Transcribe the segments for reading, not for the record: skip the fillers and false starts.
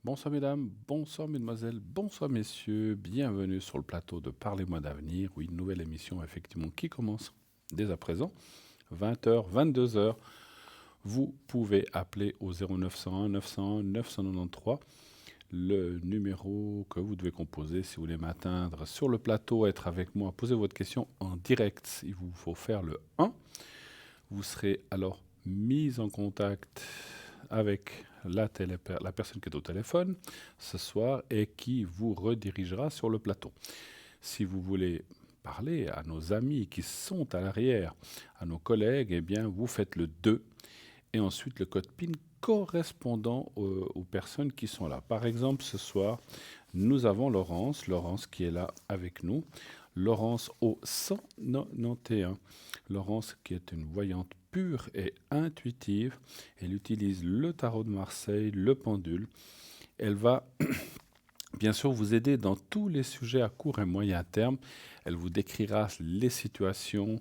Bonsoir mesdames, bonsoir mesdemoiselles, bonsoir messieurs, bienvenue sur le plateau de Parlez-moi d'avenir, oui, une nouvelle émission effectivement qui commence dès à présent, 20h, 22h. Vous pouvez appeler au 0901 901 993, le numéro que vous devez composer si vous voulez m'atteindre sur le plateau, être avec moi, poser votre question en direct. Il vous faut faire le 1. Vous serez alors mis en contact avec la personne qui est au téléphone ce soir et qui vous redirigera sur le plateau. Si vous voulez parler à nos amis qui sont à l'arrière, à nos collègues, eh bien, vous faites le 2 et ensuite le code PIN correspondant aux personnes qui sont là. Par exemple, ce soir, nous avons Laurence qui est là avec nous. Laurence au 191. Laurence qui est une voyante pure et intuitive. Elle utilise le tarot de Marseille, le pendule. Elle va bien sûr vous aider dans tous les sujets à court et moyen terme. Elle vous décrira les situations,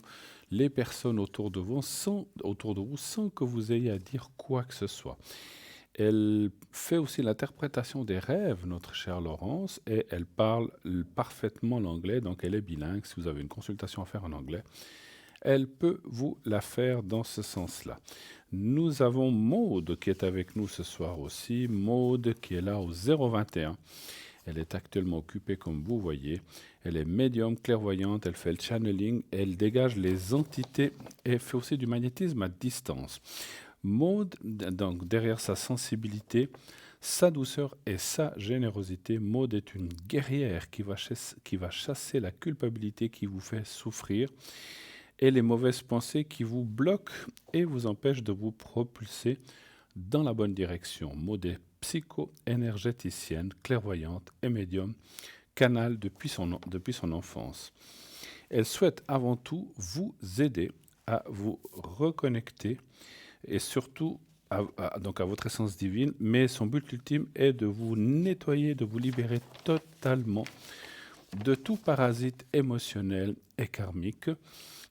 les personnes autour de vous sans que vous ayez à dire quoi que ce soit. Elle fait aussi l'interprétation des rêves, notre chère Laurence, et elle parle parfaitement l'anglais, donc elle est bilingue. Si vous avez une consultation à faire en anglais, elle peut vous la faire dans ce sens-là. Nous avons Maude qui est avec nous ce soir aussi. Maude qui est là au 021. Elle est actuellement occupée, comme vous voyez. Elle est médium, clairvoyante, elle fait le channeling, elle dégage les entités et fait aussi du magnétisme à distance. Maude, donc derrière sa sensibilité, sa douceur et sa générosité, Maude est une guerrière qui va chasser la culpabilité qui vous fait souffrir et les mauvaises pensées qui vous bloquent et vous empêchent de vous propulser dans la bonne direction. Maude est psycho-énergéticienne, clairvoyante et médium, canal depuis son enfance. Elle souhaite avant tout vous aider à vous reconnecter et surtout donc à votre essence divine, mais son but ultime est de vous nettoyer, de vous libérer totalement de tout parasite émotionnel et karmique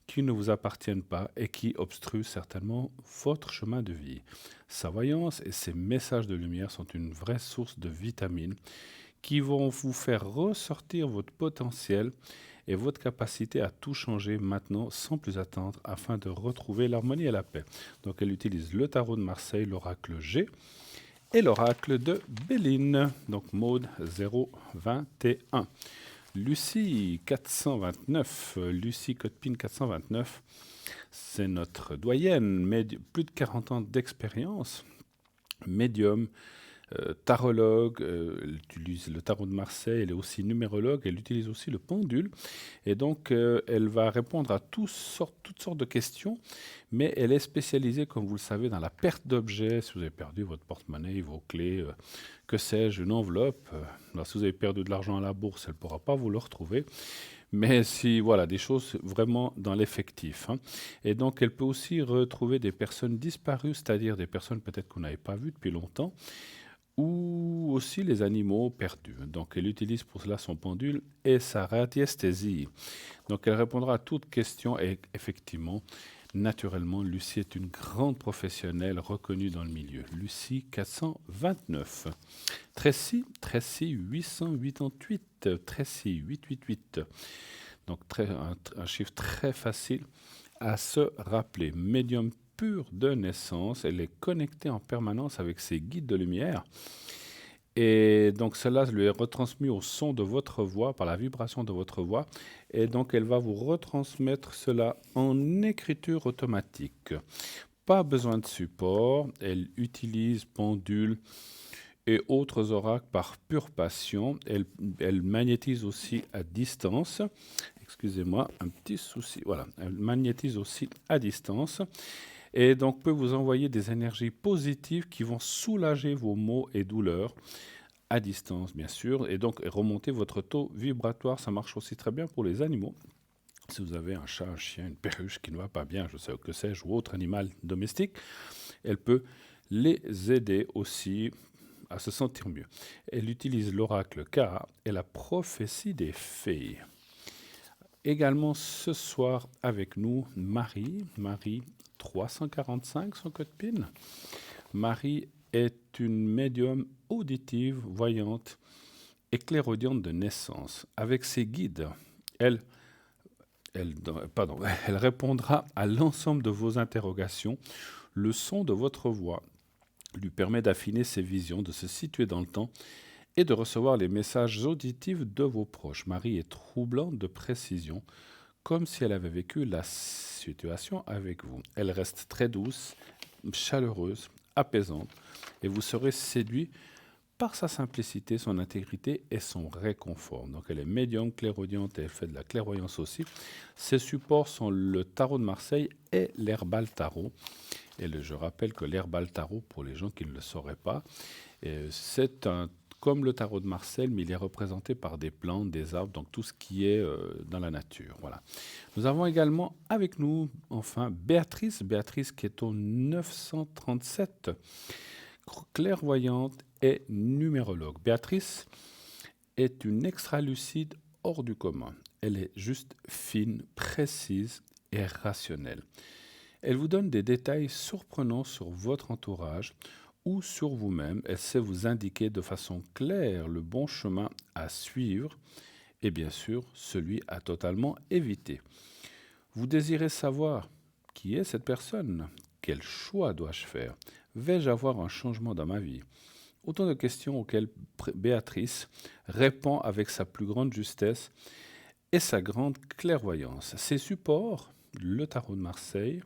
qui ne vous appartiennent pas et qui obstruent certainement votre chemin de vie. Sa voyance et ses messages de lumière sont une vraie source de vitamines qui vont vous faire ressortir votre potentiel et votre capacité à tout changer maintenant sans plus attendre afin de retrouver l'harmonie et la paix. Donc elle utilise le tarot de Marseille, l'oracle G et l'oracle de Béline. Donc mode 021. Lucie 429, Lucie Codepin 429, c'est notre doyenne, plus de 40 ans d'expérience, médium, tarologue, elle utilise le tarot de Marseille, elle est aussi numérologue, elle utilise aussi le pendule. Et donc, elle va répondre à toutes sortes de questions, mais elle est spécialisée, comme vous le savez, dans la perte d'objets. Si vous avez perdu votre porte-monnaie, vos clés, que sais-je, une enveloppe. Alors, si vous avez perdu de l'argent à la bourse, elle ne pourra pas vous le retrouver. Mais si, voilà, des choses vraiment dans l'effectif. Et donc, elle peut aussi retrouver des personnes disparues, c'est-à-dire des personnes peut-être qu'on n'avait pas vues depuis longtemps, ou aussi les animaux perdus. Donc, elle utilise pour cela son pendule et sa radiesthésie. Donc, elle répondra à toutes questions et effectivement, naturellement, Lucie est une grande professionnelle reconnue dans le milieu. Lucie 429. Tracy 888. Tracy 888. Donc, un chiffre très facile à se rappeler. Médium pur de naissance, elle est connectée en permanence avec ses guides de lumière. Et donc cela lui est retransmis au son de votre voix, par la vibration de votre voix. Et donc elle va vous retransmettre cela en écriture automatique. Pas besoin de support, elle utilise pendule et autres oracles par pure passion. Elle magnétise aussi à distance. Excusez-moi, un petit souci. Voilà, elle magnétise aussi à distance. Et donc peut vous envoyer des énergies positives qui vont soulager vos maux et douleurs à distance, bien sûr, et donc remonter votre taux vibratoire. Ça marche aussi très bien pour les animaux. Si vous avez un chat, un chien, une perruche qui ne va pas bien, je sais que sais-je, ou autre animal domestique, elle peut les aider aussi à se sentir mieux. Elle utilise l'oracle K et la prophétie des fées. Également ce soir avec nous, Marie 345, son code PIN. Marie est une médium auditive, voyante et clairaudiente de naissance. Avec ses guides, elle, elle, pardon, elle répondra à l'ensemble de vos interrogations. Le son de votre voix lui permet d'affiner ses visions, de se situer dans le temps et de recevoir les messages auditifs de vos proches. Marie est troublante de précision, comme si elle avait vécu la situation avec vous. Elle reste très douce, chaleureuse, apaisante, et vous serez séduit par sa simplicité, son intégrité et son réconfort. Donc elle est médium, clairaudiente et elle fait de la clairvoyance aussi. Ses supports sont le tarot de Marseille et l'herbal tarot. Et je rappelle que l'herbal tarot, pour les gens qui ne le sauraient pas, c'est comme le tarot de Marseille, mais il est représenté par des plantes, des arbres, donc tout ce qui est dans la nature. Voilà. Nous avons également avec nous, enfin, Béatrice qui est au 937, clairvoyante et numérologue. Béatrice est une extra-lucide hors du commun. Elle est juste fine, précise et rationnelle. Elle vous donne des détails surprenants sur votre entourage ou sur vous-même. Elle sait vous indiquer de façon claire le bon chemin à suivre et bien sûr celui à totalement éviter. Vous désirez savoir qui est cette personne? Quel choix dois-je faire? Vais-je avoir un changement dans ma vie? Autant de questions auxquelles Béatrice répond avec sa plus grande justesse et sa grande clairvoyance. Ses supports, le tarot de Marseille,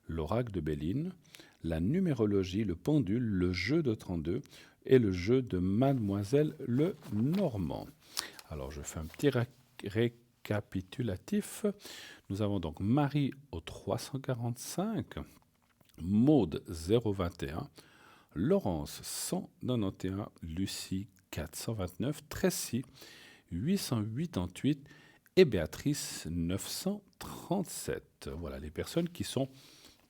l'oracle de Béline, la numérologie, le pendule, le jeu de 32 et le jeu de Mademoiselle le Normand. Alors je fais un petit récapitulatif. Nous avons donc Marie au 345, Maude 021, Laurence 191, Lucie 429, Tracy 888 et Béatrice 937. Voilà les personnes qui sont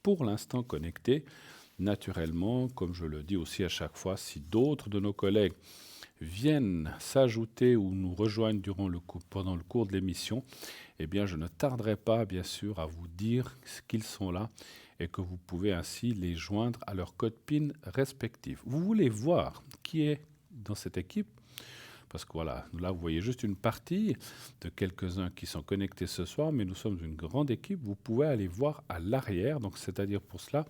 pour l'instant connectées. Naturellement, comme je le dis aussi à chaque fois, si d'autres de nos collègues viennent s'ajouter ou nous rejoignent pendant le cours de l'émission, eh bien, je ne tarderai pas, bien sûr, à vous dire qu'ils sont là et que vous pouvez ainsi les joindre à leur code PIN respectif. Vous voulez voir qui est dans cette équipe? Parce que voilà, là, vous voyez juste une partie de quelques-uns qui sont connectés ce soir, mais nous sommes une grande équipe. Vous pouvez aller voir à l'arrière. Donc, c'est-à-dire pour cela,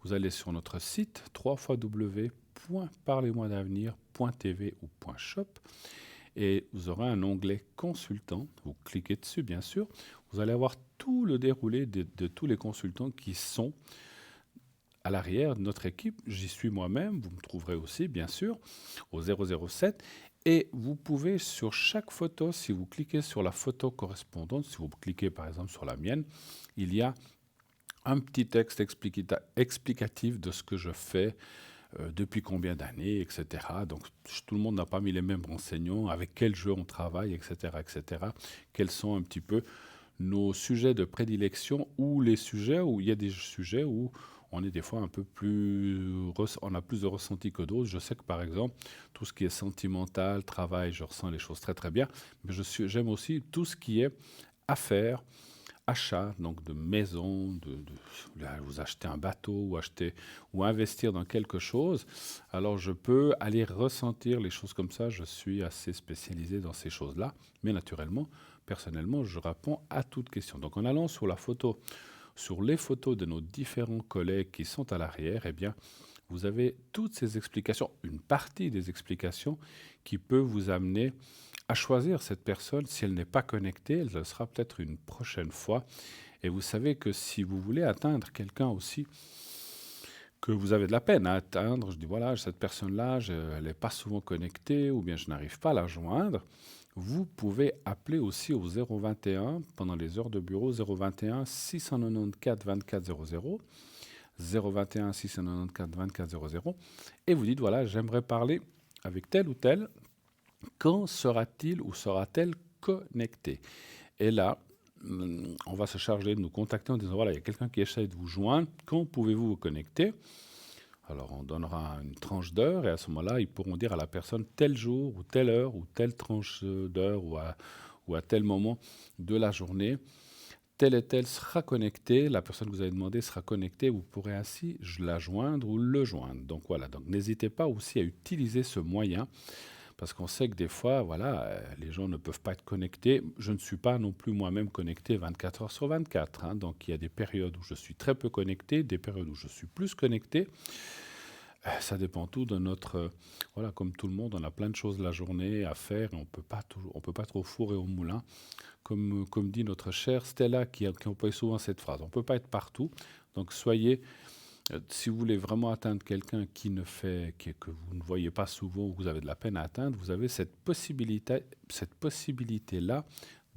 vous allez sur notre site www.parlez-moi-d'avenir.tv ou .shop et vous aurez un onglet consultant. Vous cliquez dessus, bien sûr. Vous allez avoir tout le déroulé de tous les consultants qui sont à l'arrière de notre équipe. J'y suis moi-même. Vous me trouverez aussi, bien sûr, au 007. Et vous pouvez, sur chaque photo, si vous cliquez sur la photo correspondante, si vous cliquez par exemple sur la mienne, il y a un petit texte explicatif de ce que je fais, depuis combien d'années, etc. Donc tout le monde n'a pas mis les mêmes renseignements, avec quel jeu on travaille, etc., etc. Quels sont un petit peu nos sujets de prédilection ou les sujets où il y a des sujets où on est des fois un peu plus, on a plus de ressenti que d'autres. Je sais que par exemple, tout ce qui est sentimental, travail, je ressens les choses très très bien, mais j'aime aussi tout ce qui est affaires, achat, donc de maison, vous achetez un bateau ou investir dans quelque chose. Alors je peux aller ressentir les choses comme ça. Je suis assez spécialisé dans ces choses-là, mais naturellement, personnellement, je réponds à toute question. Donc en allant sur les photos de nos différents collègues qui sont à l'arrière, eh bien, vous avez toutes ces explications, une partie des explications qui peut vous amener à choisir cette personne. Si elle n'est pas connectée, elle le sera peut-être une prochaine fois. Et vous savez que si vous voulez atteindre quelqu'un aussi que vous avez de la peine à atteindre, je dis voilà, cette personne-là, elle n'est pas souvent connectée ou bien je n'arrive pas à la joindre, vous pouvez appeler aussi au 021 pendant les heures de bureau, 021 694 24 00, 021 694 24 00, et vous dites voilà, j'aimerais parler avec tel ou tel. Quand sera-t-il ou sera-t-elle connecté? Et là, on va se charger de nous contacter en disant voilà, il y a quelqu'un qui essaie de vous joindre. Quand pouvez-vous vous connecter? Alors, on donnera une tranche d'heure et à ce moment-là, ils pourront dire à la personne tel jour ou telle heure ou telle tranche d'heure ou à tel moment de la journée, telle et telle sera connectée, la personne que vous avez demandé sera connectée, vous pourrez ainsi la joindre ou le joindre. Donc voilà, donc n'hésitez pas aussi à utiliser ce moyen, parce qu'on sait que des fois, voilà, les gens ne peuvent pas être connectés. Je ne suis pas non plus moi-même connecté 24 heures sur 24, hein, donc il y a des périodes où je suis très peu connecté, des périodes où je suis plus connecté. Ça dépend tout de notre... voilà, comme tout le monde, on a plein de choses la journée à faire et on peut pas trop fourrer au moulin. Comme dit notre chère Stella, qui emploie souvent cette phrase. On ne peut pas être partout. Donc soyez, si vous voulez vraiment atteindre quelqu'un que vous ne voyez pas souvent ou que vous avez de la peine à atteindre, vous avez cette possibilité-là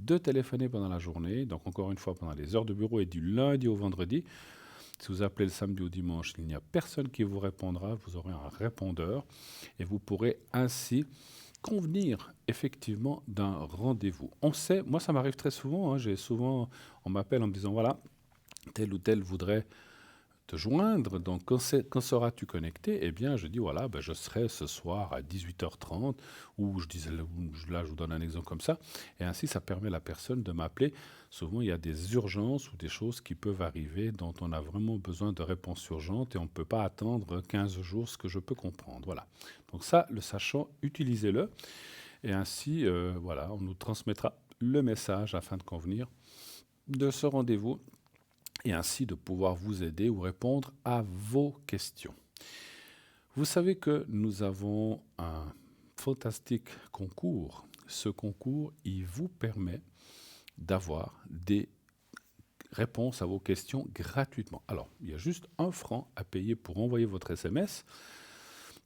de téléphoner pendant la journée. Donc encore une fois, pendant les heures de bureau et du lundi au vendredi. Si vous appelez le samedi ou dimanche, il n'y a personne qui vous répondra. Vous aurez un répondeur et vous pourrez ainsi convenir effectivement d'un rendez-vous. On sait, moi ça m'arrive très souvent, hein, on m'appelle en me disant voilà, tel ou tel voudrait te joindre, donc quand seras-tu connecté? Eh bien je dis voilà, ben, je serai ce soir à 18h30, ou là je vous donne un exemple comme ça, et ainsi ça permet à la personne de m'appeler. Souvent il y a des urgences ou des choses qui peuvent arriver dont on a vraiment besoin de réponses urgentes et on ne peut pas attendre 15 jours, ce que je peux comprendre. Voilà. Donc ça, le sachant, utilisez-le. Et ainsi, voilà, on nous transmettra le message afin de convenir de ce rendez-vous et ainsi de pouvoir vous aider ou répondre à vos questions. Vous savez que nous avons un fantastique concours. Ce concours, il vous permet d'avoir des réponses à vos questions gratuitement. Alors, il y a juste 1 franc à payer pour envoyer votre SMS.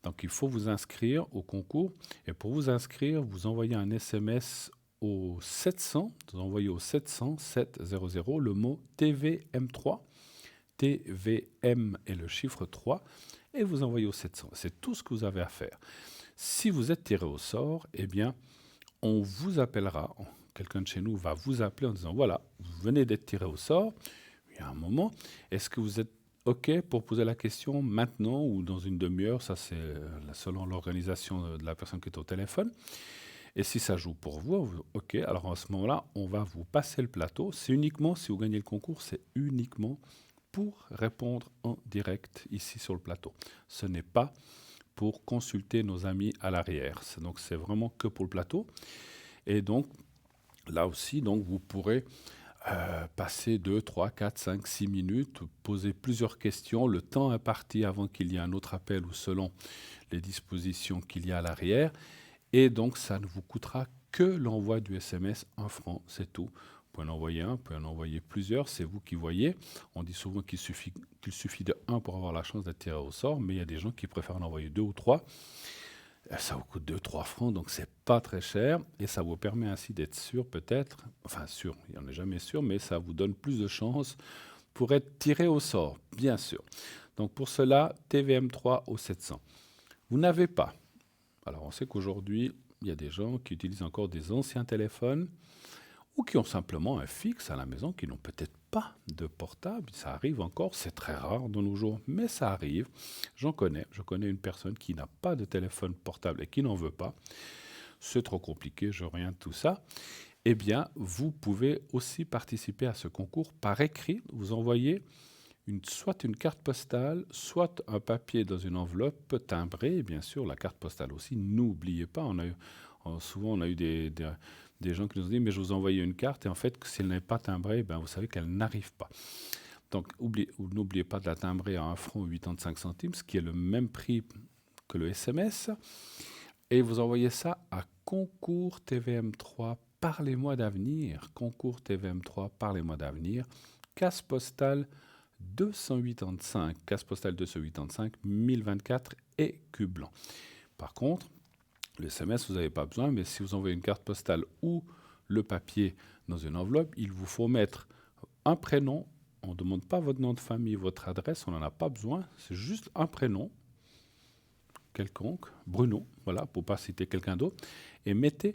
Donc, il faut vous inscrire au concours. Et pour vous inscrire, vous envoyez un SMS au 700. Vous envoyez au 700 700 le mot TVM3. TVM est le chiffre 3. Et vous envoyez au 700. C'est tout ce que vous avez à faire. Si vous êtes tiré au sort, eh bien, on vous appellera. Quelqu'un de chez nous va vous appeler en disant voilà, vous venez d'être tiré au sort. Il y a un moment. Est-ce que vous êtes OK pour poser la question maintenant ou dans une demi-heure? Ça, c'est selon l'organisation de la personne qui est au téléphone. Et si ça joue pour vous, OK, alors à ce moment-là, on va vous passer le plateau. C'est uniquement, si vous gagnez le concours, c'est uniquement pour répondre en direct ici sur le plateau. Ce n'est pas pour consulter nos amis à l'arrière. Donc, c'est vraiment que pour le plateau. Et donc, là aussi, donc, vous pourrez passer 2, 3, 4, 5, 6 minutes, poser plusieurs questions, le temps imparti avant qu'il y ait un autre appel ou selon les dispositions qu'il y a à l'arrière. Et donc, ça ne vous coûtera que l'envoi du SMS 1 franc, c'est tout. Vous pouvez en envoyer un, vous pouvez en envoyer plusieurs, c'est vous qui voyez. On dit souvent qu'il suffit de 1 pour avoir la chance d'être tiré au sort, mais il y a des gens qui préfèrent en envoyer 2 ou 3. Ça vous coûte 2-3 francs, donc c'est pas très cher. Et ça vous permet ainsi d'être sûr peut-être, enfin sûr, il n'y en est jamais sûr, mais ça vous donne plus de chances pour être tiré au sort, bien sûr. Donc pour cela, TVM3 au 700. Vous n'avez pas. Alors on sait qu'aujourd'hui, il y a des gens qui utilisent encore des anciens téléphones ou qui ont simplement un fixe à la maison, qui n'ont peut-être pas de portable. Ça arrive encore, c'est très rare de nos jours, mais ça arrive. Je connais une personne qui n'a pas de téléphone portable et qui n'en veut pas. C'est trop compliqué, je rien de tout ça. Eh bien, vous pouvez aussi participer à ce concours par écrit. Vous envoyez soit une carte postale, soit un papier dans une enveloppe timbrée, et bien sûr la carte postale aussi. N'oubliez pas, souvent on a eu des gens qui nous ont dit mais je vous envoyais une carte et en fait si elle n'est pas timbrée, ben, vous savez qu'elle n'arrive pas. Donc n'oubliez pas de la timbrer à 1 franc 85 centimes, ce qui est le même prix que le SMS. Et vous envoyez ça à Concours TVM3 Parlez-moi d'avenir. Concours TVM3 Parlez-moi d'avenir. Case postale 285, case postale 285, 1024 et Cublan. Par contre, le SMS, vous n'avez pas besoin, mais si vous envoyez une carte postale ou le papier dans une enveloppe, il vous faut mettre un prénom. On ne demande pas votre nom de famille, votre adresse, on n'en a pas besoin. C'est juste un prénom, quelconque, Bruno, voilà, pour ne pas citer quelqu'un d'autre, et mettez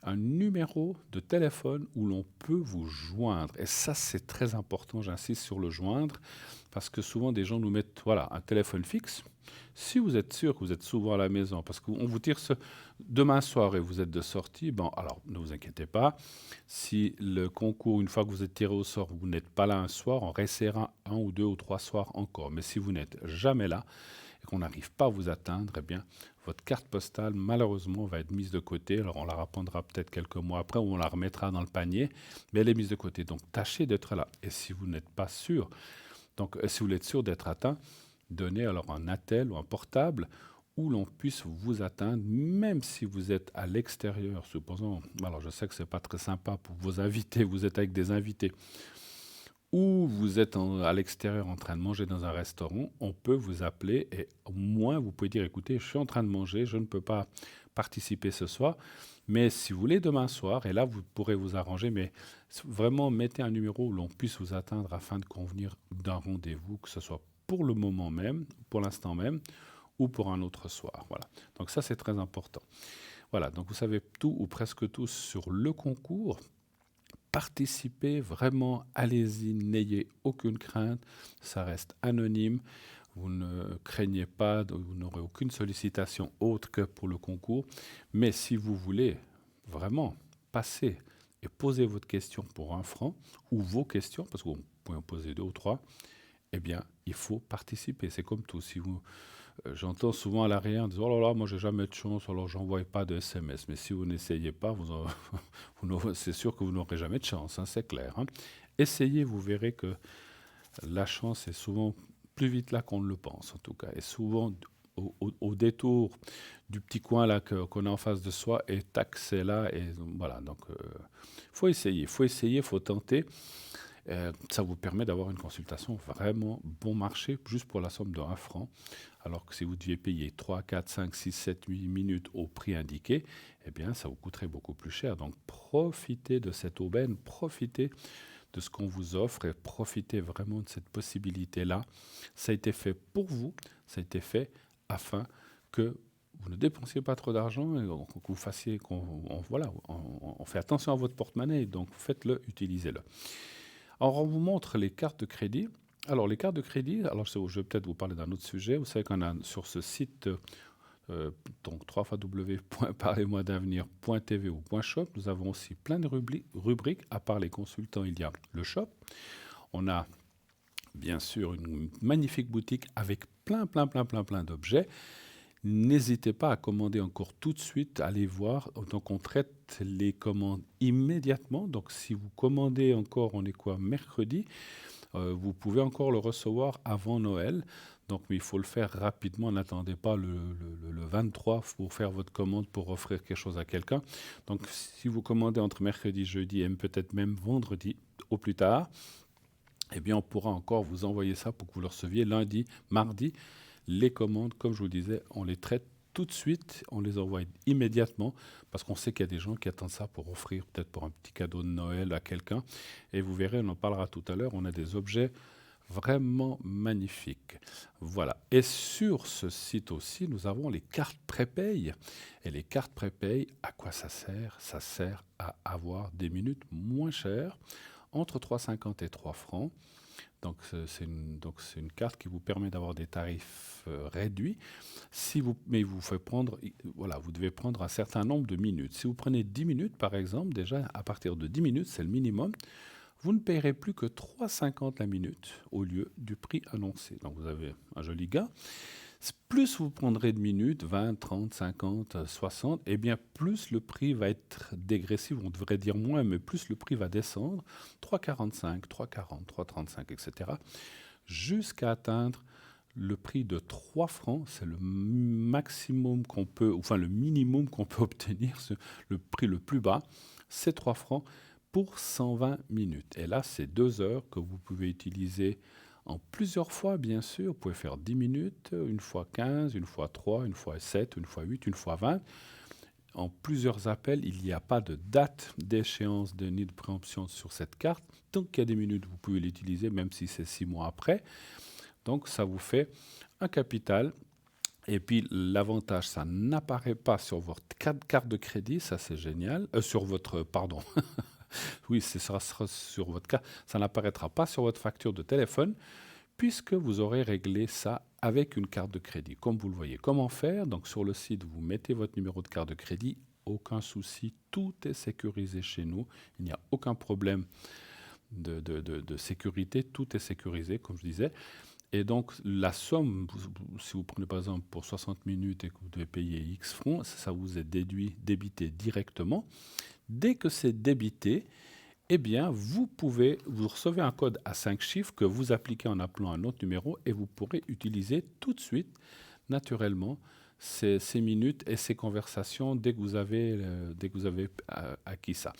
un numéro de téléphone où l'on peut vous joindre. Et ça, c'est très important, j'insiste sur le joindre, parce que souvent des gens nous mettent voilà, un téléphone fixe. Si vous êtes sûr que vous êtes souvent à la maison, parce qu'on vous tire demain soir et vous êtes de sortie, bon, alors ne vous inquiétez pas. Si le concours, une fois que vous êtes tiré au sort, vous n'êtes pas là un soir, on restera 1 ou 2 ou 3 soirs encore. Mais si vous n'êtes jamais là et qu'on n'arrive pas à vous atteindre, eh bien, votre carte postale, malheureusement, va être mise de côté. Alors, on la reprendra peut-être quelques mois après ou on la remettra dans le panier, mais elle est mise de côté. Donc, tâchez d'être là. Et si vous n'êtes pas sûr, donc si vous êtes sûr d'être atteint, donnez alors un attel ou un portable où l'on puisse vous atteindre, même si vous êtes à l'extérieur. Supposons, alors je sais que ce n'est pas très sympa pour vos invités, vous êtes avec des invités, ou vous êtes à l'extérieur en train de manger dans un restaurant, on peut vous appeler et au moins vous pouvez dire, écoutez, je suis en train de manger, je ne peux pas participer ce soir, mais si vous voulez demain soir, et là vous pourrez vous arranger, mais vraiment mettez un numéro où l'on puisse vous atteindre afin de convenir d'un rendez-vous, que ce soit pour le moment même, pour l'instant même, ou pour un autre soir. Voilà. Donc ça, c'est très important. Voilà, donc vous savez tout ou presque tout sur le concours. Participez vraiment, allez-y, n'ayez aucune crainte, ça reste anonyme, vous ne craignez pas, vous n'aurez aucune sollicitation autre que pour le concours, mais si vous voulez vraiment passer et poser votre question pour 1 franc, ou vos questions, parce que vous pouvez en poser 2 ou 3, eh bien, il faut participer, c'est comme tout. Si vous, j'entends souvent à l'arrière dire « Oh là là, moi j'ai jamais de chance, alors j'envoie pas de SMS ». Mais si vous n'essayez pas, c'est sûr que vous n'aurez jamais de chance, hein, c'est clair. Hein. Essayez, vous verrez que la chance est souvent plus vite là qu'on ne le pense, en tout cas. Et souvent, au détour du petit coin là qu'on a en face de soi, et tac, c'est là. Et voilà, donc faut essayer, faut tenter. Ça vous permet d'avoir une consultation vraiment bon marché, juste pour la somme de 1 franc. Alors que si vous deviez payer 3, 4, 5, 6, 7, 8 minutes au prix indiqué, eh bien, ça vous coûterait beaucoup plus cher. Donc, profitez de cette aubaine, profitez de ce qu'on vous offre et profitez vraiment de cette possibilité-là. Ça a été fait pour vous, ça a été fait afin que vous ne dépensiez pas trop d'argent et que vous fassiez, voilà, on fait attention à votre porte-monnaie, donc faites-le, utilisez-le. Alors, on vous montre les cartes de crédit. Alors, les cartes de crédit, alors je vais peut-être vous parler d'un autre sujet. Vous savez qu'on a sur ce site, donc www.parlez-moi-d'avenir.tv ou .shop, nous avons aussi plein de rubriques. À part les consultants, il y a le shop. On a bien sûr une magnifique boutique avec plein d'objets. N'hésitez pas à commander encore tout de suite, allez voir. Donc on traite les commandes immédiatement. Donc si vous commandez encore, on est quoi, mercredi, vous pouvez encore le recevoir avant Noël. Donc mais il faut le faire rapidement, n'attendez pas le 23 pour faire votre commande pour offrir quelque chose à quelqu'un. Donc si vous commandez entre mercredi, jeudi et peut-être même vendredi au plus tard, eh bien on pourra encore vous envoyer ça pour que vous le receviez lundi, mardi. Les commandes, comme je vous disais, on les traite tout de suite, on les envoie immédiatement, parce qu'on sait qu'il y a des gens qui attendent ça pour offrir, peut-être pour un petit cadeau de Noël à quelqu'un. Et vous verrez, on en parlera tout à l'heure, on a des objets vraiment magnifiques. Voilà. Et sur ce site aussi, nous avons les cartes prépay. Et les cartes prépay, à quoi ça sert? Ça sert à avoir des minutes moins chères, entre 3,50 et 3 francs. Donc c'est une carte qui vous permet d'avoir des tarifs réduits. Mais il vous fait prendre, voilà, vous devez prendre un certain nombre de minutes. Si vous prenez 10 minutes, par exemple, déjà à partir de 10 minutes, c'est le minimum, vous ne payerez plus que 3,50 la minute au lieu du prix annoncé. Donc vous avez un joli gain. Plus vous prendrez de minutes, 20, 30, 50, 60, eh bien plus le prix va être dégressif, on devrait dire moins, mais plus le prix va descendre, 3,45, 3,40, 3,35, etc., jusqu'à atteindre le prix de 3 francs, c'est le maximum qu'on peut, enfin le minimum qu'on peut obtenir, le prix le plus bas, c'est 3 francs pour 120 minutes. Et là, c'est 2 heures que vous pouvez utiliser en plusieurs fois, bien sûr. Vous pouvez faire 10 minutes, une fois 15, une fois 3, une fois 7, une fois 8, une fois 20. En plusieurs appels, il n'y a pas de date d'échéance ni de préemption sur cette carte. Tant qu'il y a des minutes, vous pouvez l'utiliser, même si c'est 6 mois après. Donc, ça vous fait un capital Et puis l'avantage, ça n'apparaît pas sur votre carte de crédit, ça c'est génial. Sur votre, pardon, oui, ça sera sur votre carte, ça n'apparaîtra pas sur votre facture de téléphone puisque vous aurez réglé ça avec une carte de crédit. Comme vous le voyez, comment faire? Donc sur le site, vous mettez votre numéro de carte de crédit, aucun souci, tout est sécurisé chez nous, il n'y a aucun problème de sécurité, tout est sécurisé, comme je disais. Et donc, la somme, si vous prenez par exemple pour 60 minutes et que vous devez payer X francs, ça vous est débité directement. Dès que c'est débité, eh bien, vous recevez un code à 5 chiffres que vous appliquez en appelant un autre numéro et vous pourrez utiliser tout de suite, naturellement, ces minutes et ces conversations dès que vous avez acquis ça.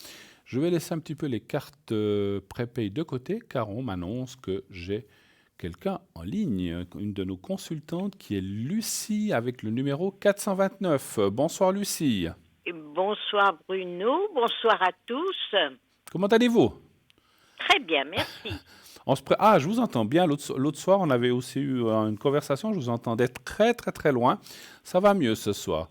Je vais laisser un petit peu les cartes prépay de côté car on m'annonce que j'ai quelqu'un en ligne, une de nos consultantes qui est Lucie avec le numéro 429. Bonsoir Lucie. Bonsoir Bruno, bonsoir à tous. Comment allez-vous? Très bien, merci. Ah, je vous entends bien. L'autre soir, on avait aussi eu une conversation. Je vous entendais très, très, très loin. Ça va mieux ce soir.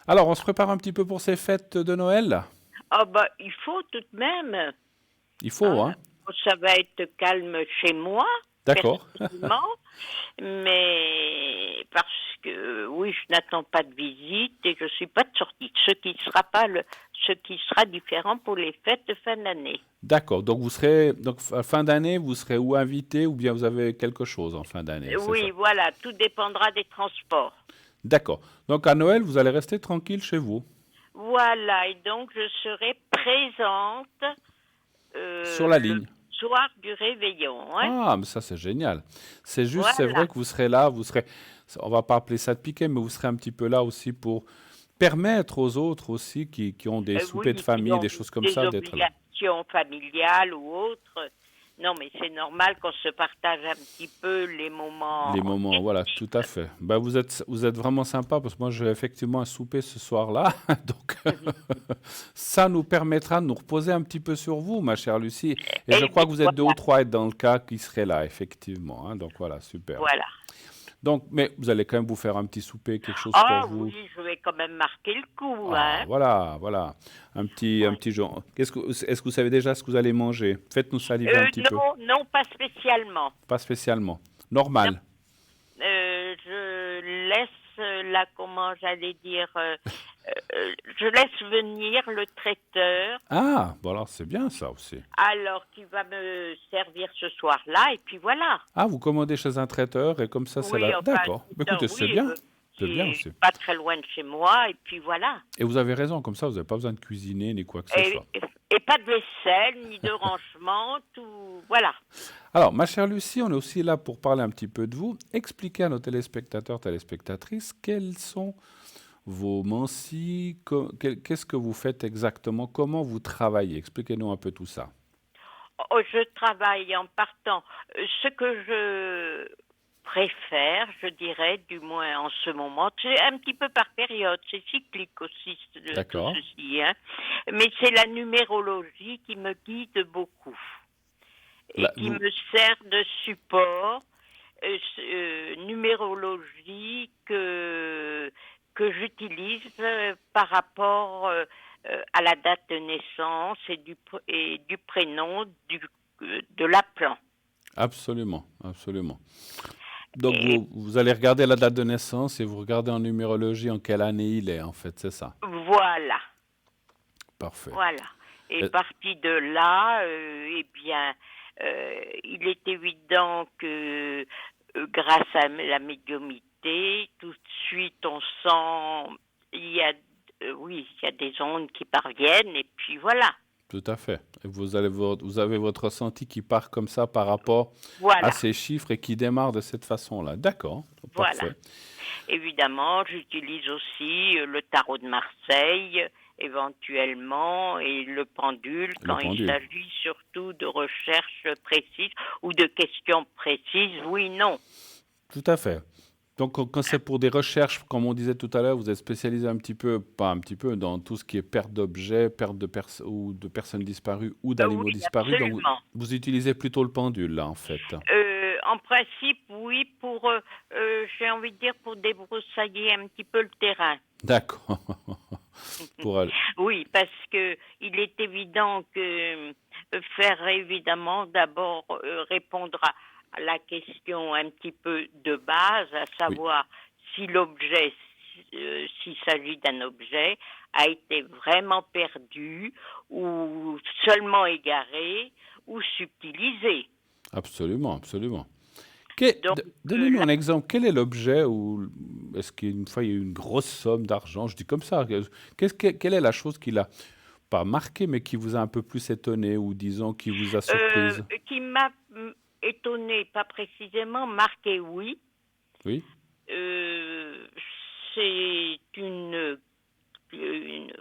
Alors, on se prépare un petit peu pour ces fêtes de Noël? Ah bah, il faut tout de même. Il faut, hein? Ça va être calme chez moi, D'accord. personnellement, mais parce que oui, je n'attends pas de visite et je suis pas de sortie. Ce qui sera différent pour les fêtes de fin d'année. D'accord. Donc, fin d'année, vous serez ou invité ou bien vous avez quelque chose en fin d'année, c'est ça? Oui, voilà, tout dépendra des transports. D'accord. Donc, à Noël, vous allez rester tranquille chez vous? Voilà, et donc je serai présente Sur la le ligne. soir du réveillon. Hein. Ah, mais ça, c'est génial. C'est juste, c'est Voilà. vrai que vous serez là, on va pas appeler ça de piquer, mais vous serez un petit peu là aussi pour permettre aux autres aussi qui ont des soupers de Oui, qui famille, ont des choses comme des ça, d'être là. obligations familiales ou autres. Non, mais c'est normal qu'on se partage un petit peu les Les moments moments, voilà, tout festifs. à fait. Ben, vous êtes vraiment sympa parce que moi, j'ai effectivement un souper ce soir-là. Donc, ça nous permettra de nous reposer un petit peu sur vous, ma chère Lucie. Et je Et crois que vous êtes deux ou voilà, trois à être dans le cas qui seraient là, effectivement, hein. Donc, voilà, super. voilà. Donc, mais vous allez quand même vous faire un petit souper, quelque chose pour Ah vous. oui, je vais quand même marquer le coup, Ah, hein. voilà, voilà. Un Ouais. petit genre. Est-ce que vous savez déjà ce que vous allez manger? Faites-nous saliver un petit peu. Non, non, pas spécialement. Pas spécialement. Non, Normal. je laisse là, comment j'allais dire, je laisse venir le traiteur, Ah, voilà, c'est bien ça aussi. alors qui va me servir ce soir-là, et puis voilà. Ah, vous commandez chez un traiteur et comme ça, c'est Oui, là. enfin, D'accord. Mais non, écoutez, c'est oui, bien. C'est qui bien est aussi. pas très loin de chez moi, et puis voilà. Et vous avez raison, comme ça, vous n'avez pas besoin de cuisiner ni quoi que ce soit. Et pas de vaisselle, ni de rangement, tout, voilà. Alors, ma chère Lucie, on est aussi là pour parler un petit peu de vous. Expliquez à nos téléspectateurs, téléspectatrices, quels sont vos mensis, qu'est-ce que vous faites exactement, comment vous travaillez. Expliquez-nous un peu tout ça. Oh, je travaille en partant. Ce que je préfère, je dirais, du moins en ce moment, c'est un petit peu par période, c'est cyclique aussi tout D'accord. ceci, hein. Mais c'est la numérologie qui me guide beaucoup et Là, qui me sert de support. Numérologie que j'utilise par rapport à la date de naissance et du prénom de l'appelant. absolument, absolument. Donc, Et vous allez regarder la date de naissance et vous regardez en numérologie en quelle année il est, en fait, c'est ça. voilà, Parfait. voilà. Et Euh, parti de là, eh bien, il est évident que grâce à la médiumnité, tout de suite on sent oui, il y a des ondes qui parviennent et puis voilà, Tout à fait. Et vous avez votre ressenti qui part comme ça par rapport à voilà, ces chiffres et qui démarre de cette façon-là. D'accord, voilà. parfait. Évidemment, j'utilise aussi le tarot de Marseille éventuellement et le pendule Le quand il pendule. s'agit surtout de recherches précises ou de questions précises, oui, non. Tout à fait. Donc, quand c'est pour des recherches, comme on disait tout à l'heure, vous êtes spécialisé un petit peu, pas un petit peu, dans tout ce qui est perte d'objets, perte ou de personnes disparues ou d'animaux Oui, disparus. Donc, absolument. vous utilisez plutôt le pendule, là, en fait. en principe, oui, j'ai envie de dire, pour débroussailler un petit peu le terrain. D'accord. Pour aller. Oui, parce que il est évident que faire évidemment d'abord répondre à la question un petit peu de base, à Oui, savoir si l'objet, s'il s'agit d'un objet, a été vraiment perdu ou seulement égaré ou subtilisé. absolument, absolument. Donc Donnez-nous là, un exemple. Quel est l'objet ou est-ce qu'une fois il y a eu une grosse somme d'argent? Je dis comme ça. Quelle est la chose qui l'a pas marqué, mais qui vous a un peu plus étonné ou disons qui vous a surprise? qui m'a étonné, pas précisément, marqué oui. Oui, Euh, c'est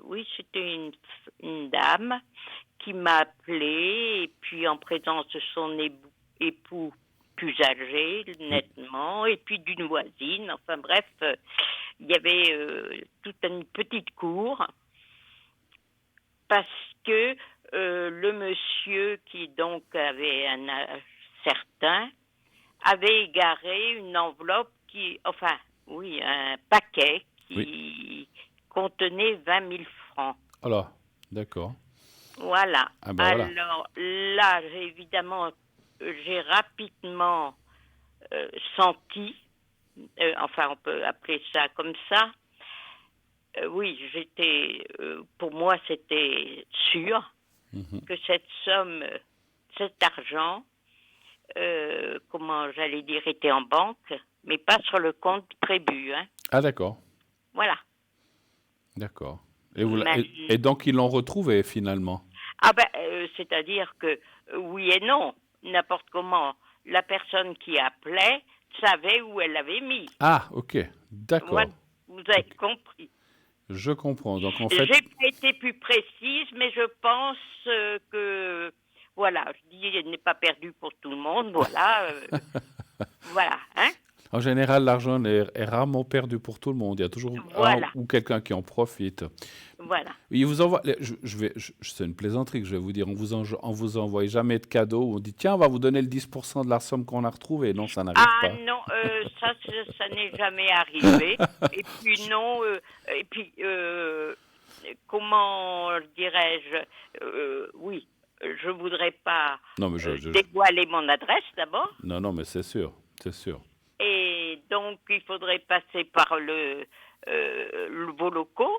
oui, c'était une dame qui m'a appelé et puis en présence de son époux plus âgé, oui, nettement, et puis d'une voisine. Enfin bref, il y avait toute une petite cour parce que le monsieur qui donc avait un âge certain avait égaré une enveloppe enfin, oui, un paquet oui. qui contenait 20 000 francs. Alors, d'accord. Voilà. Ah ben voilà. Alors là, j'ai rapidement senti, enfin, on peut appeler ça comme ça. Oui, pour moi, c'était sûr Mhm. que cette somme, cet argent, comment j'allais dire, était en banque, mais pas sur le compte prévu. Hein. Ah d'accord, Voilà. d'accord. Et Maintenant, donc ils l'ont retrouvé finalement. ah ben, c'est-à-dire que oui et non, n'importe comment, la personne qui appelait savait où elle l'avait mis. Ah, ok, Voilà, d'accord. vous avez Ok. compris. Je comprends. Donc en J'ai fait, pas été plus précise, mais je pense que voilà, je dis, elle n'est pas perdue pour tout le monde. Voilà, voilà, hein. en général, l'argent est rarement perdu pour tout le monde. Il y a toujours un Voilà, ou quelqu'un qui en profite. voilà. Il vous envoie, c'est une plaisanterie que je vais vous dire. On vous envoie jamais de cadeau. On dit, tiens, on va vous donner le 10% de la somme qu'on a retrouvée. Non, ça n'arrive Ah pas. non, ça n'est jamais arrivé. Et puis non, et puis comment dirais-je, oui, je voudrais pas Non, mais dévoiler mon adresse d'abord, non, non, mais c'est sûr, c'est sûr. et donc il faudrait passer par vos locaux.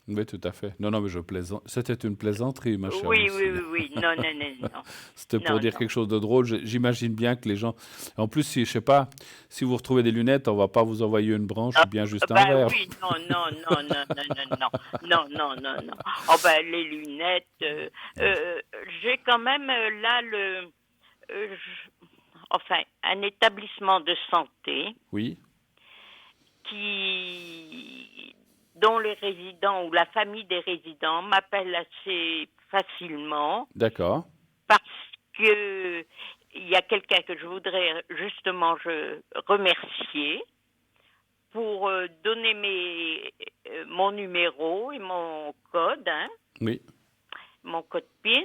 Oui, tout à fait. Non, non, mais je plaisante. C'était une plaisanterie, ma chère Oui, oui, Lucille. oui, oui. Non, non, non, non, C'était pour non, dire non. quelque chose de drôle. J'imagine bien que les gens. En plus, si, je sais pas, si vous retrouvez des lunettes, on va pas vous envoyer une branche Ah, ou bien juste un bah verre. oui, non, non, non, non, non, non, non, non, non, non, non. Oh ben les lunettes. Euh, j'ai quand même là enfin un établissement de santé Oui, dont les résidents ou la famille des résidents m'appellent assez facilement d'accord. parce que il y a quelqu'un que je voudrais justement remercier pour donner mon numéro et mon code, hein, Oui, mon code PIN,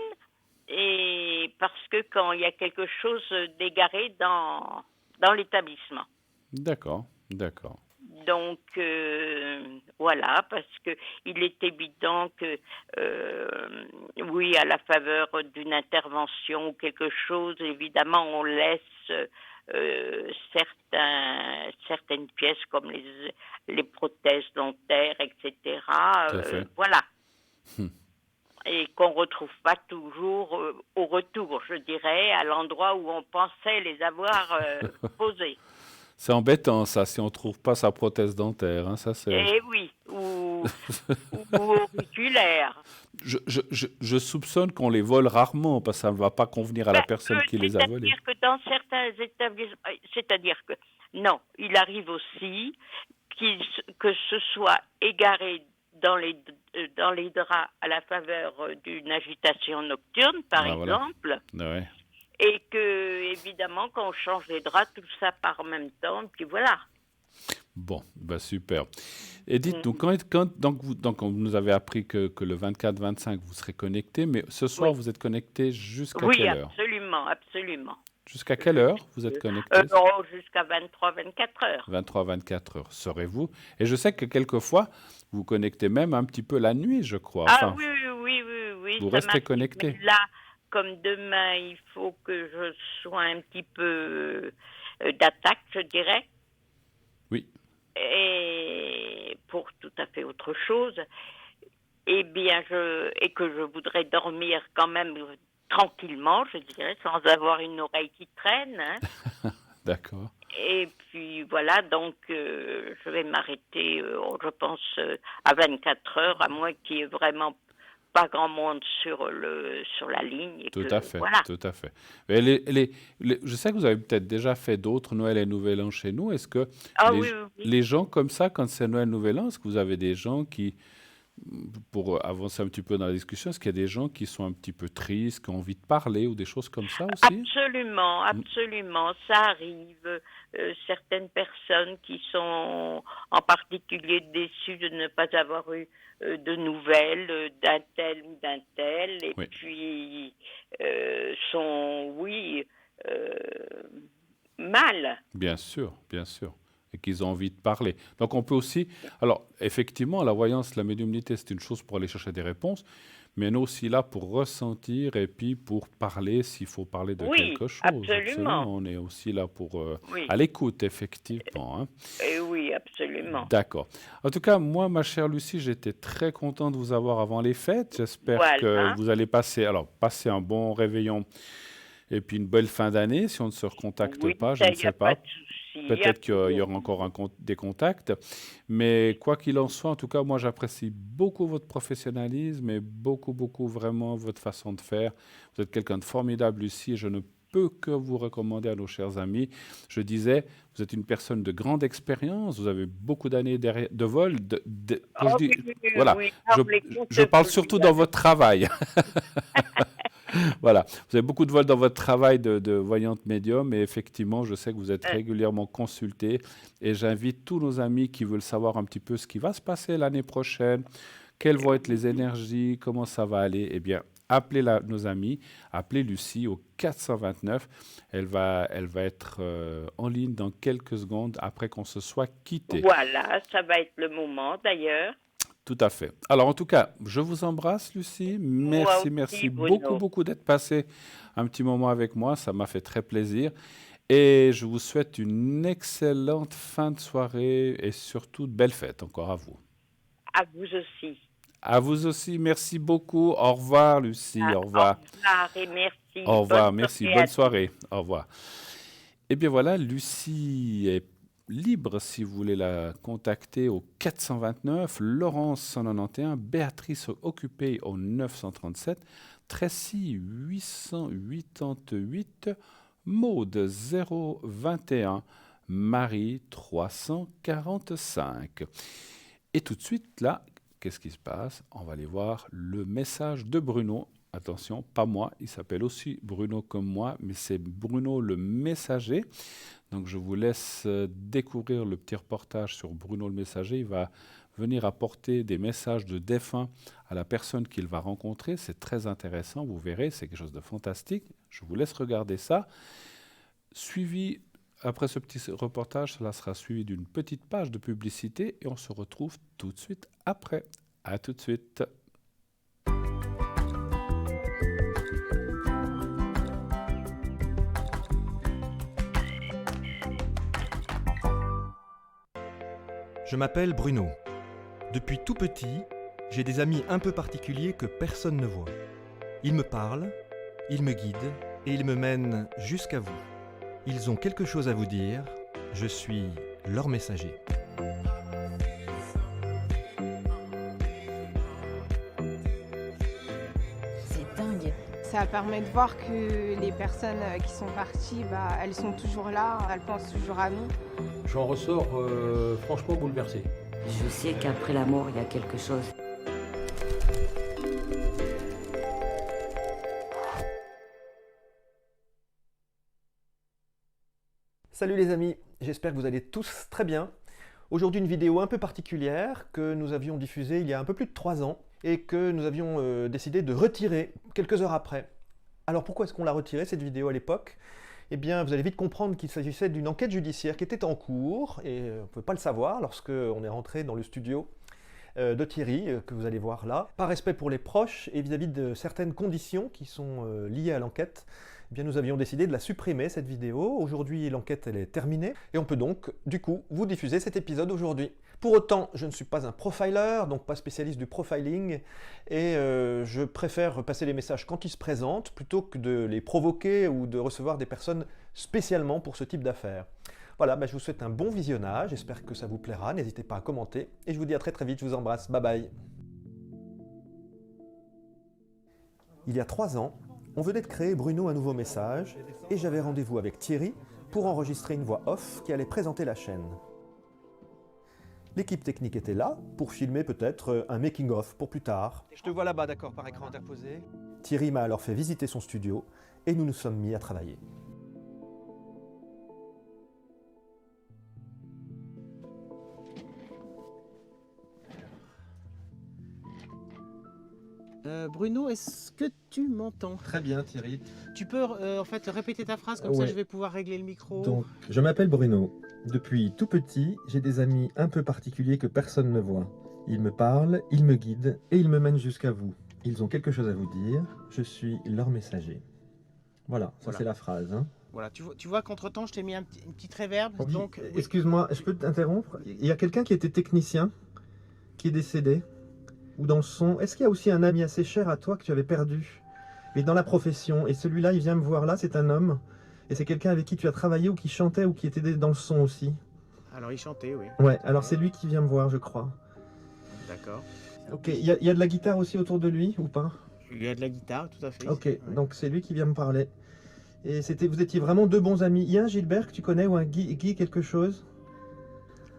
et parce que quand il y a quelque chose d'égaré dans l'établissement. d'accord, d'accord. Donc voilà, parce que il est évident que oui, à la faveur d'une intervention ou quelque chose, évidemment, on laisse certaines pièces comme les prothèses dentaires, etc. Tout à fait. Voilà, et qu'on retrouve pas toujours au retour, je dirais, à l'endroit où on pensait les avoir posées. C'est embêtant, ça, si on trouve pas sa prothèse dentaire. Hein, ça, c'est. Eh oui, ou auriculaire. Je soupçonne qu'on les vole rarement parce que ça ne va pas convenir à la Ben, personne qui les a volés. c'est-à-dire que dans certains établissements, c'est-à-dire que non, il arrive aussi que ce soit égaré dans les draps à la faveur d'une agitation nocturne, par Ah, voilà. exemple, Ouais. et que évidemment quand on change les draps, tout ça part en même temps, et puis voilà. Bon, bah super. Et dites-nous, Mm. donc vous nous avez appris que le 24-25, vous serez connecté, mais ce soir, Oui, vous êtes connecté jusqu'à oui, quelle heure? absolument, absolument. Jusqu'à quelle heure vous êtes connecté? Non, jusqu'à 23-24 heures. 23-24 heures, serez-vous? Et je sais que quelquefois, vous connectez même un petit peu la nuit, je crois. Ah Enfin, oui, oui, oui, oui, oui, vous ça restez m'arrive. connecté. Mais là, comme demain, il faut que je sois un petit peu d'attaque, je dirais, Oui, et pour tout à fait autre chose, eh bien, et que je voudrais dormir quand même tranquillement, je dirais, sans avoir une oreille qui traîne, hein. d'accord. Et puis voilà, donc je vais m'arrêter, je pense, à 24 heures, à moins qu'il y ait vraiment pas grand monde sur la ligne et Tout que à fait, voilà. tout à fait. Mais je sais que vous avez peut-être déjà fait d'autres Noël et Nouvel An chez nous. Est-ce que Ah les, oui, oui, oui. les gens comme ça, quand c'est Noël, Nouvel An, est-ce que vous avez des gens qui, pour avancer un petit peu dans la discussion, est-ce qu'il y a des gens qui sont un petit peu tristes, qui ont envie de parler ou des choses comme ça aussi? Absolument, Mm. absolument, ça arrive. Certaines personnes qui sont en particulier déçues de ne pas avoir eu de nouvelles d'un tel ou d'un tel, et Oui, puis sont, oui, euh, mal. bien sûr, bien sûr. Et qu'ils ont envie de parler. Donc on peut aussi... Alors effectivement, la voyance, la médiumnité, c'est une chose pour aller chercher des réponses, mais on est aussi là pour ressentir et puis pour parler s'il faut parler de Oui, quelque chose. absolument. Absolument, on est aussi là pour... Oui, à l'écoute, effectivement, hein. et oui, absolument. D'accord. En tout cas, moi, ma chère Lucie, j'étais très content de vous avoir avant les fêtes. J'espère que Voilà. vous allez passer un bon réveillon et puis une belle fin d'année. Si on ne se recontacte Oui, pas, je ça, ne il n'y sais a pas pas. de souci. Peut-être qu'il y aura encore des contacts. Mais quoi qu'il en soit, en tout cas, moi, j'apprécie beaucoup votre professionnalisme et beaucoup, beaucoup vraiment votre façon de faire. Vous êtes quelqu'un de formidable, Lucie, et je ne peux que vous recommander à nos chers amis. Je disais, vous êtes une personne de grande expérience, vous avez beaucoup d'années de vol. Quand je Oh dis, oui, oui, oui, voilà, oui. Ah, je, on les compte je parle plus, surtout là. dans votre travail. Voilà, vous avez beaucoup de vol dans votre travail de voyante médium et effectivement, je sais que vous êtes régulièrement consulté et j'invite tous nos amis qui veulent savoir un petit peu ce qui va se passer l'année prochaine, quelles vont être les énergies, comment ça va aller, eh bien, appelez nos amis, appelez Lucie au 429. Elle va être en ligne dans quelques secondes après qu'on se soit quitté. Voilà, ça va être le moment d'ailleurs. Tout à fait. Alors, en tout cas, je vous embrasse, Lucie. Moi Merci, aussi, merci beaucoup, Bruno. beaucoup d'être passé un petit moment avec moi. Ça m'a fait très plaisir. Et je vous souhaite une excellente fin de soirée et surtout de belles fêtes encore à vous. À vous aussi. À vous aussi, merci beaucoup. Au revoir, Lucie. Ah, Au au revoir. revoir et merci. Au Bonne revoir, merci. soirée à Bonne tous. soirée. Au revoir. Eh bien voilà, Lucie est libre si vous voulez la contacter au 429, Laurence 191, Béatrice occupée au 937, Tracy 888, Maude 021, Marie 345. Et tout de suite, là, qu'est-ce qui se passe? On va aller voir le message de Bruno. Attention, pas moi, il s'appelle aussi Bruno comme moi, mais c'est Bruno le messager. Donc je vous laisse découvrir le petit reportage sur Bruno le messager. Il va venir apporter des messages de défunts à la personne qu'il va rencontrer. C'est très intéressant, vous verrez, c'est quelque chose de fantastique. Je vous laisse regarder ça. Suivi, après ce petit reportage, cela sera suivi d'une petite page de publicité et on se retrouve tout de suite après. À tout de suite. Je m'appelle Bruno. Depuis tout petit, j'ai des amis un peu particuliers que personne ne voit. Ils me parlent, ils me guident et ils me mènent jusqu'à vous. Ils ont quelque chose à vous dire, je suis leur messager. C'est dingue. Ça permet de voir que les personnes qui sont parties, elles sont toujours là, elles pensent toujours à nous. J'en ressors franchement bouleversé. Je sais qu'après la mort, il y a quelque chose. Salut les amis, j'espère que vous allez tous très bien. Aujourd'hui une vidéo un peu particulière que nous avions diffusée il y a un peu plus de 3 ans et que nous avions décidé de retirer quelques heures après. Alors pourquoi est-ce qu'on l'a retirée cette vidéo à l'époque? Eh bien, vous allez vite comprendre qu'il s'agissait d'une enquête judiciaire qui était en cours, et on ne pouvait pas le savoir lorsqu'on est rentré dans le studio de Thierry, que vous allez voir là. Par respect pour les proches et vis-à-vis de certaines conditions qui sont liées à l'enquête, eh bien, nous avions décidé de la supprimer, cette vidéo. Aujourd'hui, l'enquête elle est terminée, et on peut donc, du coup, vous diffuser cet épisode aujourd'hui. Pour autant, je ne suis pas un profiler, donc pas spécialiste du profiling, et je préfère passer les messages quand ils se présentent, plutôt que de les provoquer ou de recevoir des personnes spécialement pour ce type d'affaires. Voilà, je vous souhaite un bon visionnage, j'espère que ça vous plaira, n'hésitez pas à commenter, et je vous dis à très très vite, je vous embrasse, bye bye. Il y a 3 ans, on venait de créer Bruno un nouveau message, et j'avais rendez-vous avec Thierry pour enregistrer une voix off qui allait présenter la chaîne. L'équipe technique était là pour filmer peut-être un making-of pour plus tard. Je te vois là-bas, d'accord, par écran interposé. Thierry m'a alors fait visiter son studio et nous nous sommes mis à travailler. Bruno, est-ce que tu m'entends? Très bien Thierry. Tu peux en fait répéter ta phrase, comme ça je vais pouvoir régler le micro. Donc, je m'appelle Bruno. Depuis tout petit, j'ai des amis un peu particuliers que personne ne voit. Ils me parlent, ils me guident et ils me mènent jusqu'à vous. Ils ont quelque chose à vous dire, je suis leur messager. Voilà, ça c'est la phrase. Hein. Voilà, tu vois qu'entre-temps, je t'ai mis une petite réverb. Oui, donc... Excuse-moi, je peux t'interrompre? Il y a quelqu'un qui était technicien, qui est décédé, ou dans le son. Est-ce qu'il y a aussi un ami assez cher à toi que tu avais perdu, mais dans la profession? Et celui-là, il vient me voir là, c'est un homme. Et c'est quelqu'un avec qui tu as travaillé ou qui chantait ou qui était dans le son aussi? Alors il chantait, oui. Ouais, alors c'est lui qui vient me voir, je crois. D'accord. Ok, il y a de la guitare aussi autour de lui ou pas? Il y a de la guitare, tout à fait. Ok, ouais. donc c'est lui qui vient me parler. Et vous étiez vraiment 2 bons amis. Il y a un Gilbert que tu connais ou un Guy quelque chose?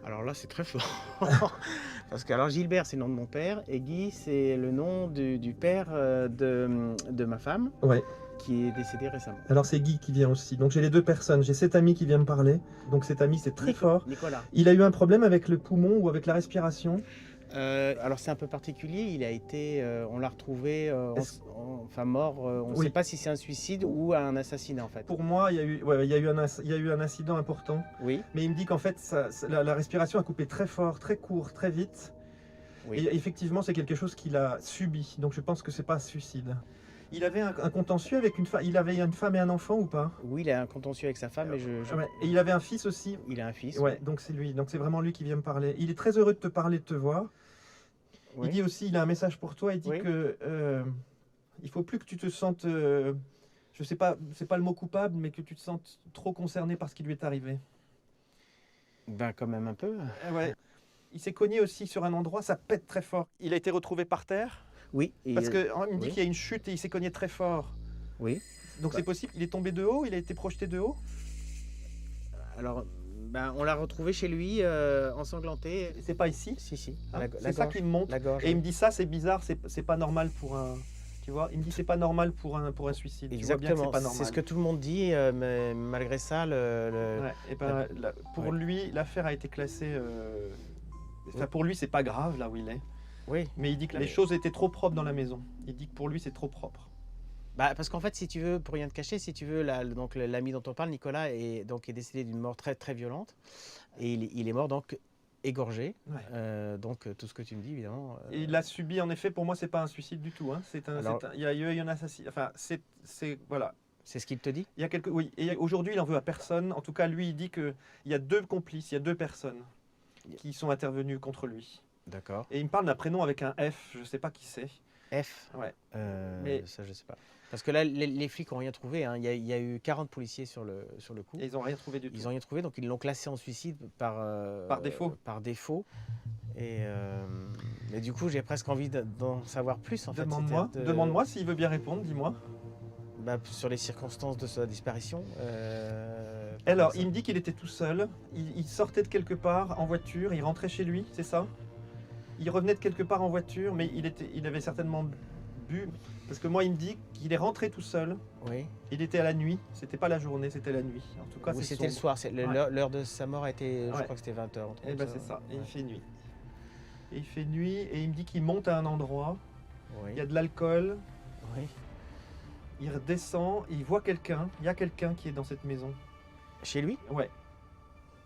Alors là, c'est très fort. Parce que alors Gilbert, c'est le nom de mon père, et Guy, c'est le nom du père de ma femme. Ouais. Qui est décédé récemment. Alors c'est Guy qui vient aussi. Donc j'ai les 2 personnes. J'ai cet ami qui vient me parler. Donc cet ami c'est très fort. Nicolas. Il a eu un problème avec le poumon ou avec la respiration? Alors c'est un peu particulier. Il a été, on l'a retrouvé, enfin mort. On ne sait pas si c'est un suicide ou un assassinat en fait. Pour moi, il y a eu un incident important. Oui. Mais il me dit qu'en fait la respiration a coupé très fort, très court, très vite. Oui. Et effectivement c'est quelque chose qu'il a subi. Donc je pense que c'est pas un suicide. Il avait un contentieux avec une femme. Il avait une femme et un enfant ou pas? Oui, il a un contentieux avec sa femme, mais Ouais. Et il avait un fils aussi? Il a un fils. Ouais, donc c'est lui. Donc c'est vraiment lui qui vient me parler. Il est très heureux de te parler, de te voir. Oui. Il dit aussi, il a un message pour toi. Il dit que il faut plus que tu te sentes, je sais pas, c'est pas le mot coupable, mais que tu te sentes trop concerné par ce qui lui est arrivé. Ben quand même un peu. Ouais. Il s'est cogné aussi sur un endroit, ça pète très fort. Il a été retrouvé par terre? Oui. Parce qu'il me dit qu'il y a une chute et il s'est cogné très fort. Oui. Donc c'est possible, il est tombé de haut, il a été projeté de haut? Alors, on l'a retrouvé chez lui, ensanglanté. C'est pas ici? Si. Ah, c'est ça qui me montre. Gorge, et il me dit ça, c'est bizarre, c'est pas normal pour un... Tu vois, il me dit c'est pas normal pour un suicide. Exactement, c'est ce que tout le monde dit, mais malgré ça, pour lui, l'affaire a été classée... Enfin, pour lui, c'est pas grave là où il est. Oui. Mais il dit que les choses étaient trop propres dans la maison. Il dit que pour lui, c'est trop propre. Parce qu'en fait, si tu veux, pour rien te cacher, si tu veux, donc l'ami dont on parle, Nicolas, est décédé d'une mort très très violente, et il est mort donc égorgé. Ouais. Donc tout ce que tu me dis, évidemment. Et il l'a subi. En effet, pour moi, c'est pas un suicide du tout. Hein. Il y a eu un assassinat. Enfin, voilà. C'est ce qu'il te dit? Il y a oui. Et aujourd'hui, il en veut à personne. En tout cas, lui, il dit que il y a 2 complices, il y a 2 personnes qui sont intervenues contre lui. D'accord. Et il me parle d'un prénom avec un F, je sais pas qui c'est. F? Ouais. Mais ça, je sais pas. Parce que là, les flics n'ont rien trouvé. Hein. Il y a eu 40 policiers sur le coup. Et ils n'ont rien trouvé du tout. Ils n'ont rien trouvé, donc ils l'ont classé en suicide par défaut. Par défaut. Mais du coup, j'ai presque envie d'en savoir plus. En Demande-moi s'il veut bien répondre, dis-moi. Sur les circonstances de sa disparition. Alors, il me dit qu'il était tout seul. Il sortait de quelque part en voiture, il rentrait chez lui, c'est ça? Il revenait de quelque part en voiture, mais il avait certainement bu. Parce que moi, il me dit qu'il est rentré tout seul. Oui. Il était à la nuit. C'était pas la journée, c'était la nuit. En tout cas, oui, c'était le soir. L'heure de sa mort a été, je crois que c'était 20h. Et c'est ça. Et il fait nuit. Et il me dit qu'il monte à un endroit. Oui. Il y a de l'alcool. Oui. il redescend, il voit quelqu'un, il y a quelqu'un qui est dans cette maison. Chez lui? Ouais.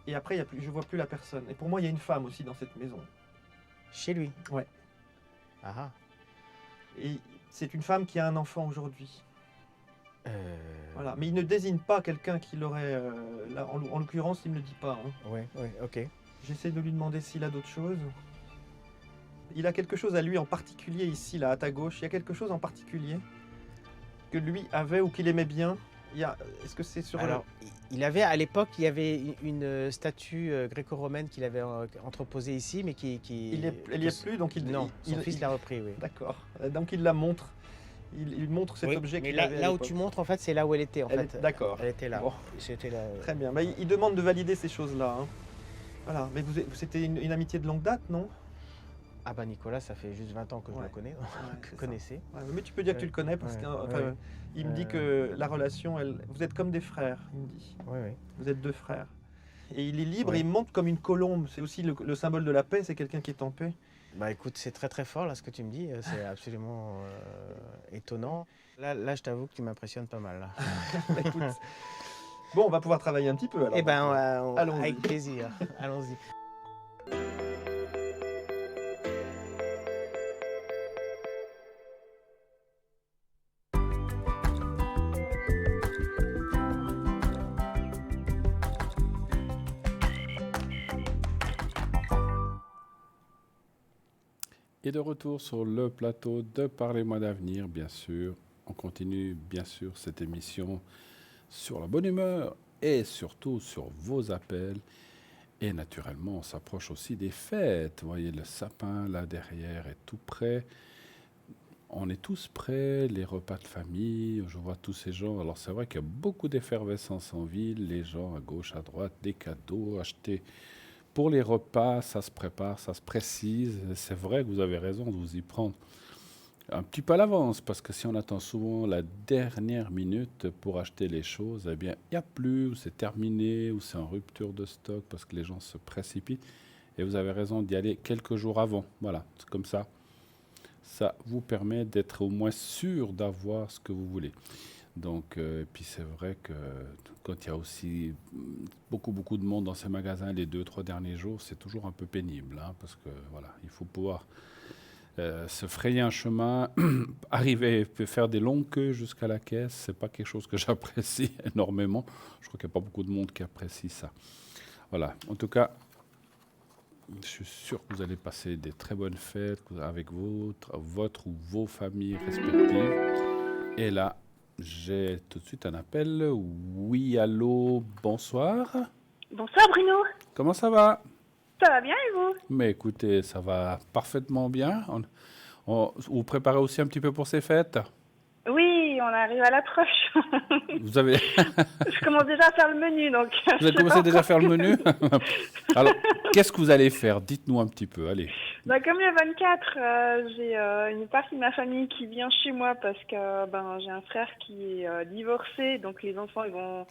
Et après, je vois plus la personne. Et pour moi, il y a une femme aussi dans cette maison. Chez lui? Ouais. Ah ah. Et c'est une femme qui a un enfant aujourd'hui. Euh, Voilà. Mais il ne désigne pas quelqu'un qui l'aurait... là, en l'occurrence, il ne le dit pas. Hein. Ouais, ok. J'essaie de lui demander s'il a d'autres choses. Il a quelque chose à lui en particulier ici, là, à ta gauche. Il y a quelque chose en particulier que lui avait ou qu'il aimait bien. Est-ce que c'est sur... Alors, il avait, à l'époque, il y avait une statue gréco-romaine qu'il avait entreposée ici, mais Elle n'y est plus, donc Non, son fils l'a repris, oui. D'accord. Donc il la montre. Il montre cet Oui, objet mais qu'il là, avait à là où l'époque. tu montres, en fait, c'est là où elle était, en fait. D'accord. Elle était là. Bon. C'était là. Très bien. Bah, il demande de valider ces choses-là. Hein. Voilà. Mais c'était une amitié de longue date, non? Ah bah Nicolas, ça fait juste 20 ans que je le connais, que c'est je ça. connaissais. Ouais, mais tu peux dire que tu le connais parce Ouais. il me dit que la relation, vous êtes comme des frères, il me dit. Oui, oui. Vous êtes deux frères. Et il est libre, Ouais. il monte comme une colombe. C'est aussi le symbole de la paix, c'est quelqu'un qui est en paix. Bah écoute, c'est très très fort là ce que tu me dis, c'est absolument étonnant. Là, je t'avoue que tu m'impressionnes pas mal. Là. Écoute. Bon, on va pouvoir travailler un petit peu alors. Eh ben, Allons-y. avec plaisir. Allons-y. Et de retour sur le plateau de Parlez-moi d'avenir, bien sûr. On continue, bien sûr, cette émission sur la bonne humeur et surtout sur vos appels. Et naturellement, on s'approche aussi des fêtes. Vous voyez, le sapin, là derrière, est tout prêt. On est tous prêts, les repas de famille, je vois tous ces gens. Alors c'est vrai qu'il y a beaucoup d'effervescence en ville, les gens à gauche, à droite, des cadeaux achetés. Pour les repas, ça se prépare, ça se précise. C'est vrai que vous avez raison de vous y prendre un petit peu à l'avance, parce que si on attend souvent la dernière minute pour acheter les choses, eh bien, il n'y a plus, ou c'est terminé, ou c'est en rupture de stock, parce que les gens se précipitent. Et vous avez raison d'y aller quelques jours avant. Voilà, c'est comme ça. Ça vous permet d'être au moins sûr d'avoir ce que vous voulez. Donc, puis c'est vrai que quand il y a aussi beaucoup de monde dans ces magasins les 2-3 derniers jours, c'est toujours un peu pénible, hein, parce que voilà, il faut pouvoir se frayer un chemin, arriver à faire des longues queues jusqu'à la caisse. C'est pas quelque chose que j'apprécie énormément. Je crois qu'il n'y a pas beaucoup de monde qui apprécie ça. Voilà. En tout cas, je suis sûr que vous allez passer des très bonnes fêtes avec votre ou vos familles respectives. Et là, j'ai tout de suite un appel. Oui, allô, bonsoir. Bonsoir Bruno, Comment ça va? ça va bien et vous? Mais écoutez, ça va parfaitement bien. Vous préparez aussi un petit peu pour ces fêtes? Oui, on arrive à l'approche. Vous avez... Je commence déjà à faire le menu donc. Vous avez commencé déjà à faire le menu? Alors, qu'est-ce que vous allez faire? Dites-nous un petit peu, allez. Bah, comme le 24, j'ai une partie de ma famille qui vient chez moi parce que j'ai un frère qui est divorcé, donc les enfants ils vont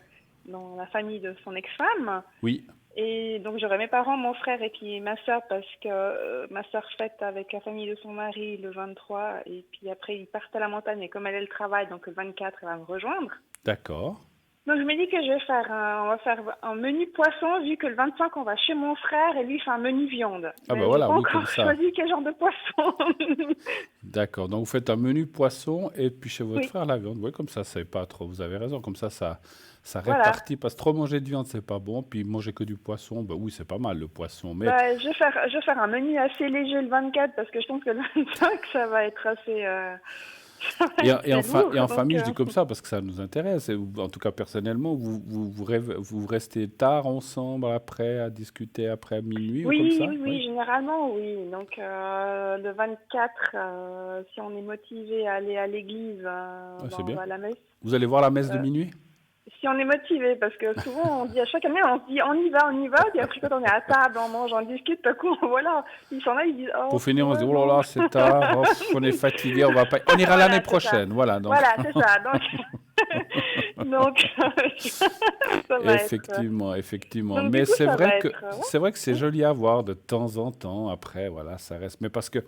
dans la famille de son ex-femme. Oui. Et donc j'aurai mes parents, mon frère et puis ma soeur parce que ma soeur fête avec la famille de son mari le 23 et puis après ils partent à la montagne et comme elle le travail, donc le 24 elle va me rejoindre. D'accord. Donc je me dis que on va faire un menu poisson vu que le 25 on va chez mon frère et lui il fait un menu viande. Ah Mais bah voilà, j'ai pas oui, comme encore ça. choisi quel genre de poisson. D'accord. Donc vous faites un menu poisson et puis chez votre Oui. frère la viande. Oui, comme ça, c'est pas trop. Vous avez raison. Comme ça Voilà. répartit. Parce que trop manger de viande, c'est pas bon. Puis manger que du poisson, bah oui, c'est pas mal le poisson. Mais Je vais faire un menu assez léger le 24 parce que je pense que le 25 ça va être assez. Ça va être et en lourd, donc, famille, je dis comme ça parce que ça nous intéresse. Et en tout cas, personnellement, vous restez tard ensemble après à discuter après minuit ou comme ça? Oui, généralement oui. Donc le 24, si on est motivé à aller à l'église, c'est on bien. va à la messe. Vous allez voir la messe de minuit? Si on est motivé, parce que souvent on dit à chaque année, on se dit on y va, puis après quand on est à table, on mange, on discute, tout à coup, voilà, ils sont là, ils disent oh. Pour finir, on se dit, ouais, oh là là, c'est tard, oh, on est fatigué, on ira Voilà, l'année c'est prochaine. ça. Voilà, donc. Voilà, c'est ça. Donc, ça va Effectivement. Donc, Mais du coup, c'est ça vrai va que être, ouais. c'est vrai que c'est joli à voir de temps en temps. Après, voilà, ça reste. Mais parce que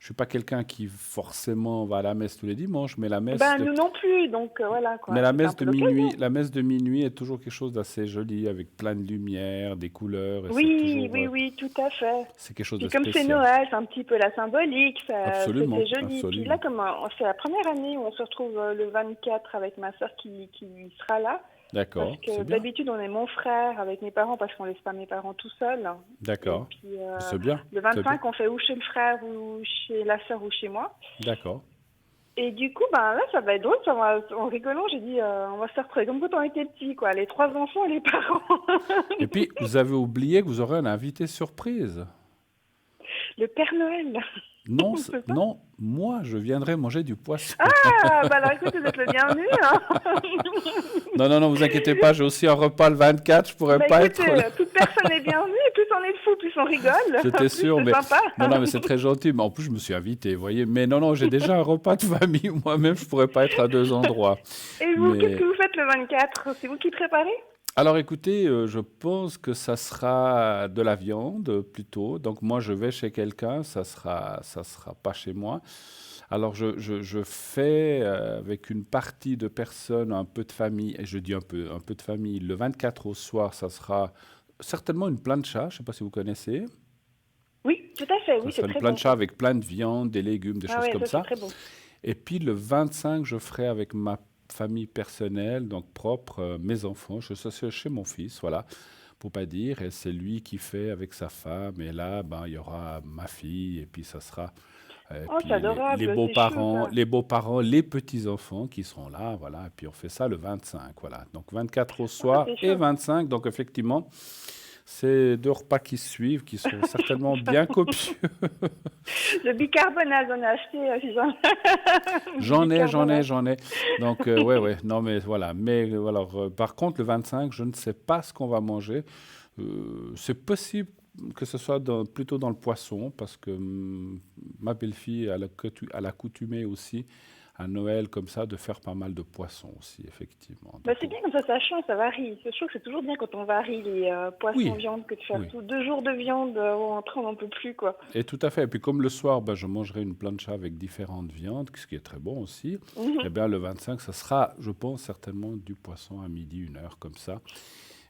Je suis pas quelqu'un qui forcément va à la messe tous les dimanches, mais Nous non plus, donc voilà quoi. mais la C'est un messe peu de l'occasion. minuit, la messe de minuit est toujours quelque chose d'assez joli, avec plein de lumière, des couleurs, et c'est Oui, toujours, oui, tout à fait. c'est quelque chose Puis de comme c'est spécial. Noël, c'est un petit peu la symbolique, Absolument, c'est joli. Puis absolument. là, comme c'est la première année où on se retrouve le 24 avec ma soeur qui sera là, D'accord, parce que c'est bien. d'habitude on est mon frère avec mes parents parce qu'on laisse pas mes parents tout seuls. D'accord, Et puis c'est bien. le c'est bien. 25 on fait ou chez le frère ou chez la sœur ou chez moi. D'accord. Et du coup, là, ça va être drôle, en rigolant, j'ai dit, on va se retrouver comme quand on était petits, quoi, les 3 enfants et les parents. Et puis, vous avez oublié que vous aurez un invité surprise. Le Père Noël. Non, C'est ça non, moi, je viendrai manger du poisson. Ah, alors écoute, vous êtes le bienvenu. Hein. Non, vous inquiétez pas, j'ai aussi un repas le 24, je pourrais pas Écoutez, être là. toute personne est bienvenue, plus on est fou, plus on rigole. J'étais Plus sûr, c'est mais sympa. non, mais c'est très gentil. Mais en plus, je me suis invité, vous voyez. Mais non, j'ai déjà un repas de famille. Moi-même, je pourrais pas être à 2 endroits. Et vous, Mais qu'est-ce que vous faites le 24? C'est vous qui préparez? alors, écoutez, je pense que ça sera de la viande plutôt. Donc, moi, je vais chez quelqu'un. Ça sera pas chez moi. Alors, je fais avec une partie de personnes, un peu de famille. Et je dis un peu de famille. Le 24 au soir, ça sera certainement une plancha. Je sais pas si vous connaissez. Oui, tout à fait, Ça oui, c'est sera une très bon. plancha avec plein de viande, des légumes, des Ah choses ouais, comme ça ça. c'est très bon. Et puis le 25, je ferai avec ma famille personnelle, donc propre, mes enfants. Je serai chez mon fils, voilà, pour pas dire. Et c'est lui qui fait avec sa femme. Et là, il y aura ma fille. Et puis ça sera. Oh, Puis c'est adorable, les c'est beaux-parents, chou, ça. les petits-enfants qui seront là, voilà. Et puis on fait ça le 25, voilà. Donc 24 au Ah, soir c'est et chou. 25. Donc effectivement, c'est 2 repas qui suivent, qui seront certainement bien copieux. Le bicarbonate, on a acheté, Suzanne. J'en Bicarbonate. ai. Donc, ouais. Non, mais voilà. Mais alors, par contre, le 25, je ne sais pas ce qu'on va manger. C'est possible que ce soit plutôt dans le poisson, parce que ma belle-fille, elle a coutumé aussi à Noël, comme ça, de faire pas mal de poissons aussi, effectivement. Donc, C'est bien comme ça change, ça varie. Je trouve que c'est toujours bien quand on varie les poissons, oui, viande, que de faire oui. tout. 2 jours de viande, après on n'en peut plus, quoi. Et tout à fait. Et puis, comme le soir, je mangerai une plancha avec différentes viandes, ce qui est très bon aussi. Mhm. Eh bien, le 25, ça sera, je pense, certainement du poisson à midi, 1 heure, comme ça.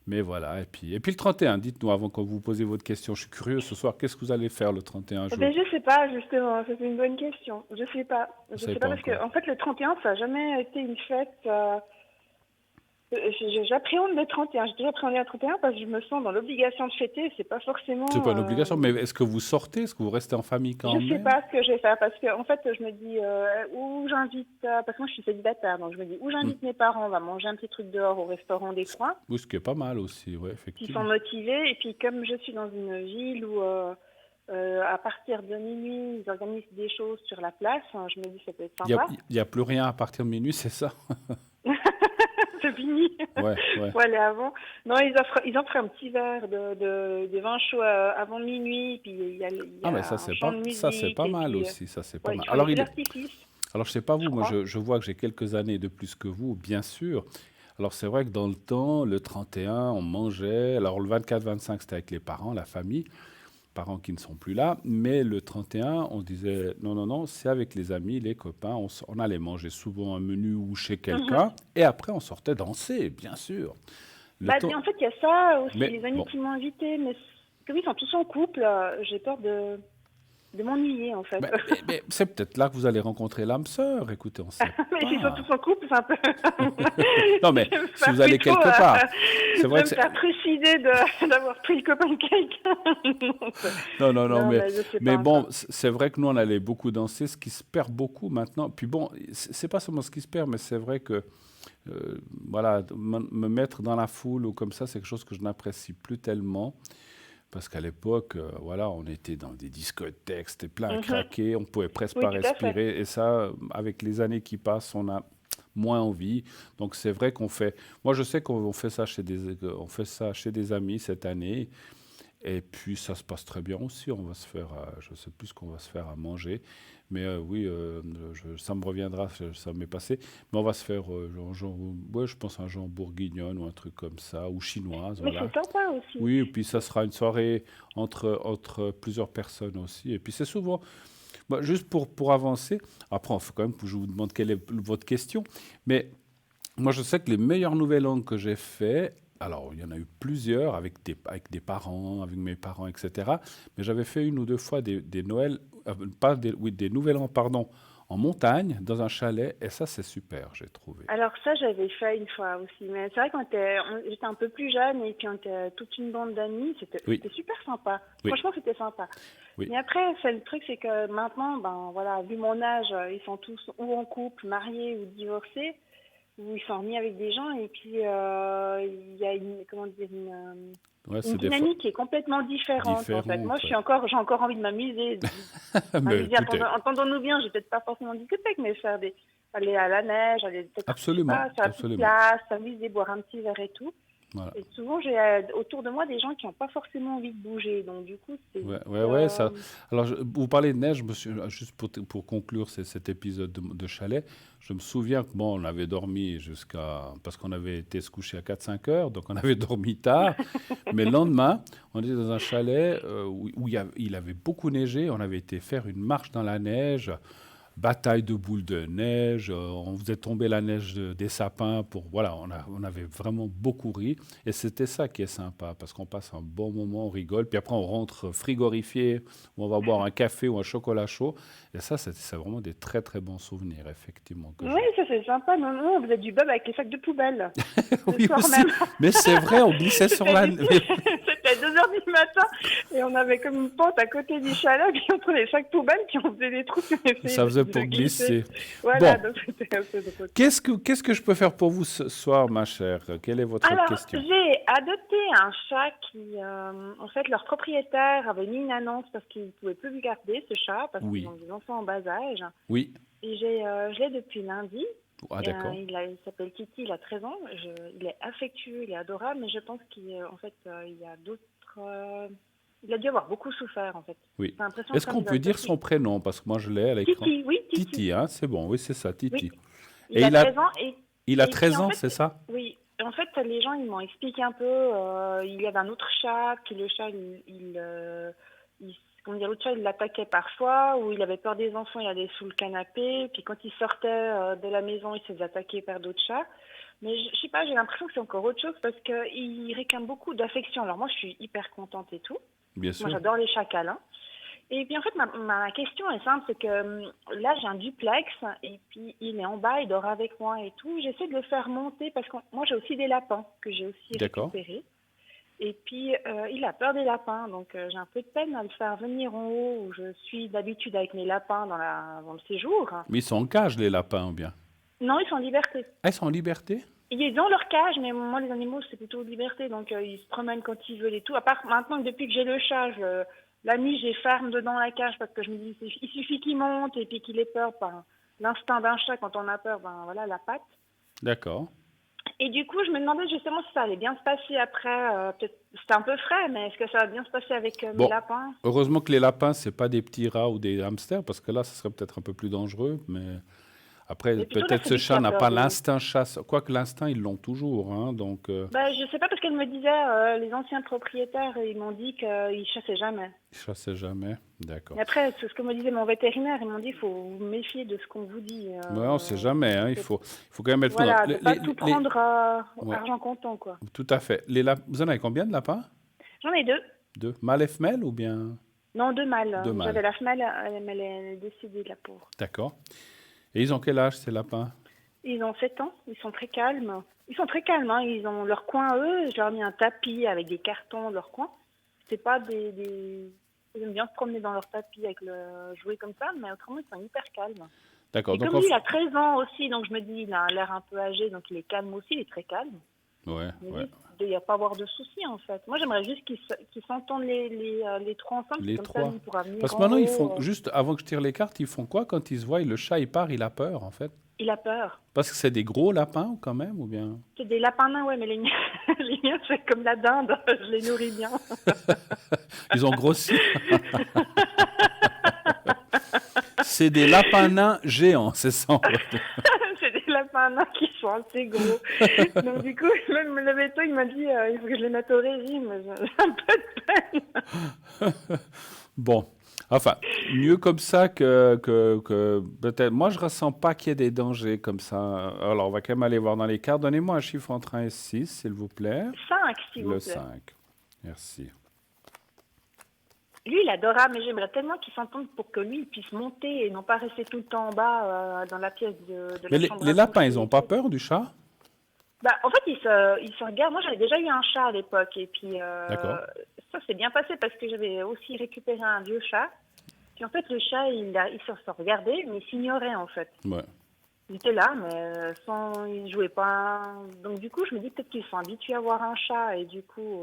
Mais voilà, et puis le 31, dites-nous, avant que vous posiez votre question, je suis curieux ce soir, qu'est-ce que vous allez faire le 31 Eh juin? ben, je sais pas, justement, ça, c'est une bonne question. Je sais pas. Vous Je savez sais pas pas parce que, encore. en fait, le 31, ça n'a jamais été une fête. J'appréhende le 31. J'ai toujours appréhendé le 31 parce que je me sens dans l'obligation de fêter. C'est pas forcément. C'est pas une obligation, mais est-ce que vous sortez? Est-ce que vous restez en famille quand Je sais même? pas ce que je vais faire parce que, en fait, je me dis où j'invite. Parce que moi, je suis célibataire, donc je me dis où j'invite mes parents. On va manger un petit truc dehors au restaurant des coins. Oui, ce qui est pas mal aussi, oui, Qui sont effectivement. motivés. Et puis, comme je suis dans une ville où, à partir de minuit, ils organisent des choses sur la place, je me dis ça peut être Il sympa. n'y a plus rien à partir de minuit, c'est ça? C'est fini. Ouais. Faut aller avant. Non, ils offrent un petit verre de vin chaud avant minuit. Puis il y a Ah, mais un ça, c'est chant pas, de ça, c'est musique. pas Et mal puis, aussi, ça, c'est pas ouais, mal. ils font Alors, des artifices. alors, je sais pas vous, moi, crois. je vois que j'ai quelques années de plus que vous, bien sûr. Alors, c'est vrai que dans le temps, le 31, on mangeait. Alors, le 24-25, c'était avec les parents, la famille. Parents qui ne sont plus là, mais le 31, on disait non, c'est avec les amis, les copains, on allait manger souvent un menu ou chez quelqu'un, et après on sortait danser, bien sûr. En fait, il y a ça aussi, Mais, les amis bon. qui m'ont invité, mais comme ils sont tous en couple, j'ai peur de m'ennuyer en fait. Mais c'est peut-être là que vous allez rencontrer l'âme sœur, écoutez, on sait Mais s'ils sont pas. tous en couple, c'est un peu. Non, mais Je vais me si faire vous allez plutôt, quelque part, c'est je vrai vais que me faire trucider d'avoir pris le copain de quelqu'un. Non, Non, mais je sais mais pas bon, encore. c'est vrai que nous, on allait beaucoup danser, ce qui se perd beaucoup maintenant. Puis bon, c'est pas seulement ce qui se perd, mais c'est vrai que, voilà, me mettre dans la foule ou comme ça, c'est quelque chose que je n'apprécie plus tellement. Parce qu'à l'époque, voilà, on était dans des discothèques, c'était plein à craquer, on pouvait presque Oui, pas tout à fait. respirer. Et ça, avec les années qui passent, on a moins envie. Donc c'est vrai qu'on fait. Moi, je sais qu'on fait ça on fait ça chez des amis cette année. Et puis ça se passe très bien aussi. On va se faire, je ne sais plus ce qu'on va se faire à manger, mais oui, ça me reviendra, ça m'est passé. Mais on va se faire, ouais, je pense un genre bourguignonne ou un truc comme ça, ou chinoise, Mais voilà. c'est sympa aussi. Oui, et puis ça sera une soirée entre plusieurs personnes aussi. Et puis c'est souvent, Bah, juste pour avancer, après, il faut quand même que je vous demande quelle est votre question. Mais moi, je sais que les meilleurs Nouvel An que j'ai fait, alors il y en a eu plusieurs avec des parents, avec mes parents, etc. Mais j'avais fait une ou deux fois des Noëls, des Nouvel An, pardon, en montagne, dans un chalet. Et ça, c'est super, j'ai trouvé. Alors ça, j'avais fait une fois aussi. Mais c'est vrai qu'on j'étais un peu plus jeune et puis on était toute une bande d'amis. C'était super sympa. Oui. Franchement, c'était sympa. Oui. Mais après, le truc, c'est que maintenant, voilà, vu mon âge, ils sont tous ou en couple, mariés ou divorcés, ou ils sont remis avec des gens. Et puis, il y a une dynamique qui est complètement différente, en fait. Moi, j'ai encore envie de m'amuser. Entendons-nous bien, j'ai peut-être pas forcément discothèque, mais aller à la neige, aller peut-être absolument, faire la petite place, s'amuser, boire un petit verre et tout. Voilà. Et souvent, j'ai autour de moi des gens qui n'ont pas forcément envie de bouger. Donc, du coup, c'est... Ouais, ça... Alors, vous parlez de neige, juste pour conclure cet épisode de chalet, je me souviens que, on avait dormi parce qu'on avait été se coucher à 4-5 heures, donc on avait dormi tard. Mais le lendemain, on était dans un chalet où il avait beaucoup neigé. On avait été faire une marche dans la neige, bataille de boules de neige, on faisait tomber la neige des sapins on avait vraiment beaucoup ri et c'était ça qui est sympa parce qu'on passe un bon moment, on rigole, puis après on rentre frigorifié, on va boire un café ou un chocolat chaud et ça c'est vraiment des très très bons souvenirs effectivement. Oui, ça c'est sympa, non, on faisait du bob avec les sacs de poubelle. Oui aussi, mais c'est vrai, on glissait sur la neige. C'était 2h du matin et on avait comme une pente à côté du chalet, puis on prenait les sacs poubelles, puis on faisait des trous. Ça faisait pour glisser. Voilà, bon. donc c'était un peu drôle. Qu'est-ce que je peux faire pour vous ce soir, ma chère? Quelle est votre question? J'ai adopté un chat qui, en fait, leur propriétaire avait mis une annonce parce qu'il ne pouvait plus le garder, ce chat, parce qu'ils ont des enfants en bas âge. Oui. Et je l'ai depuis lundi. Ah, d'accord. Il s'appelle Titi, il a 13 ans. Il est affectueux, il est adorable, mais je pense qu'en fait, il y a d'autres... il a dû avoir beaucoup souffert, en fait. Oui. Est-ce qu'on peut dire son prénom? Parce que moi, je l'ai à l'écran. Titi, oui, Titi. Titi, hein, c'est bon, oui, c'est ça, Titi. Oui. Il a 13 ans il a 13 ans, c'est ça? Oui. En fait, les gens, ils m'ont expliqué un peu. Il y avait un autre chat, puis le chat, l'autre chat, il l'attaquait parfois, ou il avait peur des enfants, il allait sous le canapé. Puis quand il sortait de la maison, il se faisait attaquer par d'autres chats. Mais je sais pas, j'ai l'impression que c'est encore autre chose parce qu'il réclame beaucoup d'affection. Alors moi, je suis hyper contente et tout. Bien sûr. Moi, j'adore les chats câlins. Et puis en fait, ma question est simple, c'est que là, j'ai un duplex et puis il est en bas, il dort avec moi et tout. J'essaie de le faire monter parce que moi, j'ai aussi des lapins que j'ai aussi récupérés. Et puis, il a peur des lapins, donc j'ai un peu de peine à le faire venir en haut où je suis d'habitude avec mes lapins dans le séjour. Mais ils sont en cage, les lapins, ou bien? Non, ils sont en liberté. Ah, ils sont en liberté? Ils sont dans leur cage, mais moi, les animaux, c'est plutôt liberté, donc ils se promènent quand ils veulent et tout. À part maintenant, depuis que j'ai le chat, la nuit, j'ai ferme dedans la cage parce que je me dis, il suffit qu'il monte et puis qu'il ait peur par l'instinct d'un chat. Quand on a peur, voilà, la patte. D'accord. Et du coup, je me demandais justement si ça allait bien se passer après. Peut-être, c'était un peu frais, mais est-ce que ça va bien se passer avec mes lapins? Heureusement que les lapins, c'est pas des petits rats ou des hamsters, parce que là, ça serait peut-être un peu plus dangereux, mais... Après, peut-être ce chat n'a pas l'instinct chasse. Quoique l'instinct, ils l'ont toujours. Hein, donc, je ne sais pas, parce qu'elle me disait, les anciens propriétaires, ils m'ont dit qu'ils ne chassaient jamais. Ils ne chassaient jamais, d'accord. Et après, c'est ce que me disait mon vétérinaire. Ils m'ont dit qu'il faut vous méfier de ce qu'on vous dit. on ne sait jamais. Hein, il faut quand même être... Voilà, ne pas tout prendre argent comptant, quoi. Tout à fait. Vous en avez combien de lapins? J'en ai 2. 2. Mâle et femelle ou bien? Non, 2 mâles. J'avais la femelle, elle est décédée, la pauvre. D'accord. Et ils ont quel âge, ces lapins? Ils ont 7 ans. Ils sont très calmes. Ils ont leur coin, eux. Je leur ai mis un tapis avec des cartons dans leur coin. C'est pas des... Ils aiment bien se promener dans leur tapis avec le jouet comme ça, mais autrement, ils sont hyper calmes. D'accord. Et donc, lui, il a 13 ans aussi, donc je me dis, il a l'air un peu âgé, donc il est calme aussi, il est très calme. Ouais. Il n'y a pas à avoir de soucis, en fait. Moi, j'aimerais juste qu'ils s'entendent les trois ensemble. Les comme trois. Ça, il pourra venir. Parce que maintenant, ils font, juste avant que je tire les cartes, ils font quoi quand ils se voient? Le chat, il part, il a peur, en fait. Il a peur. Parce que c'est des gros lapins, quand même, ou bien? C'est des lapins nains, ouais, mais les miens, c'est comme la dinde. Je les nourris bien. Ils ont grossi. C'est des lapins nains géants, c'est ça. C'est des lapins nains qui sont assez gros. Donc du coup, même le veto, il m'a dit il faut que je les mette au régime. J'ai un peu de peine. Bon, Enfin, mieux comme ça que peut-être. Moi, je ressens pas qu'il y ait des dangers comme ça. Alors, on va quand même aller voir dans les cartes. Donnez-moi un chiffre entre 1 et 6, s'il vous plaît. 5, s'il vous Le plaît. 5. Merci. Lui, il est adorable, mais j'aimerais tellement qu'il s'entende pour que lui, il puisse monter et non pas rester tout le temps en bas dans la pièce de Mais la chambre les à lapins, coucher. ils n'ont pas peur du chat? Bah, en fait, il se regarde. Moi, j'avais déjà eu un chat à l'époque. Et puis, D'accord. ça s'est bien passé parce que j'avais aussi récupéré un vieux chat. Puis, en fait, le chat, il se regardait, mais il s'ignorait, en fait. Ouais. Il était là, mais il jouait pas. Donc, du coup, je me dis peut-être qu'ils sont habitués à voir un chat. Et du coup,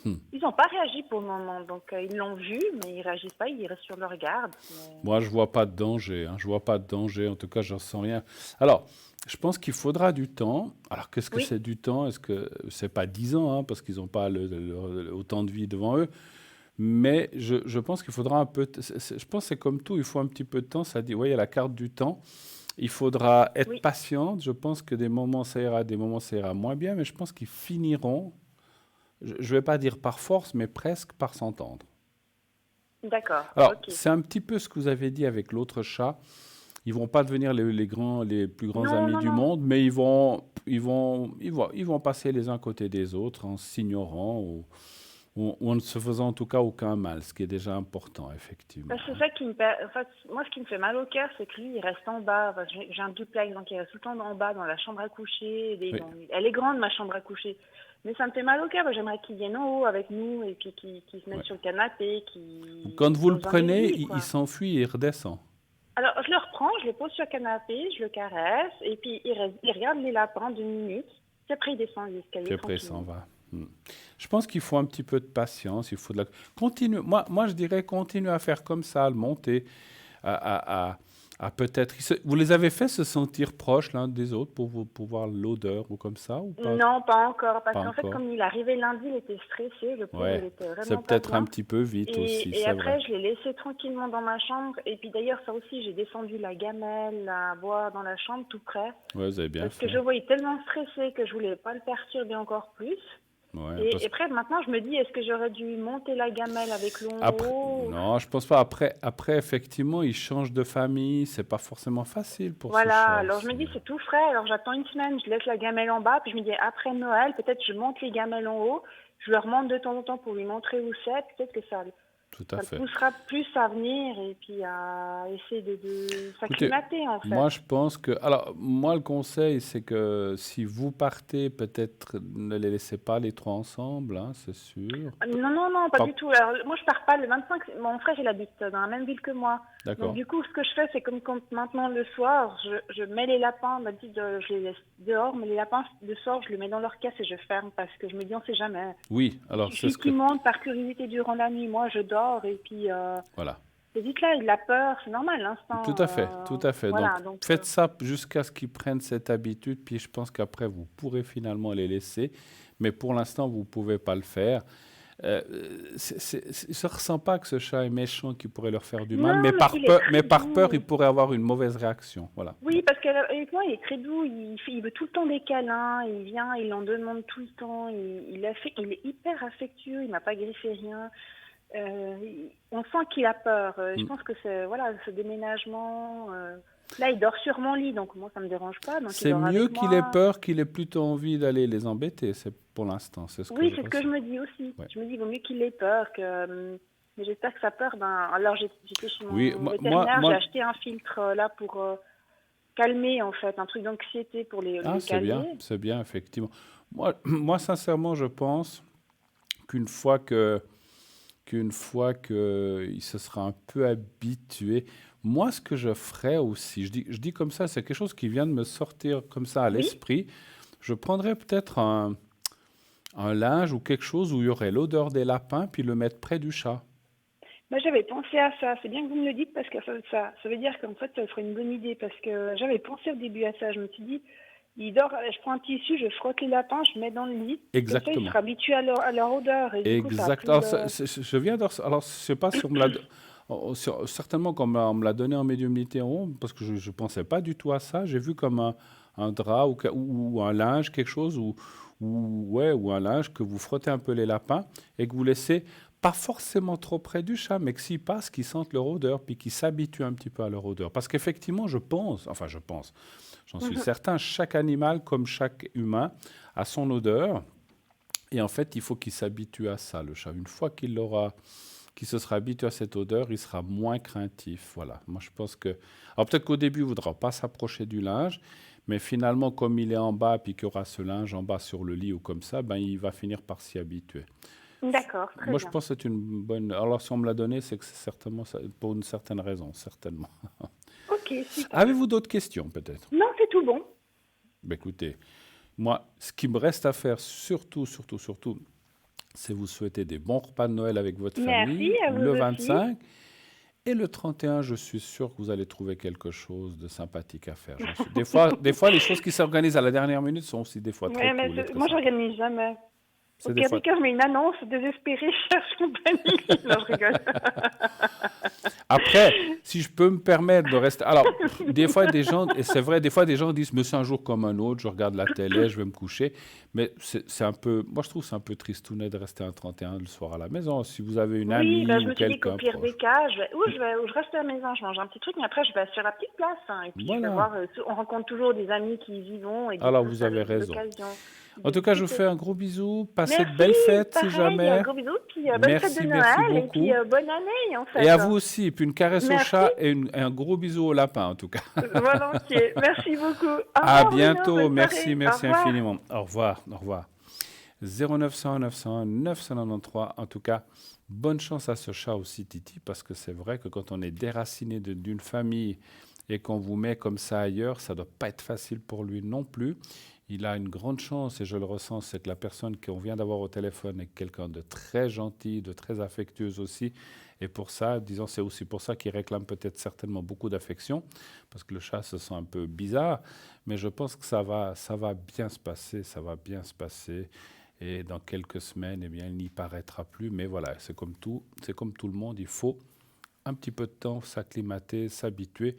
ils n'ont pas réagi pour le moment. Donc, ils l'ont vu, mais ils réagissent pas. Ils restent sur leur garde. Mais... Moi, je vois pas de danger. Hein. Je vois pas de danger. En tout cas, je ressens rien. Alors, je pense qu'il faudra du temps. Alors, qu'est-ce que Oui. c'est du temps? Est-ce que c'est pas 10 ans, hein, parce qu'ils n'ont pas autant de vie devant eux. Mais je pense qu'il faudra un peu. Je pense que c'est comme tout. Il faut un petit peu de temps. Ça dit, oui, il y a la carte du temps. Il faudra être Oui. patiente. Je pense que des moments ça ira moins bien. Mais je pense qu'ils finiront. Je ne vais pas dire par force, mais presque par s'entendre. D'accord. Alors, Ok. c'est un petit peu ce que vous avez dit avec l'autre chat. Ils vont pas devenir les plus grands Non, amis non, du non. monde, mais ils vont passer les uns côté des autres en s'ignorant ou en ne se faisant en tout cas aucun mal, ce qui est déjà important, effectivement. Bah, c'est ça qui me en fait, moi, ce qui me fait mal au cœur, c'est que lui, il reste en bas. Parce que j'ai un duplex, donc il reste tout le temps en bas, dans la chambre à coucher. Oui. Elle est grande, ma chambre à coucher. Mais ça me fait mal au cœur. J'aimerais qu'il vienne en haut avec nous et puis qu'il se mette Ouais. sur le canapé. Quand vous le dans un prenez, lit, quoi. il s'enfuit et il redescend. Alors, je le reprends, je le pose sur le canapé, je le caresse. Et puis, il regarde les lapins 2 minutes. Puis après, il descend les escaliers. Puis après, il s'en tranquillement. va. Je pense qu'il faut un petit peu de patience. Il faut de la... Continue. Moi, je dirais continue à faire comme ça, à le monter, à peut-être. Vous les avez fait se sentir proches l'un des autres pour voir l'odeur ou comme ça ou pas? Non, pas encore. Parce Pas qu'en fait, encore. comme il arrivait lundi, il était stressé. Le pauvre, Ouais. il était C'est vraiment pas peut-être bien. un petit peu vite aussi, Et c'est après, vrai. je l'ai laissé tranquillement dans ma chambre. Et puis d'ailleurs, ça aussi, j'ai descendu la gamelle à boire dans la chambre tout près. Ouais, vous avez bien Parce fait. que je le voyais tellement stressé que je voulais pas le perturber encore plus. Ouais, Et parce- après, maintenant, je me dis, est-ce que j'aurais dû monter la gamelle avec l'eau en Après, haut? non, je pense pas. Après, effectivement, il change de famille. C'est pas forcément facile pour ce Voilà, chat alors je me aussi. dis, c'est tout frais. Alors j'attends une semaine, je laisse la gamelle en bas. Puis je me dis, après Noël, peut-être je monte les gamelles en haut. Je le remonte de temps en temps pour lui montrer où c'est. Peut-être que ça Tout à le fait. poussera plus à venir et puis à essayer de s'acclimater en fait. Moi, je pense que. Alors, moi, le conseil, c'est que si vous partez, peut-être ne les laissez pas les trois ensemble, hein, c'est sûr. Non, pas Pas- du tout. Alors, moi, je pars pas le 25. Mon frère, il habite dans la même ville que moi. D'accord. Donc, du coup, ce que je fais, c'est comme quand maintenant le soir, je mets les lapins, je les laisse dehors, mais les lapins, le soir, je les mets dans leur caisse et je ferme parce que je me dis, on sait jamais. Oui, alors Il c'est suffit ce que. qu'ils montent par curiosité durant la nuit. Moi, je dors et puis Voilà. c'est vite là, il a peur, c'est normal, l'instant. Tout à fait, tout à fait. Voilà, Donc, faites ça jusqu'à ce qu'ils prennent cette habitude, puis je pense qu'après, vous pourrez finalement les laisser. Mais pour l'instant, vous ne pouvez pas le faire. Je ne ressens pas que ce chat est méchant, qui pourrait leur faire du mal, Non, mais mais par il est peur, très mais par doux. peur, il pourrait avoir une mauvaise réaction. Voilà. Oui, parce qu'avec moi, il est très doux. Il veut tout le temps des câlins. Il vient, il en demande tout le temps. Il est hyper affectueux. Il m'a pas griffé rien. On sent qu'il a peur. Je pense que c'est voilà ce déménagement. Là, il dort sur mon lit, donc moi, ça me dérange pas. Donc il C'est dort mieux avec qu'il moi. ait peur qu'il ait plutôt envie d'aller les embêter. C'est pour l'instant, c'est ce que Oui, je c'est ce que ressens. je me dis aussi. Ouais. Je me dis, il vaut mieux qu'il ait peur que. Mais j'espère que sa peur. Alors j'étais chez mon Oui, vétérinaire. moi- J'ai acheté un filtre là pour calmer en fait, un truc d'anxiété pour les Ah, calmer. c'est bien, effectivement. Moi, sincèrement, je pense qu'une fois que il se sera un peu habitué, moi, ce que je ferais aussi, je dis comme ça, c'est quelque chose qui vient de me sortir comme ça à Oui. l'esprit. Je prendrais peut-être un linge ou quelque chose où il y aurait l'odeur des lapins, puis le mettre près du chat. Bah, j'avais pensé à ça. C'est bien que vous me le dites parce que ça veut dire qu'en fait, ça serait une bonne idée parce que j'avais pensé au début à ça. Je me suis dit, il dort, je prends un tissu, je frotte les lapins, je mets dans le lit. Comme ça, Exactement. il sera habitué à leur odeur. Et du coup, ça a Exact. plus Alors, de- je viens de alors, je sais pas si on me l'a certainement quand on me l'a donné en médiumnité en haut, parce que je ne pensais pas du tout à ça. J'ai vu comme un drap ou un linge, quelque chose, ou un linge que vous frottez un peu les lapins et que vous laissez pas forcément trop près du chat, mais que s'ils passent, qu'ils sentent leur odeur, puis qu'ils s'habituent un petit peu à leur odeur. Parce qu'effectivement, j'en suis certain, chaque animal, comme chaque humain, a son odeur. Et en fait, il faut qu'il s'habitue à ça, le chat. Une fois qu'il se sera habitué à cette odeur, il sera moins craintif. Voilà. Moi, je pense que... Alors, peut-être qu'au début, il ne voudra pas s'approcher du linge, mais finalement, comme il est en bas, puis qu'il y aura ce linge en bas sur le lit ou comme ça, ben, il va finir par s'y habituer. D'accord, très Moi, bien. je pense que c'est une bonne... Alors, si on me l'a donné, c'est que c'est certainement pour une certaine raison, certainement. Ok, super. Avez-vous d'autres questions, peut-être? Non, c'est tout bon. Ben, écoutez, moi, ce qui me reste à faire, surtout, c'est vous souhaiter des bons repas de Noël avec votre famille, Merci, à vous le aussi. 25. Et le 31, je suis sûr que vous allez trouver quelque chose de sympathique à faire. Des fois, les choses qui s'organisent à la dernière minute sont aussi des fois très Ouais, mais cool. et très moi, sympas. j'organise jamais. C'est Au des pire fois- des cas, je mets une annonce désespérée, cherche compagnie. Non, je rigole. Après, si je peux me permettre de rester... Alors, des fois, des gens, et c'est vrai, des fois, des gens disent, mais c'est un jour comme un autre, je regarde la télé, je vais me coucher. Mais c'est un peu... Moi, je trouve que c'est un peu tristounet de rester un 31 le soir à la maison. Si vous avez une amie Oui, bah, je ou me suis dit qu'au quelqu'un pire proche. des cas, je reste à la maison, je mange un petit truc, mais après, je vais sur la petite place. Hein, et puis, je vais Voilà. voir, on rencontre toujours des amis qui y vont. Et du Alors, coup, vous ça avez va être raison. l'occasion En de tout cas, je vous discuter. fais un gros bisou. Passez de Merci, belles fêtes, pareil, si jamais. un gros bisou, puis bonne Merci, fête de merci Noël, et beaucoup. puis bonne année, en fait. Et à vous aussi. Et puis une caresse au Merci. chat et un gros bisou au lapin, en tout cas. Volontiers. Merci beaucoup. Au À revoir, Bruno, bientôt. bonne Merci, soirée. merci Au revoir. infiniment. Au revoir, au revoir. 0900 901 993. En tout cas, bonne chance à ce chat aussi, Titi, parce que c'est vrai que quand on est déraciné d'une famille et qu'on vous met comme ça ailleurs, ça ne doit pas être facile pour lui non plus. Il a une grande chance, et je le ressens, c'est que la personne qu'on vient d'avoir au téléphone est quelqu'un de très gentil, de très affectueuse aussi. Et pour ça, disons, c'est aussi pour ça qu'il réclame peut-être certainement beaucoup d'affection, parce que le chat se sent un peu bizarre. Mais je pense que ça va bien se passer, ça va bien se passer. Et dans quelques semaines, eh bien, il n'y paraîtra plus. Mais voilà, c'est comme tout le monde, il faut un petit peu de temps s'acclimater, s'habituer.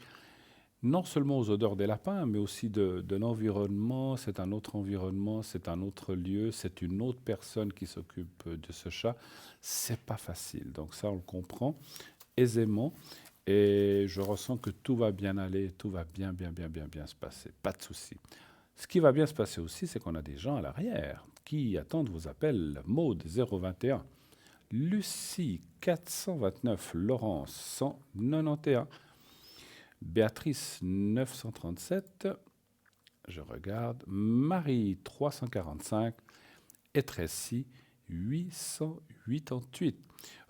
Non seulement aux odeurs des lapins, mais aussi de l'environnement. C'est un autre environnement, c'est un autre lieu, c'est une autre personne qui s'occupe de ce chat. C'est pas facile. Donc ça, on le comprend aisément. Et je ressens que tout va bien aller, tout va bien se passer. Pas de souci. Ce qui va bien se passer aussi, c'est qu'on a des gens à l'arrière qui attendent vos appels. Maude 021, Lucie 429, Laurence 191. Béatrice 937, je regarde, Marie 345 et Tracy 888.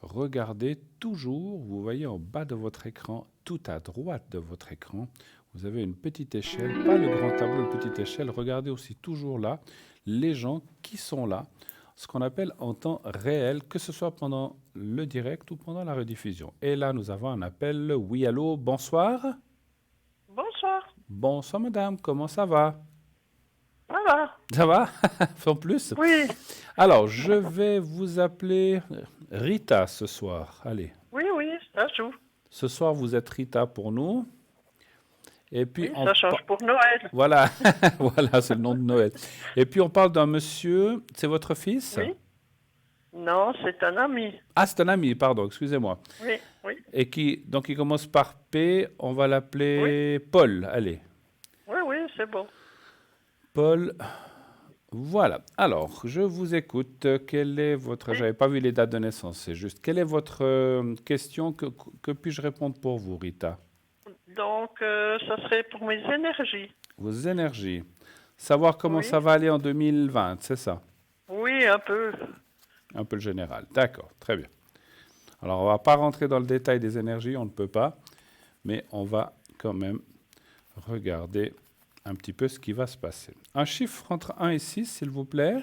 Regardez toujours, vous voyez en bas de votre écran, tout à droite de votre écran, vous avez une petite échelle, pas le grand tableau, une petite échelle. Regardez aussi toujours là les gens qui sont là, ce qu'on appelle en temps réel, que ce soit pendant le direct ou pendant la rediffusion. Et là, nous avons un appel. Oui, allô, bonsoir. Bonsoir. Bonsoir, madame, comment ça va? Ça va? Ça va? En plus? Oui. Alors, je vais vous appeler Rita ce soir. Allez. Oui, ça joue. Ce soir, vous êtes Rita pour nous. Et puis, Oui, ça change pour Noël. Voilà, voilà, c'est le nom de Noël. Et puis, on parle d'un monsieur, c'est votre fils? Oui. Non, c'est un ami. Ah, c'est un ami, pardon, excusez-moi. Oui. Et donc, il commence par P, on va l'appeler Paul, allez. Oui, c'est bon. Paul, voilà. Alors, je vous écoute. Quelle est votre... J'avais pas vu les dates de naissance, c'est juste. Quelle est votre question? Que puis-je répondre pour vous, Rita? Donc, ça serait pour mes énergies. Vos énergies. Savoir comment ça va aller en 2020, c'est ça? Oui, un peu. Un peu le général. D'accord, très bien. Alors, on ne va pas rentrer dans le détail des énergies, on ne peut pas, mais on va quand même regarder un petit peu ce qui va se passer. Un chiffre entre 1 et 6, s'il vous plaît.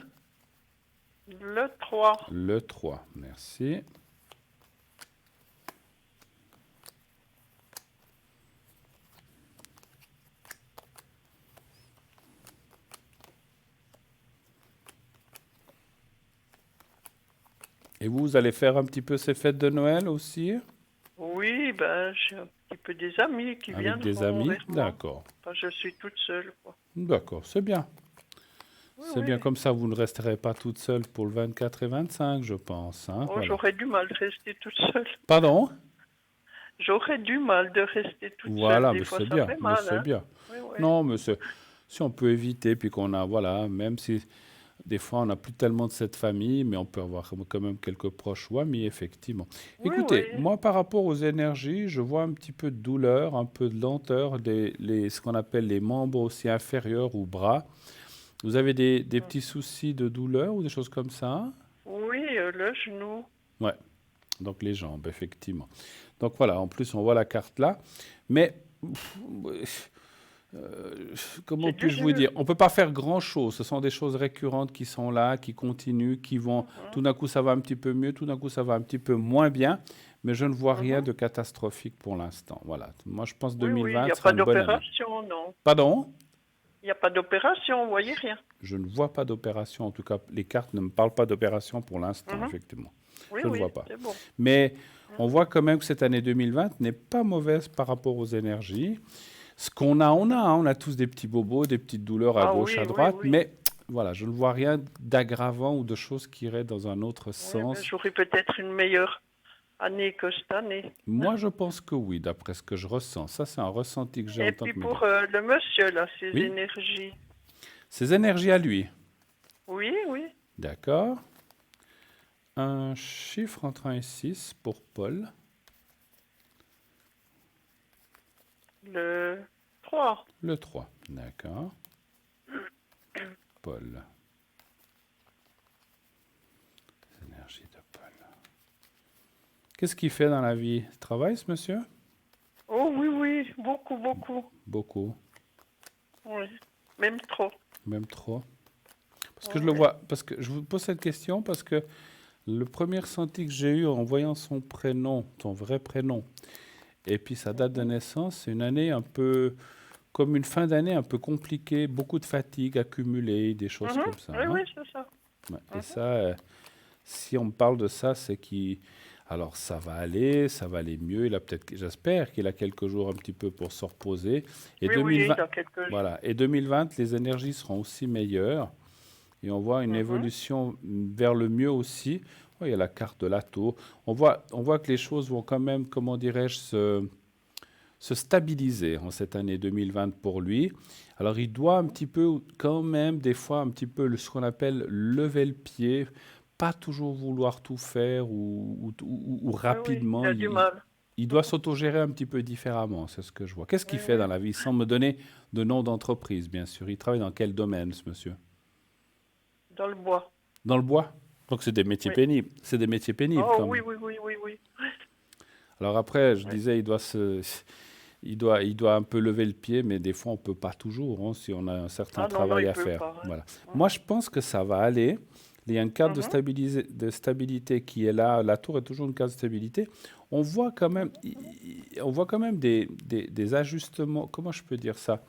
Le 3. Le 3, merci. Et vous allez faire un petit peu ces fêtes de Noël aussi? Oui, ben, j'ai un petit peu des amis qui viennent. Avec des amis? vers moi. D'accord. Enfin, je suis toute seule, quoi. D'accord, c'est bien. Oui, C'est bien oui. comme ça, vous ne resterez pas toute seule pour le 24 et 25, je pense. Hein, Oh, voilà. j'aurais du mal de rester toute seule. Pardon? J'aurais du mal de rester toute seule. Voilà, Des mais fois, c'est ça bien, fait mais mal, c'est hein. bien. Oui, oui. Non, mais si on peut éviter, puis qu'on a, voilà, même si des fois on n'a plus tellement de cette famille, mais on peut avoir quand même quelques proches ou amis, effectivement. Oui, Écoutez, oui. moi par rapport aux énergies, je vois un petit peu de douleur, un peu de lenteur, ce qu'on appelle les membres aussi inférieurs ou bras. Vous avez des petits soucis de douleur ou des choses comme ça? Oui, le genou. Ouais, donc les jambes, effectivement. Donc voilà, en plus on voit la carte là, mais comment C'est du puis-je vous genou. dire? On ne peut pas faire grand-chose. Ce sont des choses récurrentes qui sont là, qui continuent, qui vont. Tout d'un coup, ça va un petit peu mieux, tout d'un coup, ça va un petit peu moins bien, mais je ne vois rien de catastrophique pour l'instant. Voilà. Moi, je pense que Oui, oui, il 2020 n'y a sera pas une bonne année. d'opération, non. Pardon? Il n'y a pas d'opération, vous voyez rien. Je ne vois pas d'opération. En tout cas, les cartes ne me parlent pas d'opération pour l'instant, effectivement. Oui, Je ne oui, vois pas. c'est bon. Mais on voit quand même que cette année 2020 n'est pas mauvaise par rapport aux énergies. Ce qu'on a, on a tous des petits bobos, des petites douleurs à Ah gauche, oui, à oui, droite, oui. mais voilà, je ne vois rien d'aggravant ou de choses qui iraient dans un autre Oui, mais sens. j'aurai peut-être une meilleure année que cette année. Moi, je pense que oui, d'après ce que je ressens. Ça, c'est un ressenti que j'ai en Et tant puis que pour médium. le monsieur, là, ses Oui. énergies. Ces énergies à lui, Oui, oui. d'accord. Un chiffre entre 1 et 6 pour Paul. Le 3. Le 3, d'accord. Paul. Énergie de Paul. Qu'est-ce qu'il fait dans la vie? Il travaille, ce monsieur? Oh oui, oui, beaucoup, beaucoup. Beaucoup, Oui, même trop. même trop. Parce que je le vois, parce que je vous pose cette question parce que le premier ressenti que j'ai eu en voyant son prénom, son vrai prénom, et puis sa date de naissance, c'est une année un peu, comme une fin d'année un peu compliquée, beaucoup de fatigue accumulée, des choses comme ça. Oui, Hein. oui, c'est ça. Ouais. Et ça, si on me parle de ça, c'est qu'il... Alors ça va aller mieux. Il a peut-être, j'espère qu'il a quelques jours un petit peu pour se reposer. Et Oui, 2020, dans quelques jours. voilà. Et 2020, les énergies seront aussi meilleures. Et on voit une évolution vers le mieux aussi. Oh, il y a la carte de l'Ato. On voit que les choses vont quand même, comment dirais-je, se stabiliser en cette année 2020 pour lui. Alors il doit un petit peu, quand même, des fois, un petit peu ce qu'on appelle lever le pied, pas toujours vouloir tout faire ou rapidement. Oui, il a du mal. Il doit s'autogérer un petit peu différemment, c'est ce que je vois. Qu'est-ce qu'il fait dans la vie, sans me donner de nom d'entreprise, bien sûr? Il travaille dans quel domaine, ce monsieur? Dans le bois. Dans le bois? Donc c'est des métiers pénibles. C'est des métiers pénibles, Oh quand oui, même. oui, oui, oui, oui. Alors après, je disais, il doit un peu lever le pied, mais des fois, on ne peut pas toujours, hein, si on a un certain Ah non, travail il à peut faire. pas, hein. Voilà. Moi, je pense que ça va aller. Il y a une carte de stabilité qui est là. La tour est toujours une carte de stabilité. On voit quand même, des ajustements. Comment je peux dire ça?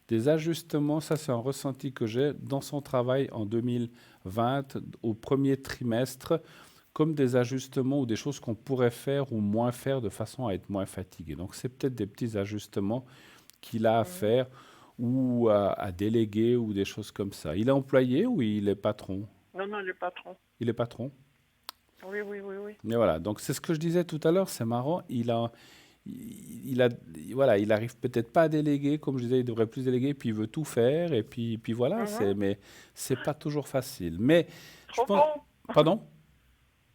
Des ajustements, ça c'est un ressenti que j'ai dans son travail en 2020, au premier trimestre, comme des ajustements ou des choses qu'on pourrait faire ou moins faire de façon à être moins fatigué. Donc c'est peut-être des petits ajustements qu'il a à faire ou à déléguer ou des choses comme ça. Il est employé ou il est patron? Non, non, le patron. Il est patron. Oui, oui, oui, oui. Mais voilà, donc c'est ce que je disais tout à l'heure, c'est marrant, voilà, il arrive peut-être pas à déléguer, comme je disais, il devrait plus déléguer, puis il veut tout faire, et puis voilà, mais c'est pas toujours facile. Mais je Trop pense... bon. Pardon?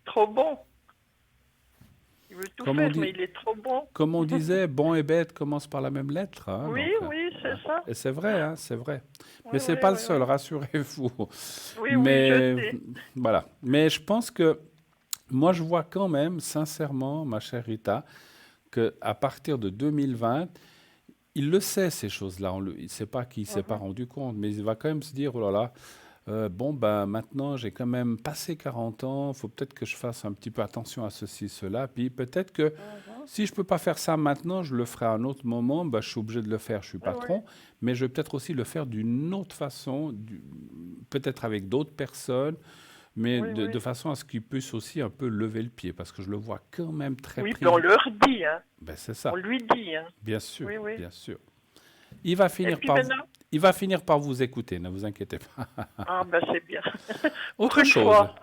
Trop bon. Il veut tout Comme faire, on dit- mais il est trop bon. Comme on disait, bon et bête commencent par la même lettre. Hein, Oui, donc, oui, c'est ça. et c'est vrai, hein, c'est vrai. Mais Oui, c'est oui, pas le oui, seul, oui. rassurez-vous. Oui, Mais oui, je sais. voilà. Mais je pense que moi, je vois quand même, sincèrement, ma chère Rita, qu'à partir de 2020, il le sait, ces choses-là. Il ne sait pas qu'il ne s'est pas rendu compte, mais il va quand même se dire, oh là là, bon, ben, maintenant, j'ai quand même passé 40 ans, il faut peut-être que je fasse un petit peu attention à ceci, cela. Puis peut-être que si je ne peux pas faire ça maintenant, je le ferai à un autre moment. Ben, je suis obligé de le faire, je suis patron. Mais je vais peut-être aussi le faire d'une autre façon, peut-être avec d'autres personnes, mais de façon à ce qu'il puisse aussi un peu lever le pied, parce que je le vois quand même très Oui, pris. puis on leur dit, hein. Ben, c'est ça. On lui dit, hein. Bien sûr, Oui, oui. bien sûr. Il va Et finir puis par... maintenant, Il va finir par vous écouter, ne vous inquiétez pas. Ah, ben c'est bien. Autre Une chose. fois.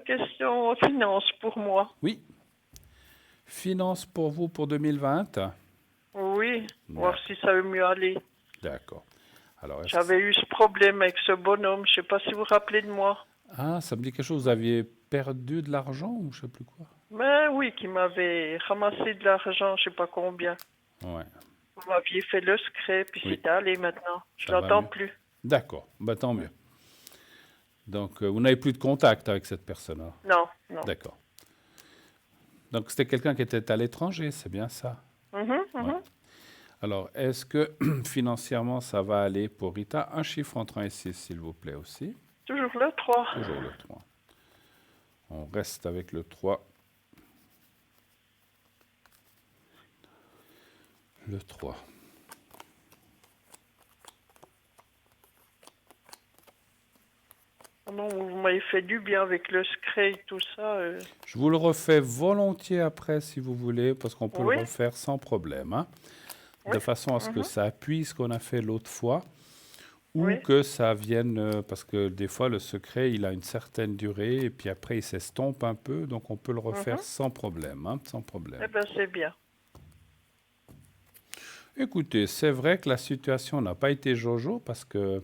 Question finance pour moi. Oui. Finance pour vous pour 2020. Oui, voir si ça veut mieux aller. D'accord. Alors, J'avais eu ce problème avec ce bonhomme, je ne sais pas si vous vous rappelez de moi. Ah, ça me dit quelque chose. Vous aviez perdu de l'argent ou je ne sais plus quoi? Mais oui, qui m'avait ramassé de l'argent, je ne sais pas combien. Ouais. Vous m'aviez fait le secret, puis Oui. c'était allé maintenant. Je Ça va l'entends mieux. plus. D'accord. Bah, tant mieux. Donc, vous n'avez plus de contact avec cette personne. Alors. Non, non. D'accord. Donc, c'était quelqu'un qui était à l'étranger, c'est bien ça? Ouais. Alors, est-ce que financièrement, ça va aller pour Rita? Un chiffre entre 1 et 6, s'il vous plaît, aussi. Toujours le 3. Toujours le 3. On reste avec le 3. Le 3. Oh non, vous m'avez fait du bien avec le secret et tout ça. Je vous le refais volontiers après, si vous voulez, parce qu'on peut Oui. le refaire sans problème, hein, de Oui. façon à ce que ça appuie ce qu'on a fait l'autre fois, ou Oui. que ça vienne, parce que des fois, le secret, il a une certaine durée, et puis après, il s'estompe un peu, donc on peut le refaire sans problème, hein, sans problème. Eh bien, c'est bien. Écoutez, c'est vrai que la situation n'a pas été jojo, parce que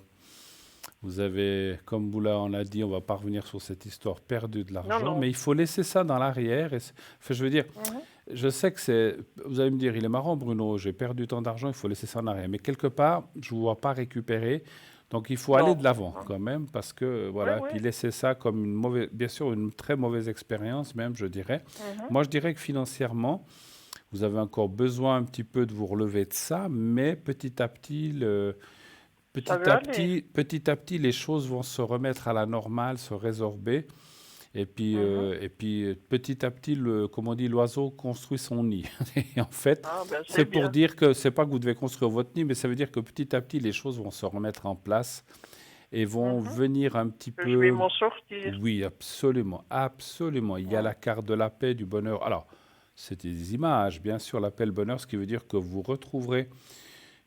vous avez, comme Boula en a dit, on va pas revenir sur cette histoire perdue de l'argent, non. mais il faut laisser ça dans l'arrière. Enfin, je veux dire, je sais que c'est... Vous allez me dire, il est marrant, Bruno, j'ai perdu tant d'argent, il faut laisser ça en arrière. Mais quelque part, je ne vous vois pas récupérer. Donc, il faut aller de l'avant quand même, parce que, voilà, puis laisser ça comme une mauvaise... Bien sûr, une très mauvaise expérience même, je dirais. Moi, je dirais que financièrement, vous avez encore besoin un petit peu de vous relever de ça, mais petit à petit, petit à petit, les choses vont se remettre à la normale, se résorber. Et puis, petit à petit, comme on dit, l'oiseau construit son nid. Et en fait, c'est pour dire que c'est pas que vous devez construire votre nid, mais ça veut dire que petit à petit, les choses vont se remettre en place et vont venir un petit peu... Je vais m'en sortir. Oui, absolument, absolument. Il y a la carte de la paix, du bonheur. Alors, c'est des images, bien sûr, la paix, le bonheur, ce qui veut dire que vous retrouverez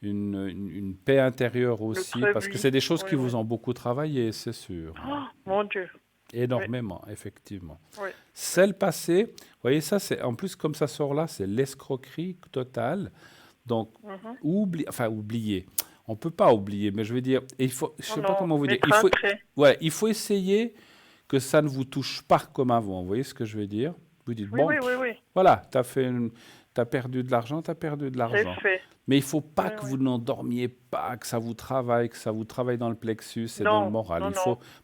une paix intérieure aussi, parce que c'est des choses qui vous ont beaucoup travaillé, c'est sûr. Oh, mon Dieu. Énormément, effectivement. Oui. C'est le passé. Vous voyez, ça, c'est en plus, comme ça sort là, c'est l'escroquerie totale. Donc, oublier. On ne peut pas oublier, mais je veux dire, il faut, je ne sais pas comment vous dire. Il faut essayer que ça ne vous touche pas comme avant. Vous voyez ce que je veux dire? Vous dites, bon, voilà, tu as perdu de l'argent, tu as perdu de l'argent. Mais il ne faut pas que vous n'endormiez pas, que ça vous travaille dans le plexus et dans le moral.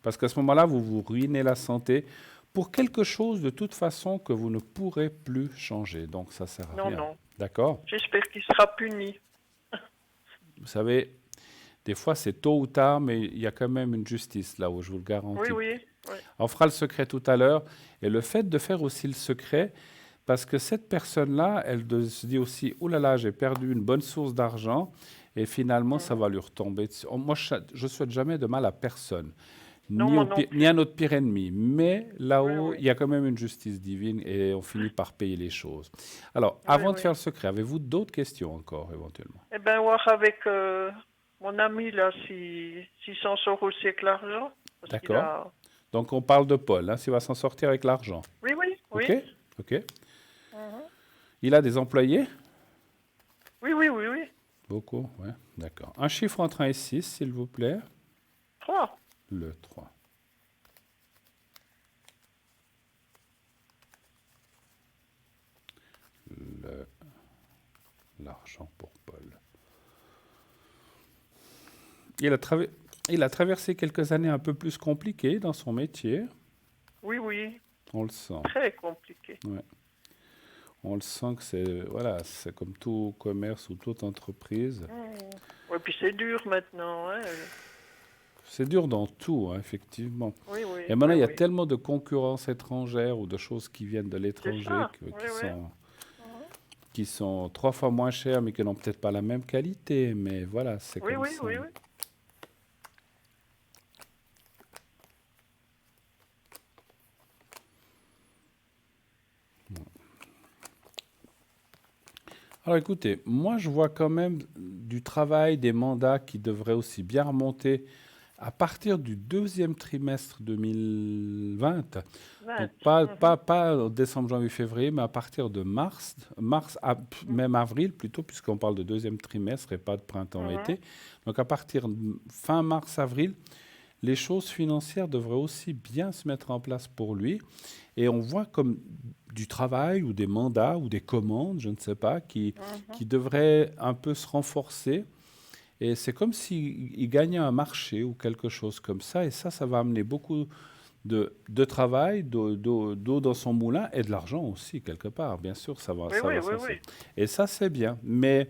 Parce qu'à ce moment-là, vous vous ruinez la santé pour quelque chose de toute façon que vous ne pourrez plus changer. Donc ça ne sert à rien. Non. D'accord? J'espère qu'il sera puni. Vous savez, des fois c'est tôt ou tard, mais il y a quand même une justice là-haut, je vous le garantis. Oui. On fera le secret tout à l'heure. Et le fait de faire aussi le secret, parce que cette personne-là, elle se dit aussi, oh là là, j'ai perdu une bonne source d'argent, et finalement, ça va lui retomber dessus. Moi, je ne souhaite jamais de mal à personne, ni à notre pire ennemi. Mais là-haut, il y a quand même une justice divine, et on finit par payer les choses. Alors, avant de faire le secret, avez-vous d'autres questions encore, éventuellement? Eh bien, voir avec mon ami, là, s'il s'en sort aussi avec l'argent. D'accord. Donc, on parle de Paul, hein, s'il va s'en sortir avec l'argent. Oui. OK. Il a des employés? Oui. Beaucoup, oui. D'accord. Un chiffre entre 1 et 6, s'il vous plaît. 3. Le 3. L'argent pour Paul. Il a traversé quelques années un peu plus compliquées dans son métier. Oui. On le sent. Très compliqué. Ouais. On le sent que c'est comme tout commerce ou toute entreprise. Oui, puis c'est dur maintenant. Hein. C'est dur dans tout, hein, effectivement. Oui. Et maintenant, il y a tellement de concurrence étrangère ou de choses qui viennent de l'étranger qui sont 3 fois moins chères, mais qui n'ont peut-être pas la même qualité. Mais voilà, c'est comme ça. Oui. Alors écoutez, moi je vois quand même du travail, des mandats qui devraient aussi bien remonter à partir du deuxième trimestre 2020. Donc 20. pas en décembre, janvier, février, mais à partir de même avril plutôt, puisqu'on parle de deuxième trimestre et pas de printemps-été. Donc à partir de fin mars-avril, les choses financières devraient aussi bien se mettre en place pour lui. Et on voit comme du travail ou des mandats ou des commandes, je ne sais pas, qui devraient un peu se renforcer. Et c'est comme s'il gagnait un marché ou quelque chose comme ça. Et ça va amener beaucoup de travail, d'eau dans son moulin et de l'argent aussi, quelque part. Bien sûr, ça va s'en- Et ça, c'est bien. Mais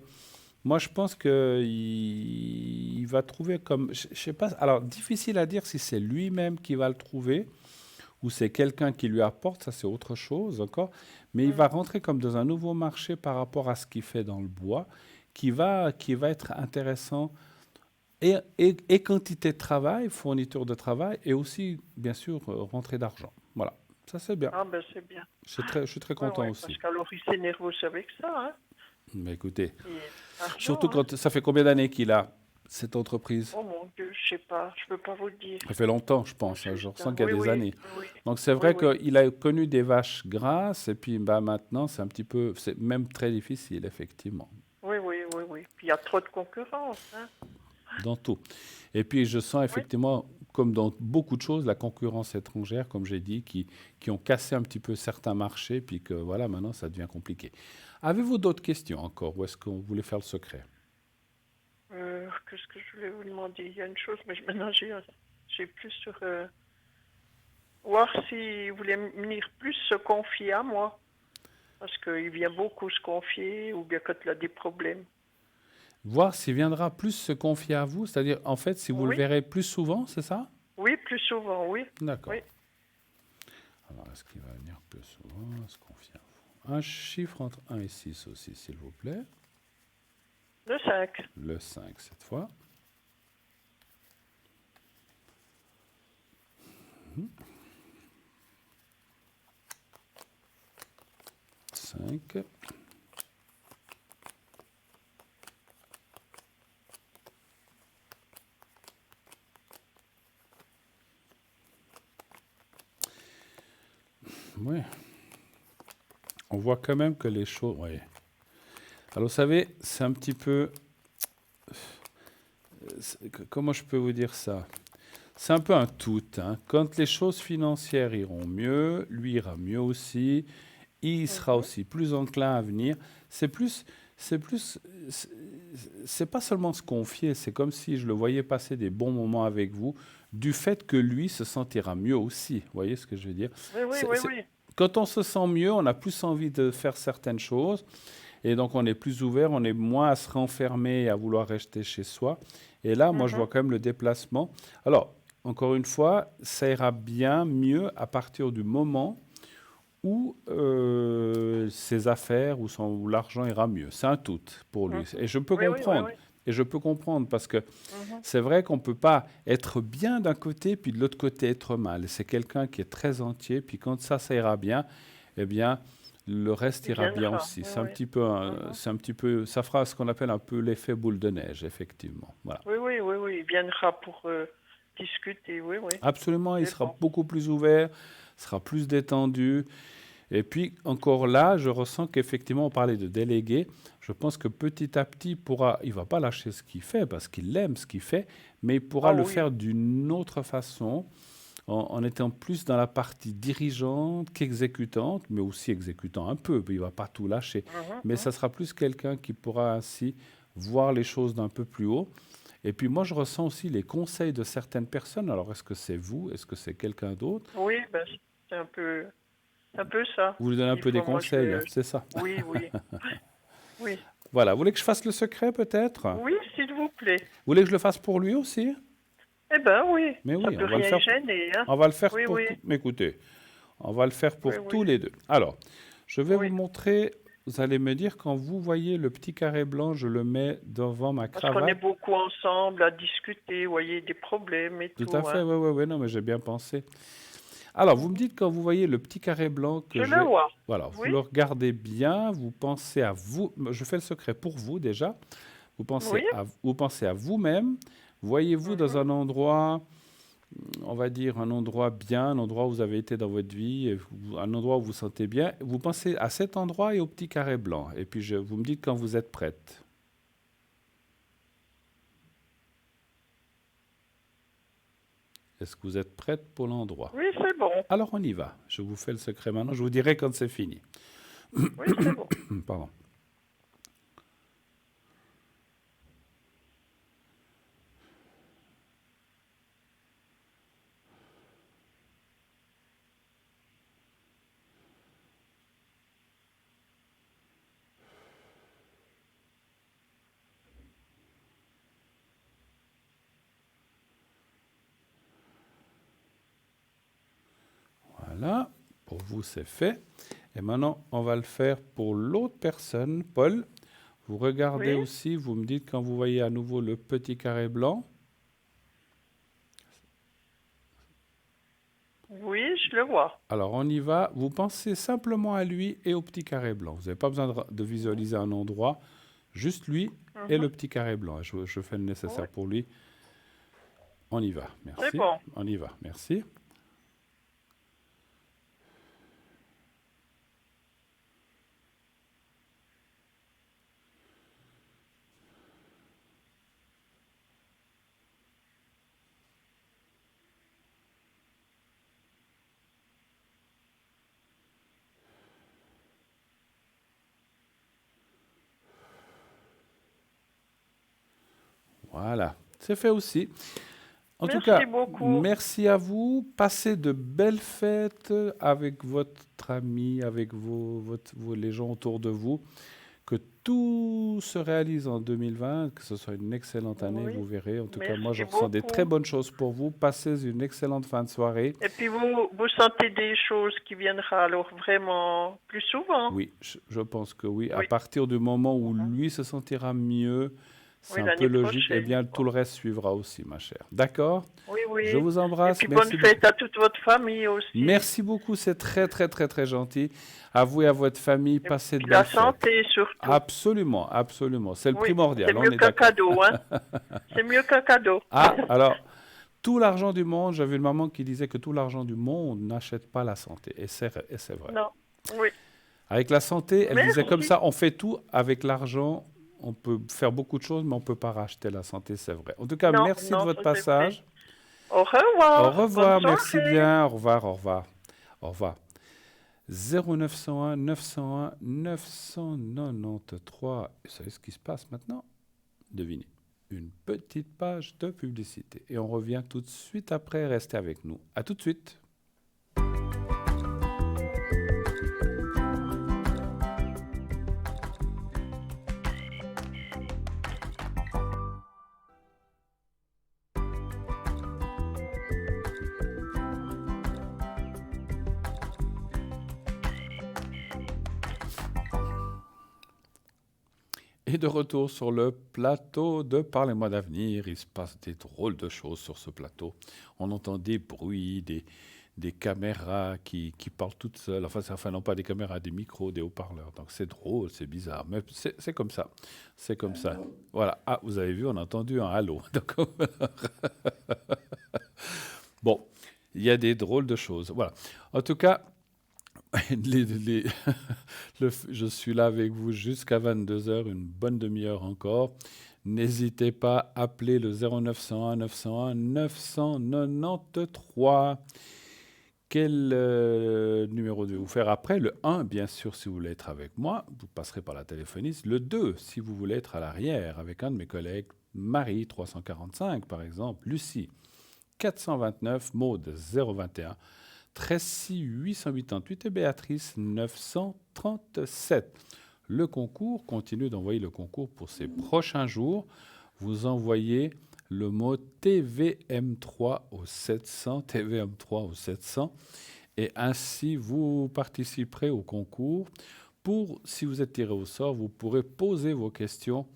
moi, je pense qu'il va trouver comme... Je sais pas. Alors, difficile à dire si c'est lui-même qui va le trouver ou c'est quelqu'un qui lui apporte. Ça, c'est autre chose encore. Mais il va rentrer comme dans un nouveau marché par rapport à ce qu'il fait dans le bois qui va être intéressant. Et quantité de travail, fourniture de travail, et aussi, bien sûr, rentrée d'argent. Voilà, ça c'est bien. Ah ben c'est bien. Je suis très content aussi. Parce qu'alors il s'énerve aussi avec ça. Hein. Mais écoutez, Et argent, surtout quand ça fait combien d'années qu'il a cette entreprise? Oh mon Dieu, je sais pas, je peux pas vous le dire. Ça fait longtemps, je pense. Je ressens qu'il y a des années. Oui. Donc c'est vrai Oui. qu'il a connu des vaches grasses, et puis maintenant, c'est même très difficile, effectivement. Oui. Puis il y a trop de concurrence. Hein. Dans tout. Et puis, je sens effectivement, comme dans beaucoup de choses, la concurrence étrangère, comme j'ai dit, qui ont cassé un petit peu certains marchés, puis que voilà, maintenant, ça devient compliqué. Avez-vous d'autres questions encore, ou est-ce qu'on voulait faire le secret? Qu'est-ce que je voulais vous demander? Il y a une chose, mais maintenant j'ai plus sur... voir s'il voulait venir plus se confier à moi. Parce qu'il vient beaucoup se confier, ou bien quand il a des problèmes. Voir s'il viendra plus se confier à vous, c'est-à-dire, en fait, si vous le verrez plus souvent, c'est ça? Oui, plus souvent, oui. D'accord. Oui. Alors, est-ce qu'il va venir plus souvent se confier à vous? Un chiffre entre 1 et 6 aussi, s'il vous plaît. Le 5. Le 5 cette fois. Cinq. Oui. On voit quand même que les choses... Oui. Alors, vous savez, c'est un petit peu... Comment je peux vous dire ça? C'est un peu un tout. Hein. Quand les choses financières iront mieux, lui ira mieux aussi. Il sera aussi plus enclin à venir. C'est pas seulement se confier, c'est comme si je le voyais passer des bons moments avec vous, du fait que lui se sentira mieux aussi. Vous voyez ce que je veux dire? Oui. Quand on se sent mieux, on a plus envie de faire certaines choses, et donc on est plus ouvert, on est moins à se renfermer et à vouloir rester chez soi. Et là, moi, je vois quand même le déplacement. Alors, encore une fois, ça ira bien mieux à partir du moment où ses affaires, où l'argent ira mieux. C'est un tout pour lui. Et je peux comprendre. Et je peux comprendre parce que c'est vrai qu'on ne peut pas être bien d'un côté puis de l'autre côté être mal. C'est quelqu'un qui est très entier. Puis quand ça ira bien, eh bien, le reste ira bien aussi. C'est un petit peu, ça fera ce qu'on appelle un peu l'effet boule de neige, effectivement. Voilà. Oui. Il viendra pour discuter, oui. Absolument, il sera beaucoup plus ouvert, sera plus détendu. Et puis, encore là, je ressens qu'effectivement, on parlait de délégué. Je pense que petit à petit, il ne va pas lâcher ce qu'il fait parce qu'il aime ce qu'il fait, mais il pourra le faire d'une autre façon, en étant plus dans la partie dirigeante qu'exécutante, mais aussi exécutant un peu. Il ne va pas tout lâcher. Mais ça sera plus quelqu'un qui pourra ainsi voir les choses d'un peu plus haut. Et puis moi, je ressens aussi les conseils de certaines personnes. Alors, est-ce que c'est vous? Est-ce que c'est quelqu'un d'autre? Oui, c'est un peu ça. Vous lui donnez un peu des conseils, c'est ça? Oui. Voilà. Vous voulez que je fasse le secret, peut-être? Oui, s'il vous plaît. Vous voulez que je le fasse pour lui aussi? Eh bien, oui. Mais oui, ça peut rien gêner. Hein. On va le faire pour... Mais écoutez, on va le faire pour tous les deux. Alors, je vais vous montrer... Vous allez me dire, quand vous voyez le petit carré blanc, je le mets devant ma cravate. Parce qu'on est beaucoup ensemble à discuter, vous voyez, des problèmes et tout. Tout à fait, oui. Non, mais j'ai bien pensé. Alors, vous me dites quand vous voyez le petit carré blanc que Je le vois. Voilà, vous Oui. le regardez bien, vous pensez à vous. Je fais le secret pour vous déjà. Vous pensez Oui. vous pensez à vous-même. Voyez-vous dans un endroit, on va dire un endroit bien, un endroit où vous avez été dans votre vie, un endroit où vous vous sentez bien. Vous pensez à cet endroit et au petit carré blanc. Et puis vous me dites quand vous êtes prête. Est-ce que vous êtes prête pour l'endroit? Oui, c'est bon. Alors on y va. Je vous fais le secret maintenant. Je vous dirai quand c'est fini. Oui, c'est bon. Pardon. Voilà, pour vous c'est fait. Et maintenant, on va le faire pour l'autre personne. Paul, vous regardez Oui. aussi, vous me dites quand vous voyez à nouveau le petit carré blanc. Oui, je le vois. Alors, on y va. Vous pensez simplement à lui et au petit carré blanc. Vous n'avez pas besoin de visualiser un endroit, juste lui et le petit carré blanc. Je fais le nécessaire pour lui. On y va. Merci. C'est bon. On y va. Merci. Voilà, c'est fait aussi. En tout Merci cas, beaucoup. merci à vous. Passez de belles fêtes avec votre ami, avec les gens autour de vous. Que tout se réalise en 2020, que ce soit une excellente année, Oui. vous verrez. En tout cas, moi, je Merci ressens des beaucoup. très bonnes choses pour vous. Passez une excellente fin de soirée. Et puis vous sentez des choses qui viendront alors vraiment plus souvent? Oui, je pense que oui. À Oui. partir du moment où lui se sentira mieux, c'est Oui, un peu l'année logique. Eh prochaine. bien, tout le reste suivra aussi, ma chère. D'accord? Oui, oui. Je vous embrasse. Et puis Merci bonne fête à toute votre famille aussi. Merci beaucoup, c'est très, très, très, très gentil. À vous et à votre famille, passez de Puis la belles fêtes. santé surtout. Absolument, absolument. C'est le Oui, primordial. c'est on mieux est qu'un d'accord. cadeau, hein. C'est mieux qu'un cadeau. Ah, alors, tout l'argent du monde, j'avais une maman qui disait que tout l'argent du monde n'achète pas la santé. Et c'est vrai. Non, oui. Avec la santé, elle disait comme Merci. ça, on fait tout avec l'argent. On peut faire beaucoup de choses, mais on ne peut pas racheter la santé, c'est vrai. En tout cas, Non, merci de non, votre ça, c'est passage. Au revoir. Au revoir, Bonne merci soirée. bien. Au revoir, au revoir. Au revoir. 0901 901 993. Vous savez ce qui se passe maintenant? Devinez. Une petite page de publicité. Et on revient tout de suite après. Restez avec nous. À tout de suite. Et de retour sur le plateau de Parlez-moi d'avenir, il se passe des drôles de choses sur ce plateau. On entend des bruits, des caméras qui parlent toutes seules. Enfin, non pas des caméras, des micros, des haut-parleurs. Donc c'est drôle, c'est bizarre, mais c'est comme ça. C'est comme ça. Voilà. Ah, vous avez vu, on a entendu un halo. Donc, bon, il y a des drôles de choses. Voilà. En tout cas, je suis là avec vous jusqu'à 22h, une bonne demi-heure encore. N'hésitez pas à appeler le 0901 901 993. Quel numéro devez-vous faire après? Le 1, bien sûr, si vous voulez être avec moi, vous passerez par la téléphoniste. Le 2, si vous voulez être à l'arrière avec un de mes collègues, Marie 345 par exemple, Lucie 429, Maude 021. Tracy 888 et Béatrice 937. Le concours, continuez d'envoyer le concours pour ces prochains jours. Vous envoyez le mot TVM3 au 700, TVM3 au 700, et ainsi vous participerez au concours. Si vous êtes tiré au sort, vous pourrez poser vos questions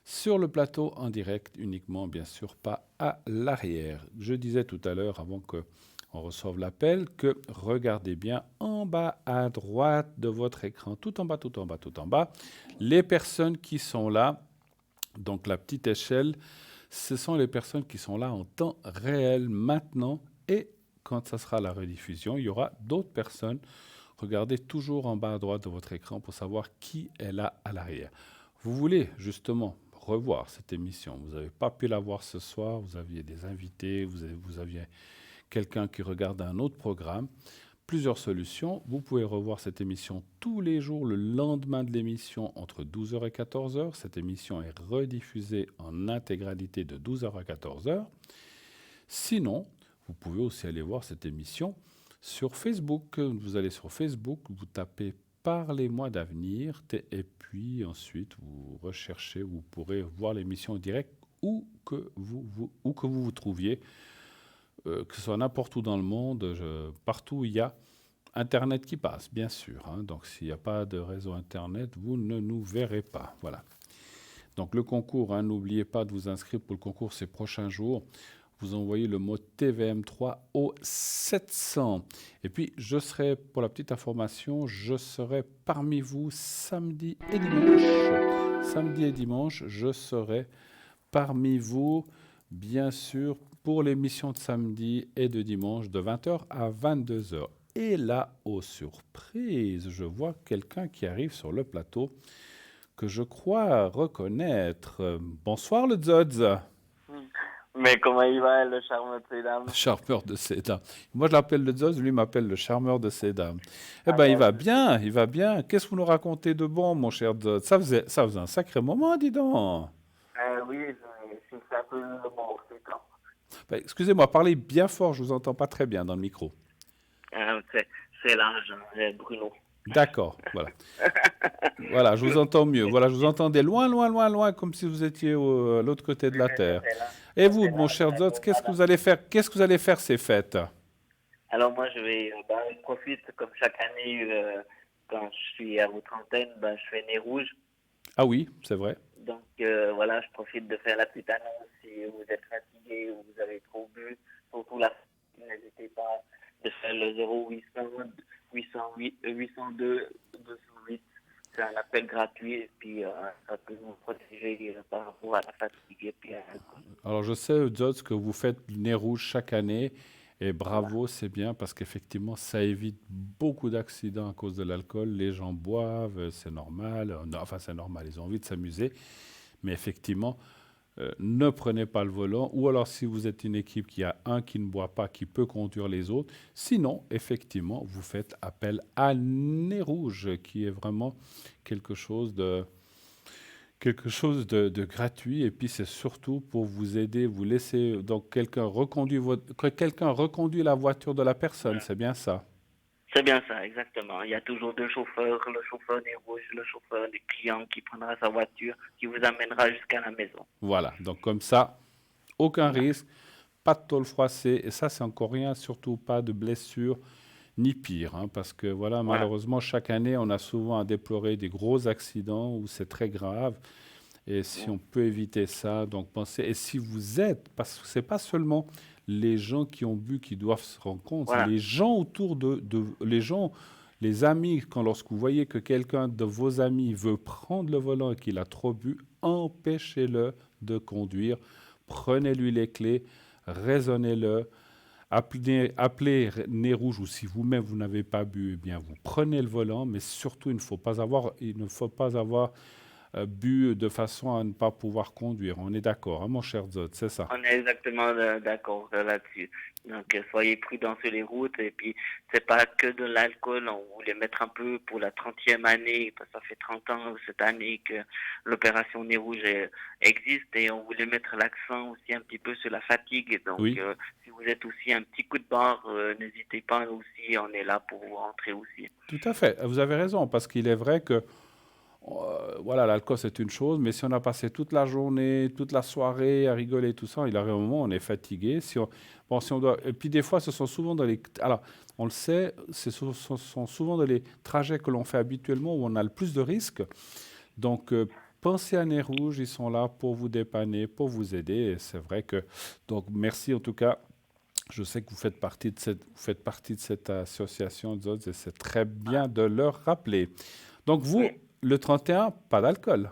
sur le plateau en direct uniquement, bien sûr, pas à l'arrière. Je disais tout à l'heure, avant que on reçoive l'appel, que regardez bien en bas à droite de votre écran, tout en bas, tout en bas, tout en bas, les personnes qui sont là, donc la petite échelle, ce sont les personnes qui sont là en temps réel maintenant, et quand ça sera la rediffusion, il y aura d'autres personnes. Regardez toujours en bas à droite de votre écran pour savoir qui est là à l'arrière. Vous voulez justement revoir cette émission, vous n'avez pas pu la voir ce soir, vous aviez des invités, vous aviez quelqu'un qui regarde un autre programme, plusieurs solutions. Vous pouvez revoir cette émission tous les jours, le lendemain de l'émission, entre 12h et 14h. Cette émission est rediffusée en intégralité de 12h à 14h. Sinon, vous pouvez aussi aller voir cette émission sur Facebook. Vous allez sur Facebook, vous tapez « Parlez-moi d'avenir » et puis ensuite, vous recherchez, vous pourrez voir l'émission en direct où que vous trouviez. Que ce soit n'importe où dans le monde, partout où il y a Internet qui passe, bien sûr. Donc, s'il n'y a pas de réseau Internet, vous ne nous verrez pas. Voilà. Donc, le concours, n'oubliez pas de vous inscrire pour le concours ces prochains jours. Vous envoyez le mot TVM3 au 700. Et puis, pour la petite information, je serai parmi vous samedi et dimanche. Samedi et dimanche, je serai parmi vous, bien sûr, pour l'émission de samedi et de dimanche de 20h à 22h. Et là, aux surprises, je vois quelqu'un qui arrive sur le plateau que je crois reconnaître. Bonsoir le Zodz. Mais comment il va, le charmeur de ces dames? Le charmeur de ces dames. Moi, je l'appelle le Zodz, lui m'appelle le charmeur de ces dames. Eh bien, il va bien, il va bien. Qu'est-ce que vous nous racontez de bon, mon cher Zodz? Ça faisait un sacré moment, dis donc. Oui, c'est un peu le bon, c'est quand. Excusez-moi, parlez bien fort, je ne vous entends pas très bien dans le micro. C'est l'âge, Bruno. D'accord, voilà. Voilà, je vous entends mieux. Voilà, je vous entendais loin, loin, loin, loin, comme si vous étiez à l'autre côté de la Terre. Et vous, mon cher Zotz, qu'est-ce que vous allez faire? Qu'est-ce que vous allez faire ces fêtes? Alors moi, je profite, comme chaque année, quand je suis à votre antenne, je fais nez rouge. Ah oui, c'est vrai. Donc voilà, je profite de faire la petite annonce. Si vous êtes fatigué ou vous avez trop bu, surtout la n'hésitez pas de faire le 0800 802 208. C'est un appel gratuit et puis ça peut vous protéger par rapport à la fatigue. Et puis, alors je sais, Zotz, que vous faites le nez rouge chaque année et bravo, c'est bien parce qu'effectivement ça évite beaucoup d'accidents à cause de l'alcool. Les gens boivent, c'est normal. Enfin, c'est normal, ils ont envie de s'amuser. Mais effectivement, ne prenez pas le volant. Ou alors, si vous êtes une équipe qui a un qui ne boit pas, qui peut conduire les autres. Sinon, effectivement, vous faites appel à nez rouge, qui est vraiment quelque chose de gratuit. Et puis, c'est surtout pour vous aider, vous laisser... Donc, quelqu'un reconduit la voiture de la personne, c'est bien ça? C'est bien ça, exactement. Il y a toujours deux chauffeurs, le chauffeur nez rouge, le chauffeur du client qui prendra sa voiture, qui vous amènera jusqu'à la maison. Voilà, donc comme ça, aucun risque, pas de tôle froissée, et ça c'est encore rien, surtout pas de blessures, ni pire, parce que voilà, malheureusement, chaque année, on a souvent à déplorer des gros accidents où c'est très grave, et si on peut éviter ça, donc pensez, et si vous êtes, parce que c'est pas seulement les gens qui ont bu qui doivent se rendre compte, les gens autour les amis, lorsque vous voyez que quelqu'un de vos amis veut prendre le volant et qu'il a trop bu, empêchez-le de conduire, prenez-lui les clés, raisonnez-le, appelez nez rouge, ou si vous-même vous n'avez pas bu, eh bien vous prenez le volant, mais surtout il ne faut pas avoir bu de façon à ne pas pouvoir conduire. On est d'accord, mon cher Zod, c'est ça? On est exactement d'accord là-dessus. Donc, soyez prudents sur les routes. Et puis, c'est pas que de l'alcool. On voulait mettre un peu pour la 30e année, parce que ça fait 30 ans cette année que l'opération Nez Rouge existe. Et on voulait mettre l'accent aussi un petit peu sur la fatigue. Donc, si vous êtes aussi un petit coup de barre, n'hésitez pas aussi. On est là pour vous rentrer aussi. Tout à fait. Vous avez raison, parce qu'il est vrai que voilà, l'alcool c'est une chose, mais si on a passé toute la journée, toute la soirée à rigoler, tout ça, il arrive un moment où on est fatigué. Et puis des fois, ce sont souvent dans les... Alors, on le sait, ce sont souvent dans les trajets que l'on fait habituellement où on a le plus de risques. Donc, pensez à Nez Rouge, ils sont là pour vous dépanner, pour vous aider. Et c'est vrai que... Donc, merci en tout cas Je sais que vous faites partie de cette association ZODS et c'est très bien de leur rappeler. Donc vous, Oui. le 31, pas d'alcool.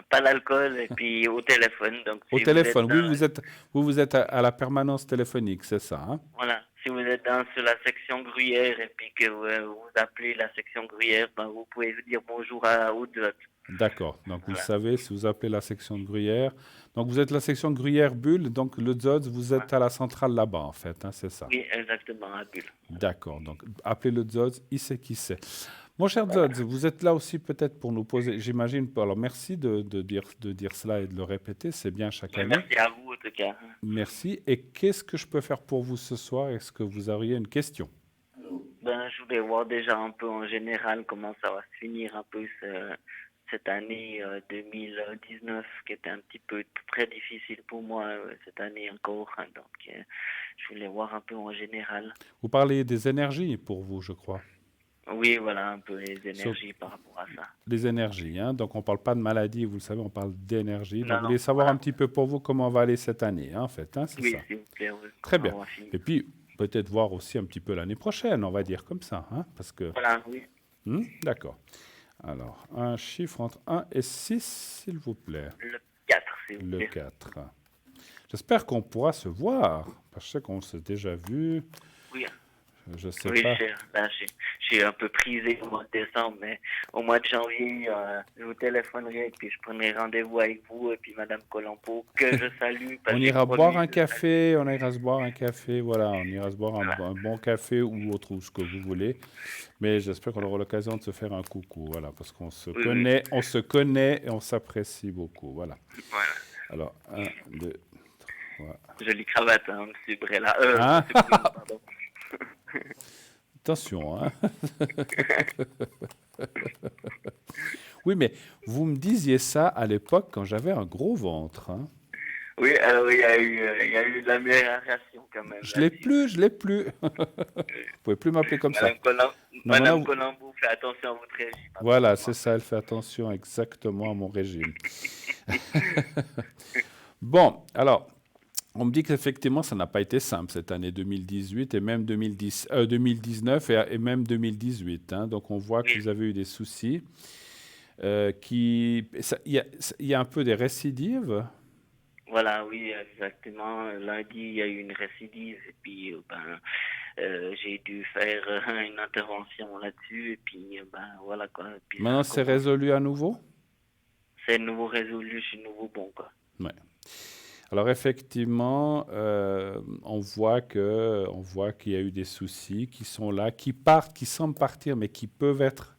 Pas d'alcool et puis au téléphone. Donc, Au si téléphone, vous êtes vous êtes à la permanence téléphonique, c'est ça, hein? voilà, si vous êtes sur la section Gruyère et puis que vous appelez la section Gruyère, ben, vous pouvez dire bonjour aux ZODS. D'accord. Donc, vous le Voilà. savez, si vous appelez la section de Gruyère. Donc, vous êtes la section Gruyère-Bulle. Donc, le ZODS, vous êtes à la centrale là-bas, en fait, hein, c'est ça. Oui, exactement, à Bulle. D'accord. Donc, appelez le ZODS, il sait qui c'est. Mon cher ZODS, vous êtes là aussi peut-être pour nous poser, j'imagine, alors merci de dire cela et de le répéter, c'est bien chaque année. Merci à vous, en tout cas. Merci. Et qu'est-ce que je peux faire pour vous ce soir? Est-ce que vous auriez une question? Ben, je voulais voir déjà un peu en général comment ça va se finir un peu cette année 2019 qui était un petit peu très difficile pour moi cette année encore. Hein. Donc, je voulais voir un peu en général. Vous parlez des énergies pour vous, je crois. Oui, voilà, un peu les énergies par rapport à ça. Les énergies, hein. Donc on ne parle pas de maladie, vous le savez, on parle d'énergie. Non, Donc vous non, voulez savoir voilà. un petit peu pour vous comment va aller cette année, hein, en fait, hein, c'est Oui, ça. s'il vous plaît. Oui, Très comment bien. on va finir. Et puis peut-être voir aussi un petit peu l'année prochaine, on va dire comme ça, hein, parce que... Voilà, oui. D'accord. Alors, un chiffre entre 1 et 6, s'il vous plaît. Le 4, s'il vous Le plaît. 4. J'espère qu'on pourra se voir, parce que je sais qu'on s'est déjà vu. Oui. Je sais Oui, pas. là, j'ai un peu prisé au mois de décembre, mais au mois de janvier, je vous téléphonerai et puis je prendrai rendez-vous avec vous et puis Madame Colombo, que je salue. parce On que j'ai ira promis boire un de café, on ira se boire un café, voilà, on ira se boire un bon café ou autre, ou ce que vous voulez. Mais j'espère qu'on aura l'occasion de se faire un coucou, voilà, parce qu'on se Oui, connaît, on se connaît et on s'apprécie beaucoup, voilà. Voilà. Alors, 1, 2, 3. Jolie cravate, hein, Monsieur Brella. Ah. Monsieur Bruno, pardon. Attention, hein. Oui, mais vous me disiez ça à l'époque quand j'avais un gros ventre, hein. Oui, alors il y a eu de l'amélioration quand même. Je l'ai plus. Vous pouvez plus m'appeler comme ça. Madame Colombo fait attention à votre régime. Voilà, c'est ça, elle fait attention exactement à mon régime. Bon, alors, on me dit qu'effectivement, ça n'a pas été simple cette année 2018 et même 2019 et même 2018. Hein. Donc, on voit que vous avez eu des soucis. Il y a un peu des récidives. Voilà, oui, exactement. Lundi, il y a eu une récidive et puis j'ai dû faire une intervention là-dessus et puis voilà quoi. Et puis, Maintenant, c'est résolu à nouveau? C'est nouveau résolu, je suis nouveau bon quoi. Ouais. Alors effectivement, on voit qu'il y a eu des soucis qui sont là, qui partent, qui semblent partir, mais qui peuvent être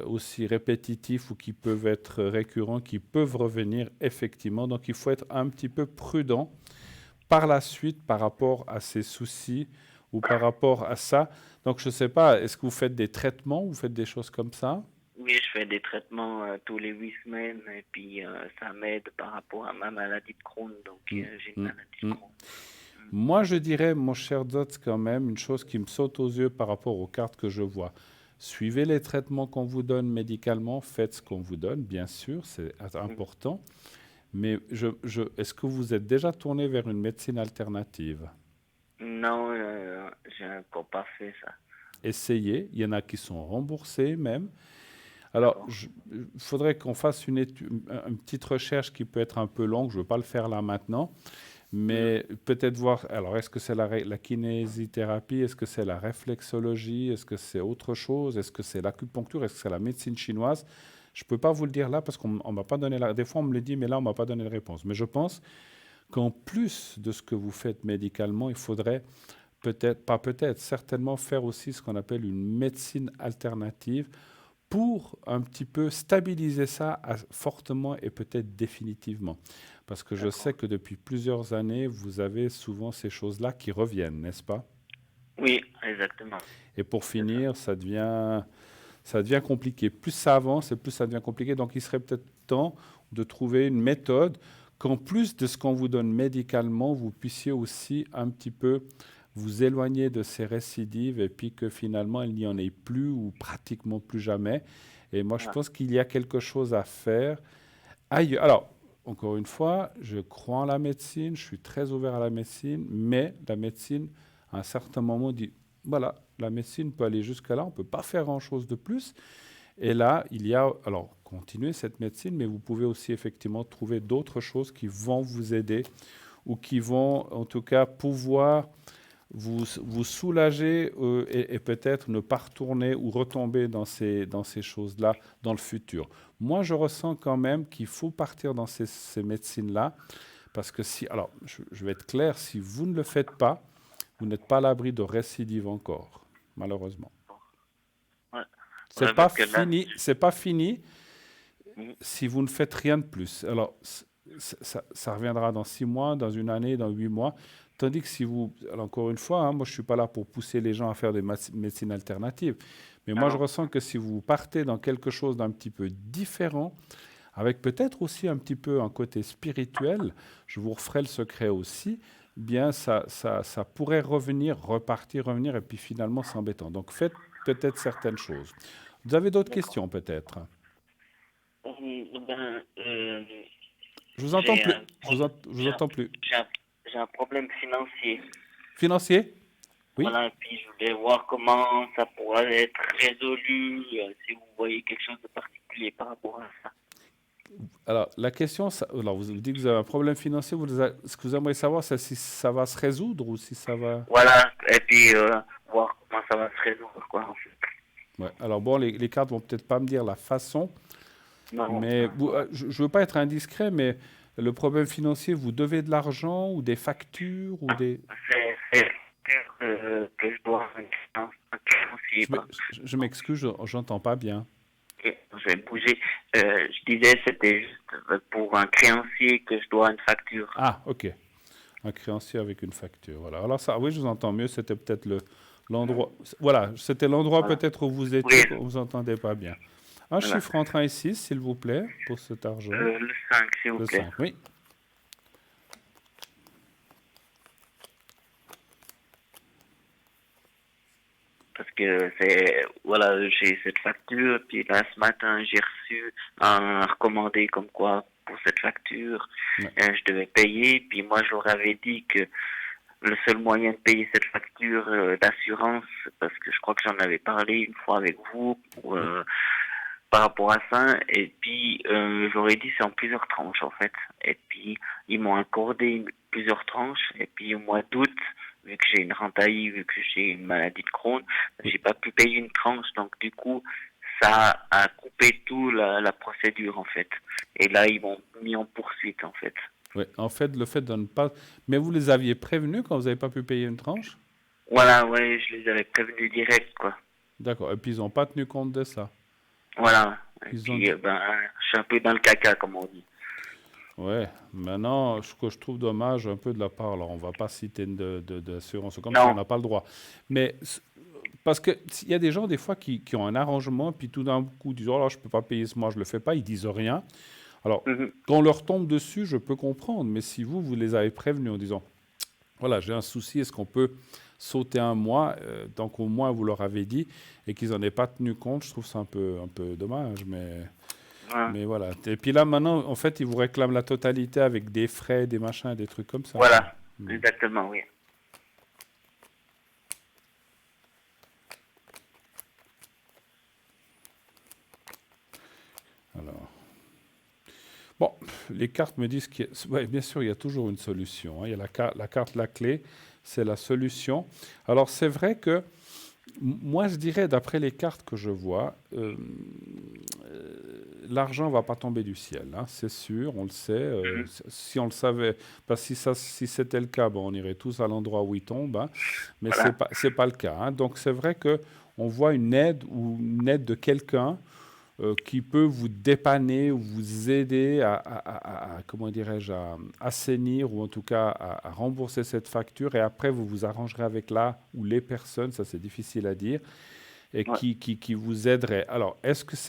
aussi répétitifs ou qui peuvent être récurrents, qui peuvent revenir effectivement. Donc il faut être un petit peu prudent par la suite par rapport à ces soucis ou par rapport à ça. Donc je ne sais pas, est-ce que vous faites des traitements, vous faites des choses comme ça? Oui, je fais des traitements tous les 8 semaines et puis ça m'aide par rapport à ma maladie de Crohn. Donc j'ai une maladie de Crohn. Moi, je dirais, mon cher Dotz, quand même, une chose qui me saute aux yeux par rapport aux cartes que je vois. Suivez les traitements qu'on vous donne médicalement, faites ce qu'on vous donne, bien sûr, c'est important. Mais est-ce que vous êtes déjà tourné vers une médecine alternative? Non, j'ai encore pas fait ça. Essayez, il y en a qui sont remboursés même. Alors, il faudrait qu'on fasse une petite recherche qui peut être un peu longue, je ne veux pas le faire là maintenant, mais peut-être voir, alors est-ce que c'est la kinésithérapie, est-ce que c'est la réflexologie, est-ce que c'est autre chose, est-ce que c'est l'acupuncture, est-ce que c'est la médecine chinoise? Je ne peux pas vous le dire là parce qu'on ne m'a pas donné des fois on me le dit, mais là on ne m'a pas donné de réponse. Mais je pense qu'en plus de ce que vous faites médicalement, il faudrait certainement faire aussi ce qu'on appelle une médecine alternative pour un petit peu stabiliser ça fortement et peut-être définitivement. Parce que je sais que depuis plusieurs années, vous avez souvent ces choses-là qui reviennent, n'est-ce pas? Oui, exactement. Et pour finir, ça devient compliqué. Plus ça avance et plus ça devient compliqué. Donc il serait peut-être temps de trouver une méthode qu'en plus de ce qu'on vous donne médicalement, vous puissiez aussi un petit peu vous éloigner de ces récidives et puis que finalement il n'y en ait plus ou pratiquement plus jamais. Et moi je pense qu'il y a quelque chose à faire ailleurs. Alors, encore une fois, je crois en la médecine, je suis très ouvert à la médecine, mais la médecine, à un certain moment, dit, voilà, la médecine peut aller jusqu'à là, on ne peut pas faire grand-chose de plus. Et là, il y a, alors, continuez cette médecine, mais vous pouvez aussi effectivement trouver d'autres choses qui vont vous aider ou qui vont, en tout cas, pouvoir vous soulager et peut-être ne pas retourner ou retomber dans ces choses-là dans le futur. Moi, je ressens quand même qu'il faut partir dans ces médecines-là, parce que si, alors, je vais être clair, si vous ne le faites pas, vous n'êtes pas à l'abri de récidive encore, malheureusement. Ouais. C'est Ouais, pas parce que là, fini, c'est pas fini Mhm. si vous ne faites rien de plus. Alors, ça reviendra dans 6 mois, dans une année, dans 8 mois. Tandis que si vous, alors encore une fois, hein, moi je ne suis pas là pour pousser les gens à faire des médecines alternatives, mais moi je non. ressens que si vous partez dans quelque chose d'un petit peu différent, avec peut-être aussi un petit peu un côté spirituel, je vous referai le secret aussi, bien ça pourrait revenir, et puis finalement c'est embêtant. Donc faites peut-être certaines choses. Vous avez d'autres D'accord. questions peut-être? Ben, Je vous entends j'ai plus. un, Je vous j'ai un, entends plus. j'ai un problème financier. Financier? Oui. Voilà, et puis je voulais voir comment ça pourrait être résolu, si vous voyez quelque chose de particulier par rapport à ça. Alors, la question, alors vous dites que vous avez un problème financier, ce que vous aimeriez savoir, c'est si ça va se résoudre ou si ça va... Voilà, et puis voir comment ça va se résoudre, quoi, en fait. Ouais. Alors bon, les cartes vont peut-être pas me dire la façon, Non, mais je ne veux pas être indiscret, mais le problème financier, vous devez de l'argent ou des factures ou des... c'est que je dois un créancier. Je m'excuse, j'entends pas bien. Ok, je vais bouger. Je disais, c'était juste pour un créancier que je dois une facture. Ah, ok. Un créancier avec une facture. Voilà. Alors ça, oui, je vous entends mieux. C'était peut-être l'endroit. Voilà, c'était l'endroit Voilà. peut-être où vous étiez, Oui. qu'on vous entendait pas bien. Un Voilà. chiffre entre 1 et 6, s'il vous plaît, pour cet argent. Le 5, s'il vous Le plaît. 5, oui. Parce que c'est, voilà, j'ai cette facture, puis là, ce matin, j'ai reçu un recommandé comme quoi, pour cette facture, je devais payer, puis moi, je leur avais dit que le seul moyen de payer cette facture d'assurance, parce que je crois que j'en avais parlé une fois avec vous, par rapport à ça, et puis j'aurais dit c'est en plusieurs tranches, en fait. Et puis, ils m'ont accordé plusieurs tranches, et puis au mois d'août, vu que j'ai une rentaille, vu que j'ai une maladie de Crohn, j'ai pas pu payer une tranche, donc du coup, ça a coupé tout la procédure, en fait. Et là, ils m'ont mis en poursuite, en fait. Oui, en fait, le fait de ne pas... Mais vous les aviez prévenus quand vous n'avez pas pu payer une tranche? Voilà, ouais, je les avais prévenus direct, quoi. D'accord, et puis ils n'ont pas tenu compte de ça? Voilà, et Ils puis, ben, je suis un peu dans le caca, comme on dit. Ouais, maintenant, ce que je trouve dommage un peu de la part, alors on ne va pas citer d'assurance comme Non. ça, on n'a pas le droit. Mais parce qu'il y a des gens, des fois, qui ont un arrangement, puis tout d'un coup, ils disent, oh là, je ne peux pas payer ce mois, je ne le fais pas, ils disent rien. Alors, quand on leur tombe dessus, je peux comprendre, mais si vous les avez prévenus en disant, voilà, j'ai un souci, est-ce qu'on peut sauter un mois, donc au moins vous leur avez dit, et qu'ils n'en aient pas tenu compte, je trouve ça un peu dommage, mais voilà. Et puis là, maintenant, en fait, ils vous réclament la totalité avec des frais, des machins, des trucs comme ça. Voilà, exactement, oui. Alors, bon, les cartes me disent qu'il ouais, bien sûr, il y a toujours une solution. Hein. Il y a la carte, la clé, c'est la solution. Alors, c'est vrai que moi, je dirais, d'après les cartes que je vois, l'argent ne va pas tomber du ciel, hein, c'est sûr, on le sait. Si on le savait, parce que si c'était le cas, bon, on irait tous à l'endroit où il tombe, hein, mais Voilà. c'est pas le cas. Hein. Donc, c'est vrai qu'on voit une aide de quelqu'un qui peut vous dépanner ou vous aider à comment dirais-je, à assainir ou en tout cas à rembourser cette facture, et après vous vous arrangerez avec la ou les personnes, ça c'est difficile à dire, et qui vous aiderait. Alors,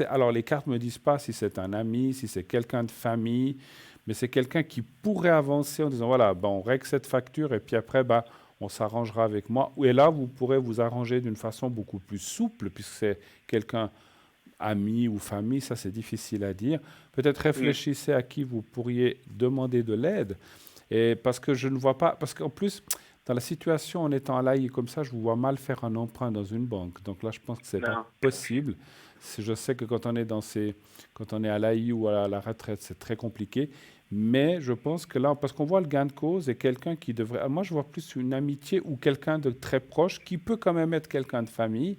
alors les cartes ne me disent pas si c'est un ami, si c'est quelqu'un de famille, mais c'est quelqu'un qui pourrait avancer en disant voilà, ben, on règle cette facture et puis après ben, on s'arrangera avec moi. Et là, vous pourrez vous arranger d'une façon beaucoup plus souple, puisque c'est quelqu'un amis ou famille, ça c'est difficile à dire. Peut-être réfléchissez à qui vous pourriez demander de l'aide. Et parce que je ne vois pas, parce qu'en plus, dans la situation en étant à l'AI comme ça, je vous vois mal faire un emprunt dans une banque. Donc là, je pense que c'est pas possible. Je sais que quand on est quand on est à l'AI ou à la retraite, c'est très compliqué. Mais je pense que là, parce qu'on voit le gain de cause et quelqu'un qui devrait... Moi, je vois plus une amitié ou quelqu'un de très proche qui peut quand même être quelqu'un de famille,